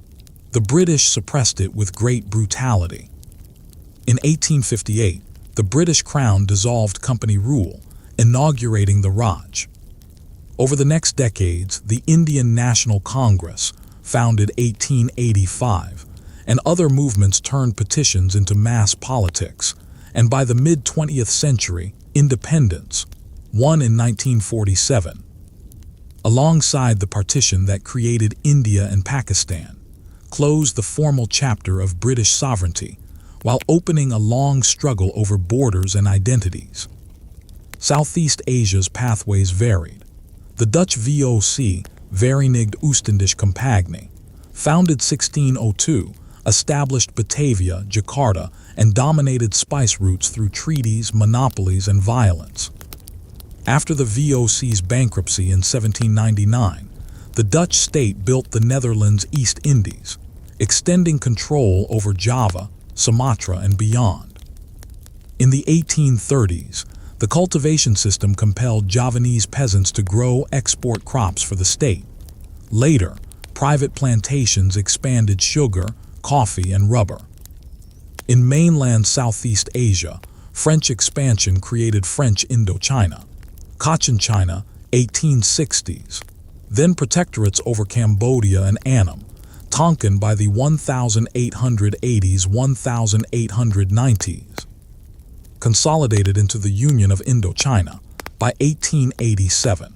The British suppressed it with great brutality. In 1858, the British Crown dissolved company rule, inaugurating the Raj. Over the next decades, the Indian National Congress, founded 1885, and other movements turned petitions into mass politics, and by the mid-20th century, independence, won in 1947. Alongside the partition that created India and Pakistan, closed the formal chapter of British sovereignty, while opening a long struggle over borders and identities. Southeast Asia's pathways varied. The Dutch VOC, Verenigd Oostendisch Compagnie, founded 1602, established Batavia, Jakarta, and dominated spice routes through treaties, monopolies, and violence. After the VOC's bankruptcy in 1799, the Dutch state built the Netherlands East Indies, extending control over Java, Sumatra, and beyond. In the 1830s, the cultivation system compelled Javanese peasants to grow export crops for the state. Later, private plantations expanded sugar, coffee, and rubber. In mainland Southeast Asia, French expansion created French Indochina, Cochinchina, 1860s, then protectorates over Cambodia and Annam, Tonkin by the 1880s-1890s, consolidated into the Union of Indochina by 1887.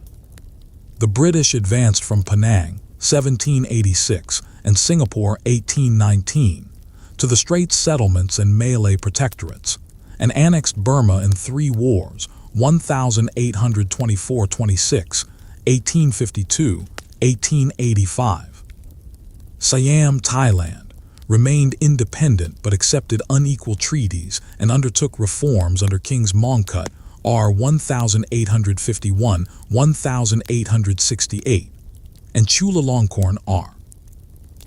The British advanced from Penang, 1786, and Singapore, 1819, to the Straits Settlements and Malay protectorates, and annexed Burma in 3 wars, 1824-26, 1852, 1885. Siam, Thailand, remained independent but accepted unequal treaties and undertook reforms under Kings Mongkut R. 1851-1868 and Chulalongkorn R.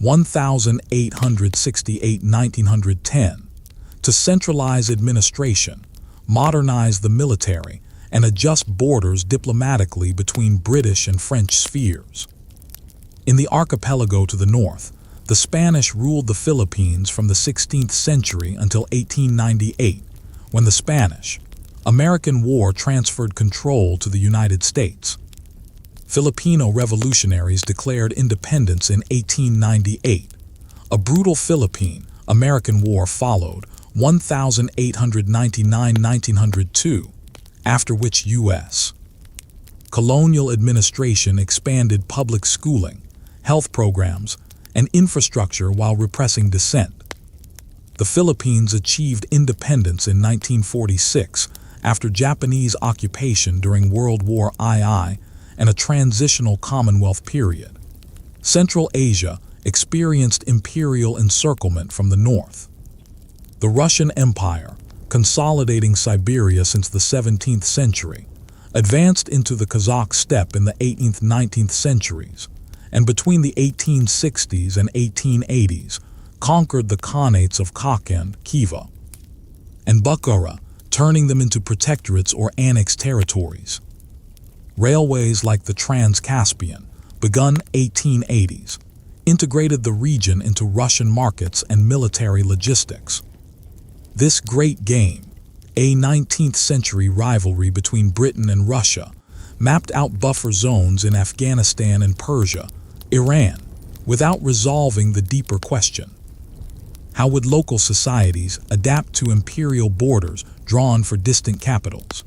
1868-1910 to centralize administration, modernize the military, and adjust borders diplomatically between British and French spheres. In the archipelago to the north, the Spanish ruled the Philippines from the 16th century until 1898, when the Spanish-American War transferred control to the United States. Filipino revolutionaries declared independence in 1898. A brutal Philippine-American War followed, 1899-1902, after which U.S. colonial administration expanded public schooling, health programs, and infrastructure while repressing dissent. The Philippines achieved independence in 1946 after Japanese occupation during World War II and a transitional Commonwealth period. Central Asia experienced imperial encirclement from the north. The Russian Empire, consolidating Siberia since the 17th century, advanced into the Kazakh steppe in the 18th-19th centuries, and between the 1860s and 1880s conquered the Khanates of Kakand, Khiva, and Bukhara, turning them into protectorates or annexed territories. Railways like the Trans-Caspian, begun 1880s, integrated the region into Russian markets and military logistics. This great game, a 19th-century rivalry between Britain and Russia, mapped out buffer zones in Afghanistan and Persia, Iran, without resolving the deeper question. How would local societies adapt to imperial borders drawn for distant capitals?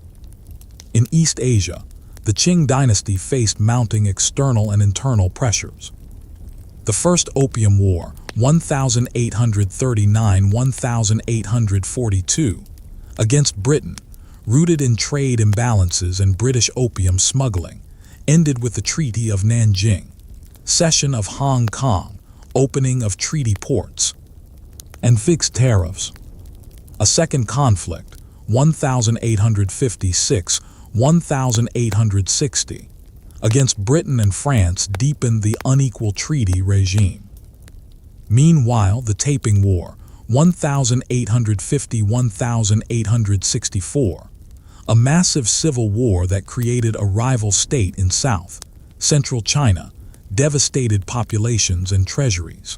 In East Asia, the Qing dynasty faced mounting external and internal pressures. The First Opium War, 1839-1842, against Britain, rooted in trade imbalances and British opium smuggling, ended with the Treaty of Nanjing, cession of Hong Kong, opening of treaty ports, and fixed tariffs. A second conflict, 1856-1860, against Britain and France deepened the unequal treaty regime. Meanwhile, the Taiping War, 1850-1864, a massive civil war that created a rival state in South, Central China, devastated populations and treasuries.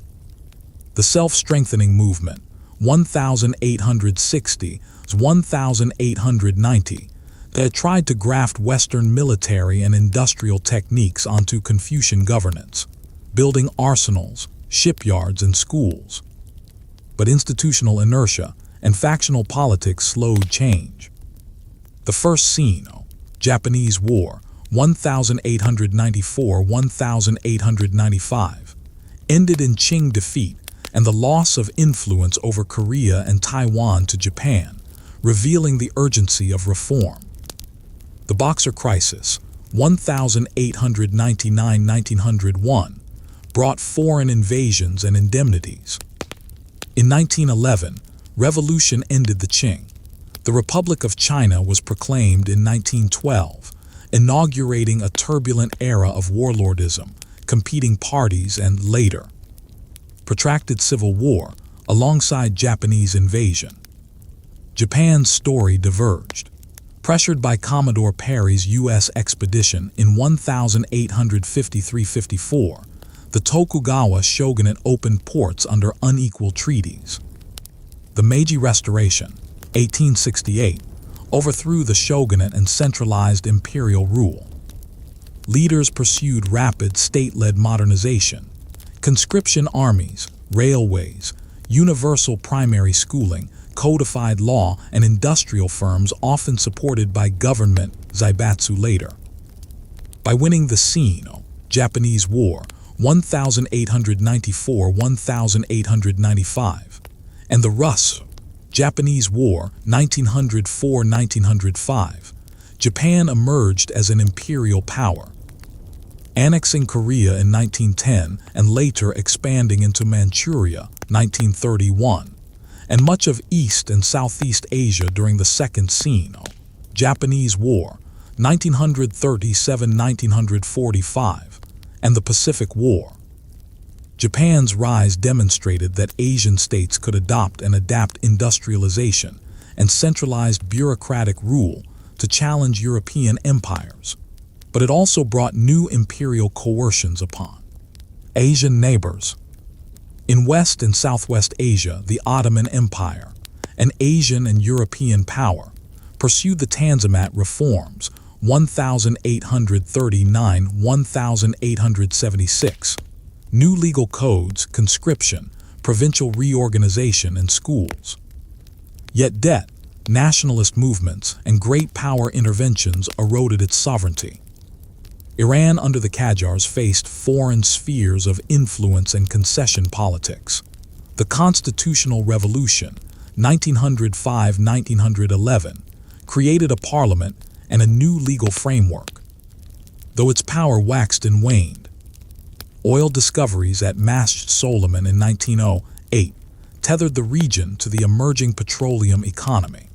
The self-strengthening movement, 1860-1890, that tried to graft Western military and industrial techniques onto Confucian governance, building arsenals, shipyards, and schools. But institutional inertia and factional politics slowed change. The First Sino-Japanese War, 1894-1895, ended in Qing defeat and the loss of influence over Korea and Taiwan to Japan, revealing the urgency of reform. The Boxer Crisis, 1899–1901, brought foreign invasions and indemnities. In 1911, revolution ended the Qing. The Republic of China was proclaimed in 1912, inaugurating a turbulent era of warlordism, competing parties, and later, protracted civil war alongside Japanese invasion. Japan's story diverged. Pressured by Commodore Perry's U.S. expedition in 1853–54, the Tokugawa shogunate opened ports under unequal treaties. The Meiji Restoration, 1868, overthrew the shogunate and centralized imperial rule. Leaders pursued rapid state-led modernization. Conscription armies, railways, universal primary schooling, codified law, and industrial firms often supported by government, zaibatsu later. By winning the Sino-Japanese War, 1894–1895, and the Russo-Japanese War, 1904–1905, Japan emerged as an imperial power, annexing Korea in 1910 and later expanding into Manchuria, 1931, and much of East and Southeast Asia during the Second Sino-Japanese War, 1937–1945, and the Pacific War. Japan's rise demonstrated that Asian states could adopt and adapt industrialization and centralized bureaucratic rule to challenge European empires, but it also brought new imperial coercions upon Asian neighbors. In West and Southwest Asia, the Ottoman Empire, an Asian and European power, pursued the Tanzimat reforms, 1839–1876, new legal codes, conscription, provincial reorganization, and schools. Yet debt, nationalist movements, and great power interventions eroded its sovereignty. Iran under the Qajars faced foreign spheres of influence and concession politics. The Constitutional Revolution, 1905–1911, created a parliament and a new legal framework. Though its power waxed and waned, oil discoveries at Masjid Solomon in 1908 tethered the region to the emerging petroleum economy.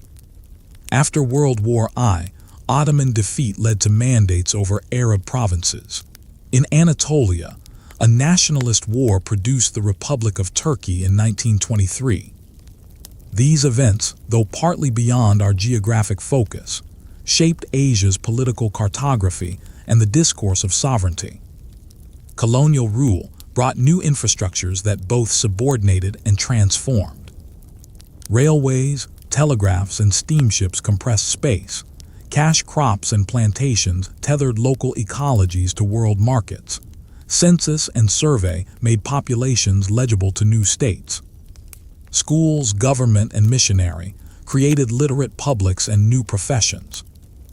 After World War I, Ottoman defeat led to mandates over Arab provinces. In Anatolia, a nationalist war produced the Republic of Turkey in 1923. These events, though partly beyond our geographic focus, shaped Asia's political cartography and the discourse of sovereignty. Colonial rule brought new infrastructures that both subordinated and transformed. Railways, telegraphs, and steamships compressed space. Cash crops and plantations tethered local ecologies to world markets. Census and survey made populations legible to new states. Schools, government, and missionary created literate publics and new professions.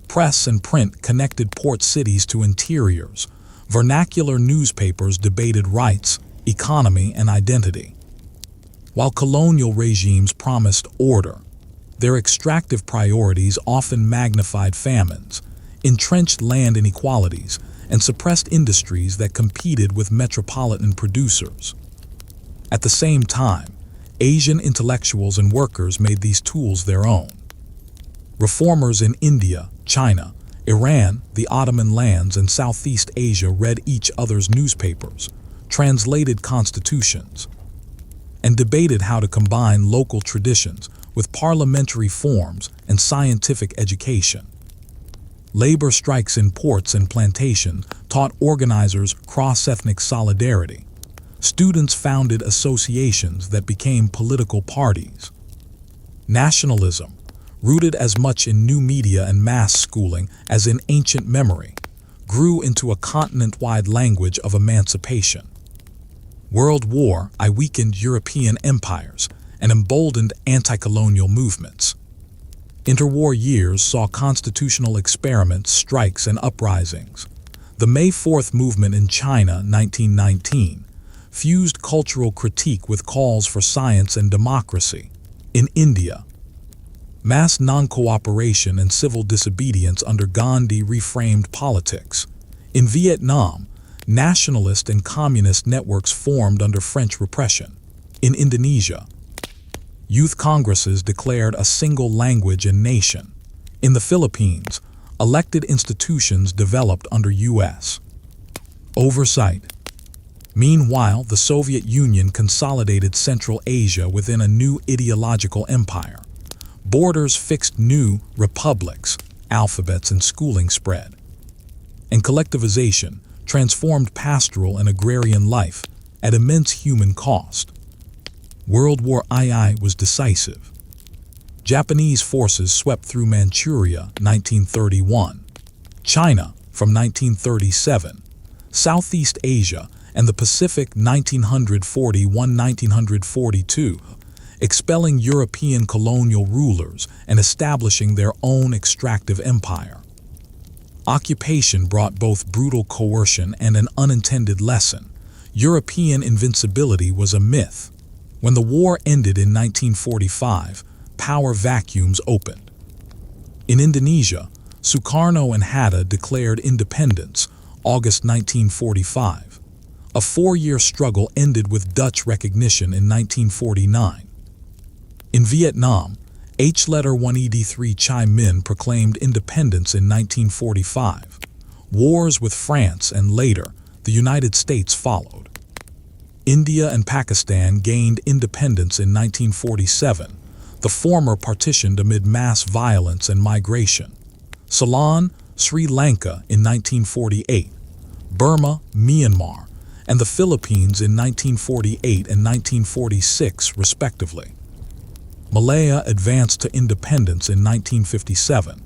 Press and print connected port cities to interiors. Vernacular newspapers debated rights, economy, and identity. While colonial regimes promised order, their extractive priorities often magnified famines, entrenched land inequalities, and suppressed industries that competed with metropolitan producers. At the same time, Asian intellectuals and workers made these tools their own. Reformers in India, China, Iran, the Ottoman lands, and Southeast Asia read each other's newspapers, translated constitutions, and debated how to combine local traditions with parliamentary forms and scientific education. Labor strikes in ports and plantations taught organizers cross-ethnic solidarity. Students founded associations that became political parties. Nationalism, rooted as much in new media and mass schooling as in ancient memory, grew into a continent-wide language of emancipation. World War I weakened European empires and emboldened anti-colonial movements. Interwar years saw constitutional experiments, strikes, and uprisings. The May 4th movement in China, 1919, fused cultural critique with calls for science and democracy. In India, mass non-cooperation and civil disobedience under Gandhi reframed politics. In Vietnam, nationalist and communist networks formed under French repression. In Indonesia, youth congresses declared a single language and nation. In the Philippines, elected institutions developed under U.S. oversight. Meanwhile, the Soviet Union consolidated Central Asia within a new ideological empire. Borders fixed new republics, alphabets and schooling spread. And collectivization transformed pastoral and agrarian life at immense human cost. World War II was decisive. Japanese forces swept through Manchuria, 1931, China from 1937, Southeast Asia, and the Pacific 1941-1942, expelling European colonial rulers and establishing their own extractive empire. Occupation brought both brutal coercion and an unintended lesson. European invincibility was a myth. When the war ended in 1945, power vacuums opened. In Indonesia, Sukarno and Hatta declared independence, August 1945. A 4-year struggle ended with Dutch recognition in 1949. In Vietnam, H-letter 1ED3 Chi Minh proclaimed independence in 1945. Wars with France and later, the United States followed. India and Pakistan gained independence in 1947, the former partitioned amid mass violence and migration. Ceylon, Sri Lanka in 1948, Burma, Myanmar, and the Philippines in 1948 and 1946, respectively. Malaya advanced to independence in 1957,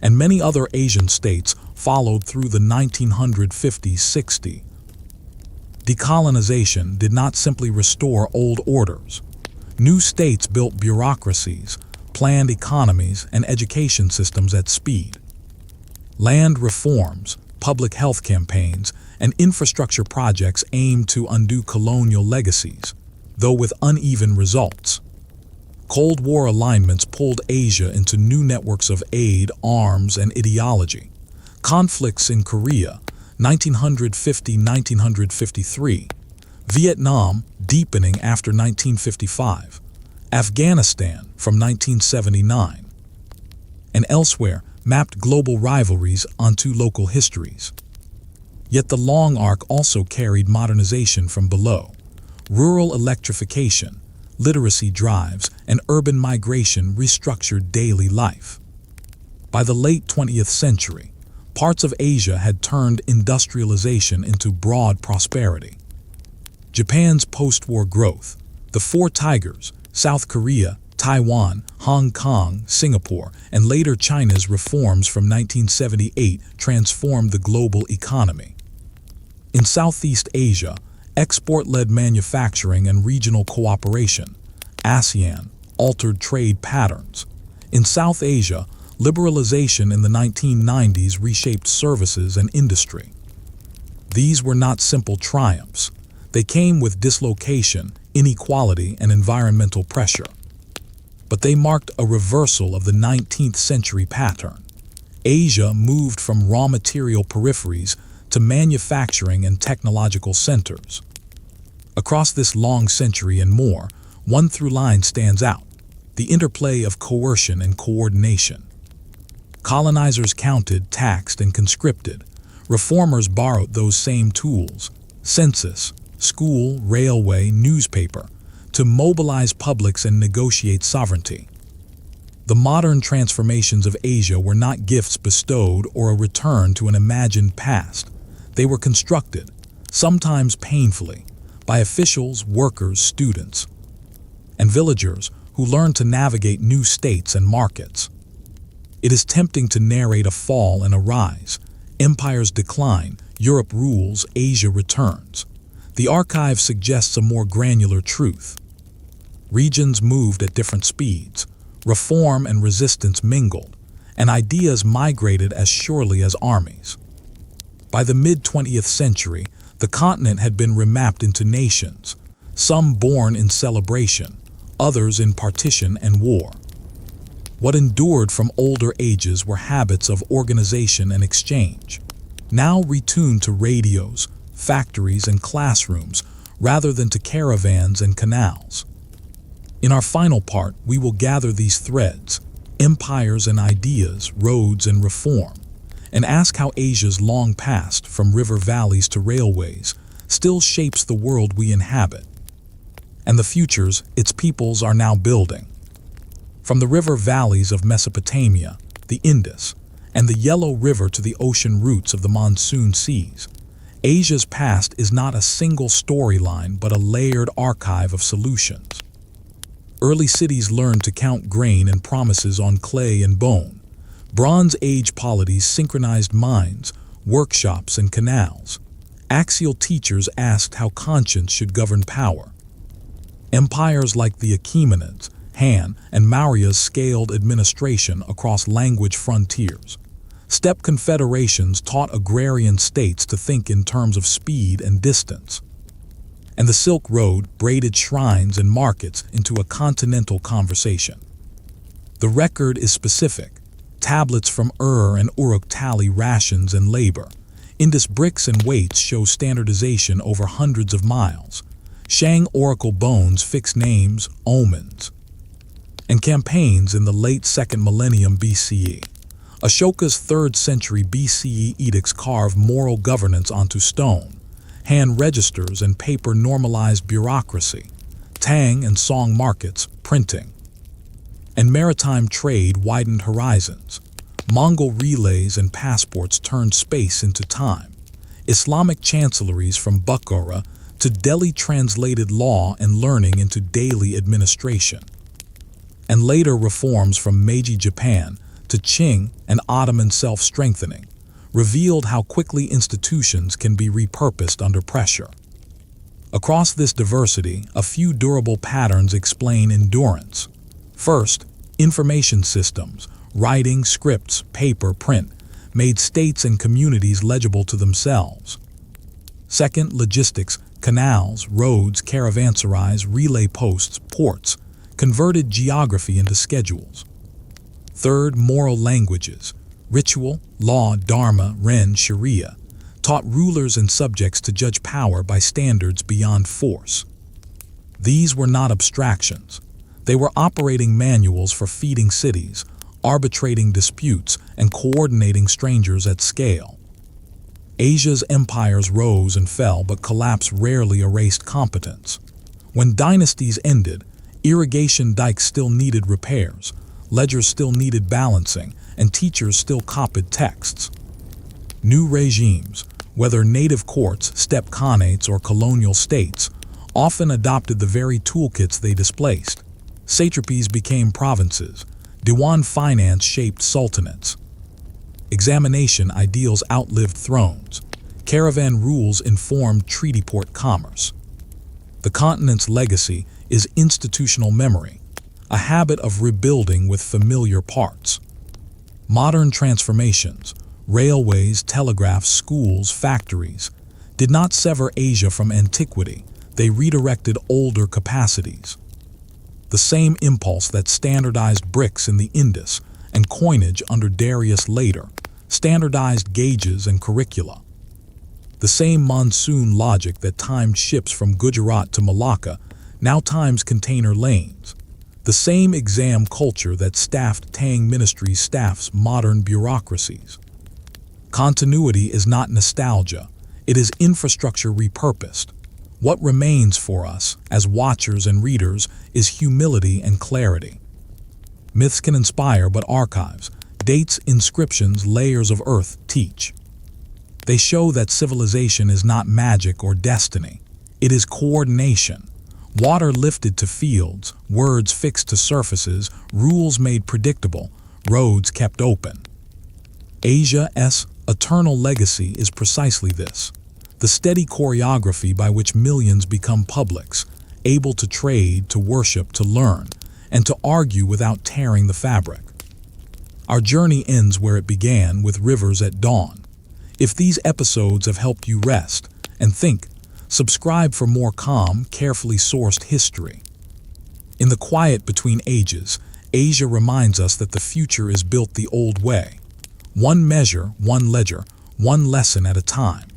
and many other Asian states followed through the 1950s-60s. Decolonization did not simply restore old orders. New states built bureaucracies, planned economies, and education systems at speed. Land reforms, public health campaigns, and infrastructure projects aimed to undo colonial legacies, though with uneven results. Cold War alignments pulled Asia into new networks of aid, arms, and ideology. Conflicts in Korea, 1950-1953, Vietnam deepening after 1955, Afghanistan from 1979, and elsewhere mapped global rivalries onto local histories. Yet the long arc also carried modernization from below. Rural electrification, literacy drives, and urban migration restructured daily life. By the late 20th century, parts of Asia had turned industrialization into broad prosperity. Japan's post-war growth, the Four Tigers, South Korea, Taiwan, Hong Kong, Singapore, and later China's reforms from 1978 transformed the global economy. In Southeast Asia, export-led manufacturing and regional cooperation, ASEAN, altered trade patterns. In South Asia, liberalization in the 1990s reshaped services and industry. These were not simple triumphs. They came with dislocation, inequality, and environmental pressure. But they marked a reversal of the 19th century pattern. Asia moved from raw material peripheries to manufacturing and technological centers. Across this long century and more, one through line stands out: the interplay of coercion and coordination. Colonizers counted, taxed, and conscripted. Reformers borrowed those same tools: census, school, railway, newspaper, to mobilize publics and negotiate sovereignty. The modern transformations of Asia were not gifts bestowed or a return to an imagined past. They were constructed, sometimes painfully, by officials, workers, students, and villagers who learned to navigate new states and markets. It is tempting to narrate a fall and a rise. Empires decline, Europe rules, Asia returns. The archive suggests a more granular truth. Regions moved at different speeds, reform and resistance mingled, and ideas migrated as surely as armies. By the mid-20th century, The continent had been remapped into nations, some born in celebration, others in partition and war. What endured from older ages were habits of organization and exchange, now retuned to radios, factories, and classrooms rather than to caravans and canals. In our final part, we will gather these threads, empires and ideas, roads and reform, and ask how Asia's long past, from river valleys to railways, still shapes the world we inhabit, and the futures its peoples are now building. From the river valleys of Mesopotamia, the Indus, and the Yellow River to the ocean routes of the monsoon seas, Asia's past is not a single storyline but a layered archive of solutions. Early cities learned to count grain and promises on clay and bone. Bronze Age polities synchronized mines, workshops, and canals. Axial teachers asked how conscience should govern power. Empires like the Achaemenids, Han, and Mauryas scaled administration across language frontiers. Steppe confederations taught agrarian states to think in terms of speed and distance. And the Silk Road braided shrines and markets into a continental conversation. The record is specific. Tablets from Ur and Uruk tally rations and labor. Indus bricks and weights show standardization over hundreds of miles. Shang oracle bones fix names, omens, and campaigns in the late 2nd millennium BCE. Ashoka's 3rd century BCE edicts carve moral governance onto stone. Hand registers and paper normalized bureaucracy. Tang and Song markets, printing. And maritime trade widened horizons. Mongol relays and passports turned space into time. Islamic chancelleries from Bukhara to Delhi translated law and learning into daily administration. And later reforms from Meiji Japan to Qing and Ottoman self-strengthening revealed how quickly institutions can be repurposed under pressure. Across this diversity, a few durable patterns explain endurance. First, information systems, writing, scripts, paper, print, made states and communities legible to themselves. Second, logistics, canals, roads, caravanserais, relay posts, ports, converted geography into schedules. Third, moral languages, ritual, law, dharma, ren, sharia, taught rulers and subjects to judge power by standards beyond force. These were not abstractions. They were operating manuals for feeding cities, arbitrating disputes, and coordinating strangers at scale. Asia's empires rose and fell, but collapse rarely erased competence. When dynasties ended, irrigation dikes still needed repairs, ledgers still needed balancing, and teachers still copied texts. New regimes, whether native courts, steppe khanates, or colonial states, often adopted the very toolkits they displaced. Satrapies became provinces. Diwan finance shaped sultanates. Examination ideals outlived thrones. Caravan rules informed treaty port commerce. The continent's legacy is institutional memory, a habit of rebuilding with familiar parts. Modern transformations, railways, telegraphs, schools, factories, did not sever Asia from antiquity. They redirected older capacities. The same impulse that standardized bricks in the Indus and coinage under Darius later standardized gauges and curricula. The same monsoon logic that timed ships from Gujarat to Malacca now times container lanes. The same exam culture that staffed Tang ministries staffs modern bureaucracies. Continuity is not nostalgia, it is infrastructure repurposed. What remains for us, as watchers and readers, is humility and clarity. Myths can inspire, but archives, dates, inscriptions, layers of earth teach. They show that civilization is not magic or destiny. It is coordination. Water lifted to fields, words fixed to surfaces, rules made predictable, roads kept open. Asia's eternal legacy is precisely this. The steady choreography by which millions become publics, able to trade, to worship, to learn, and to argue without tearing the fabric. Our journey ends where it began, with rivers at dawn. If these episodes have helped you rest And think, subscribe for more calm, carefully sourced history. In the quiet between ages, Asia reminds us that the future is built the old way. One measure, one ledger, one lesson at a time.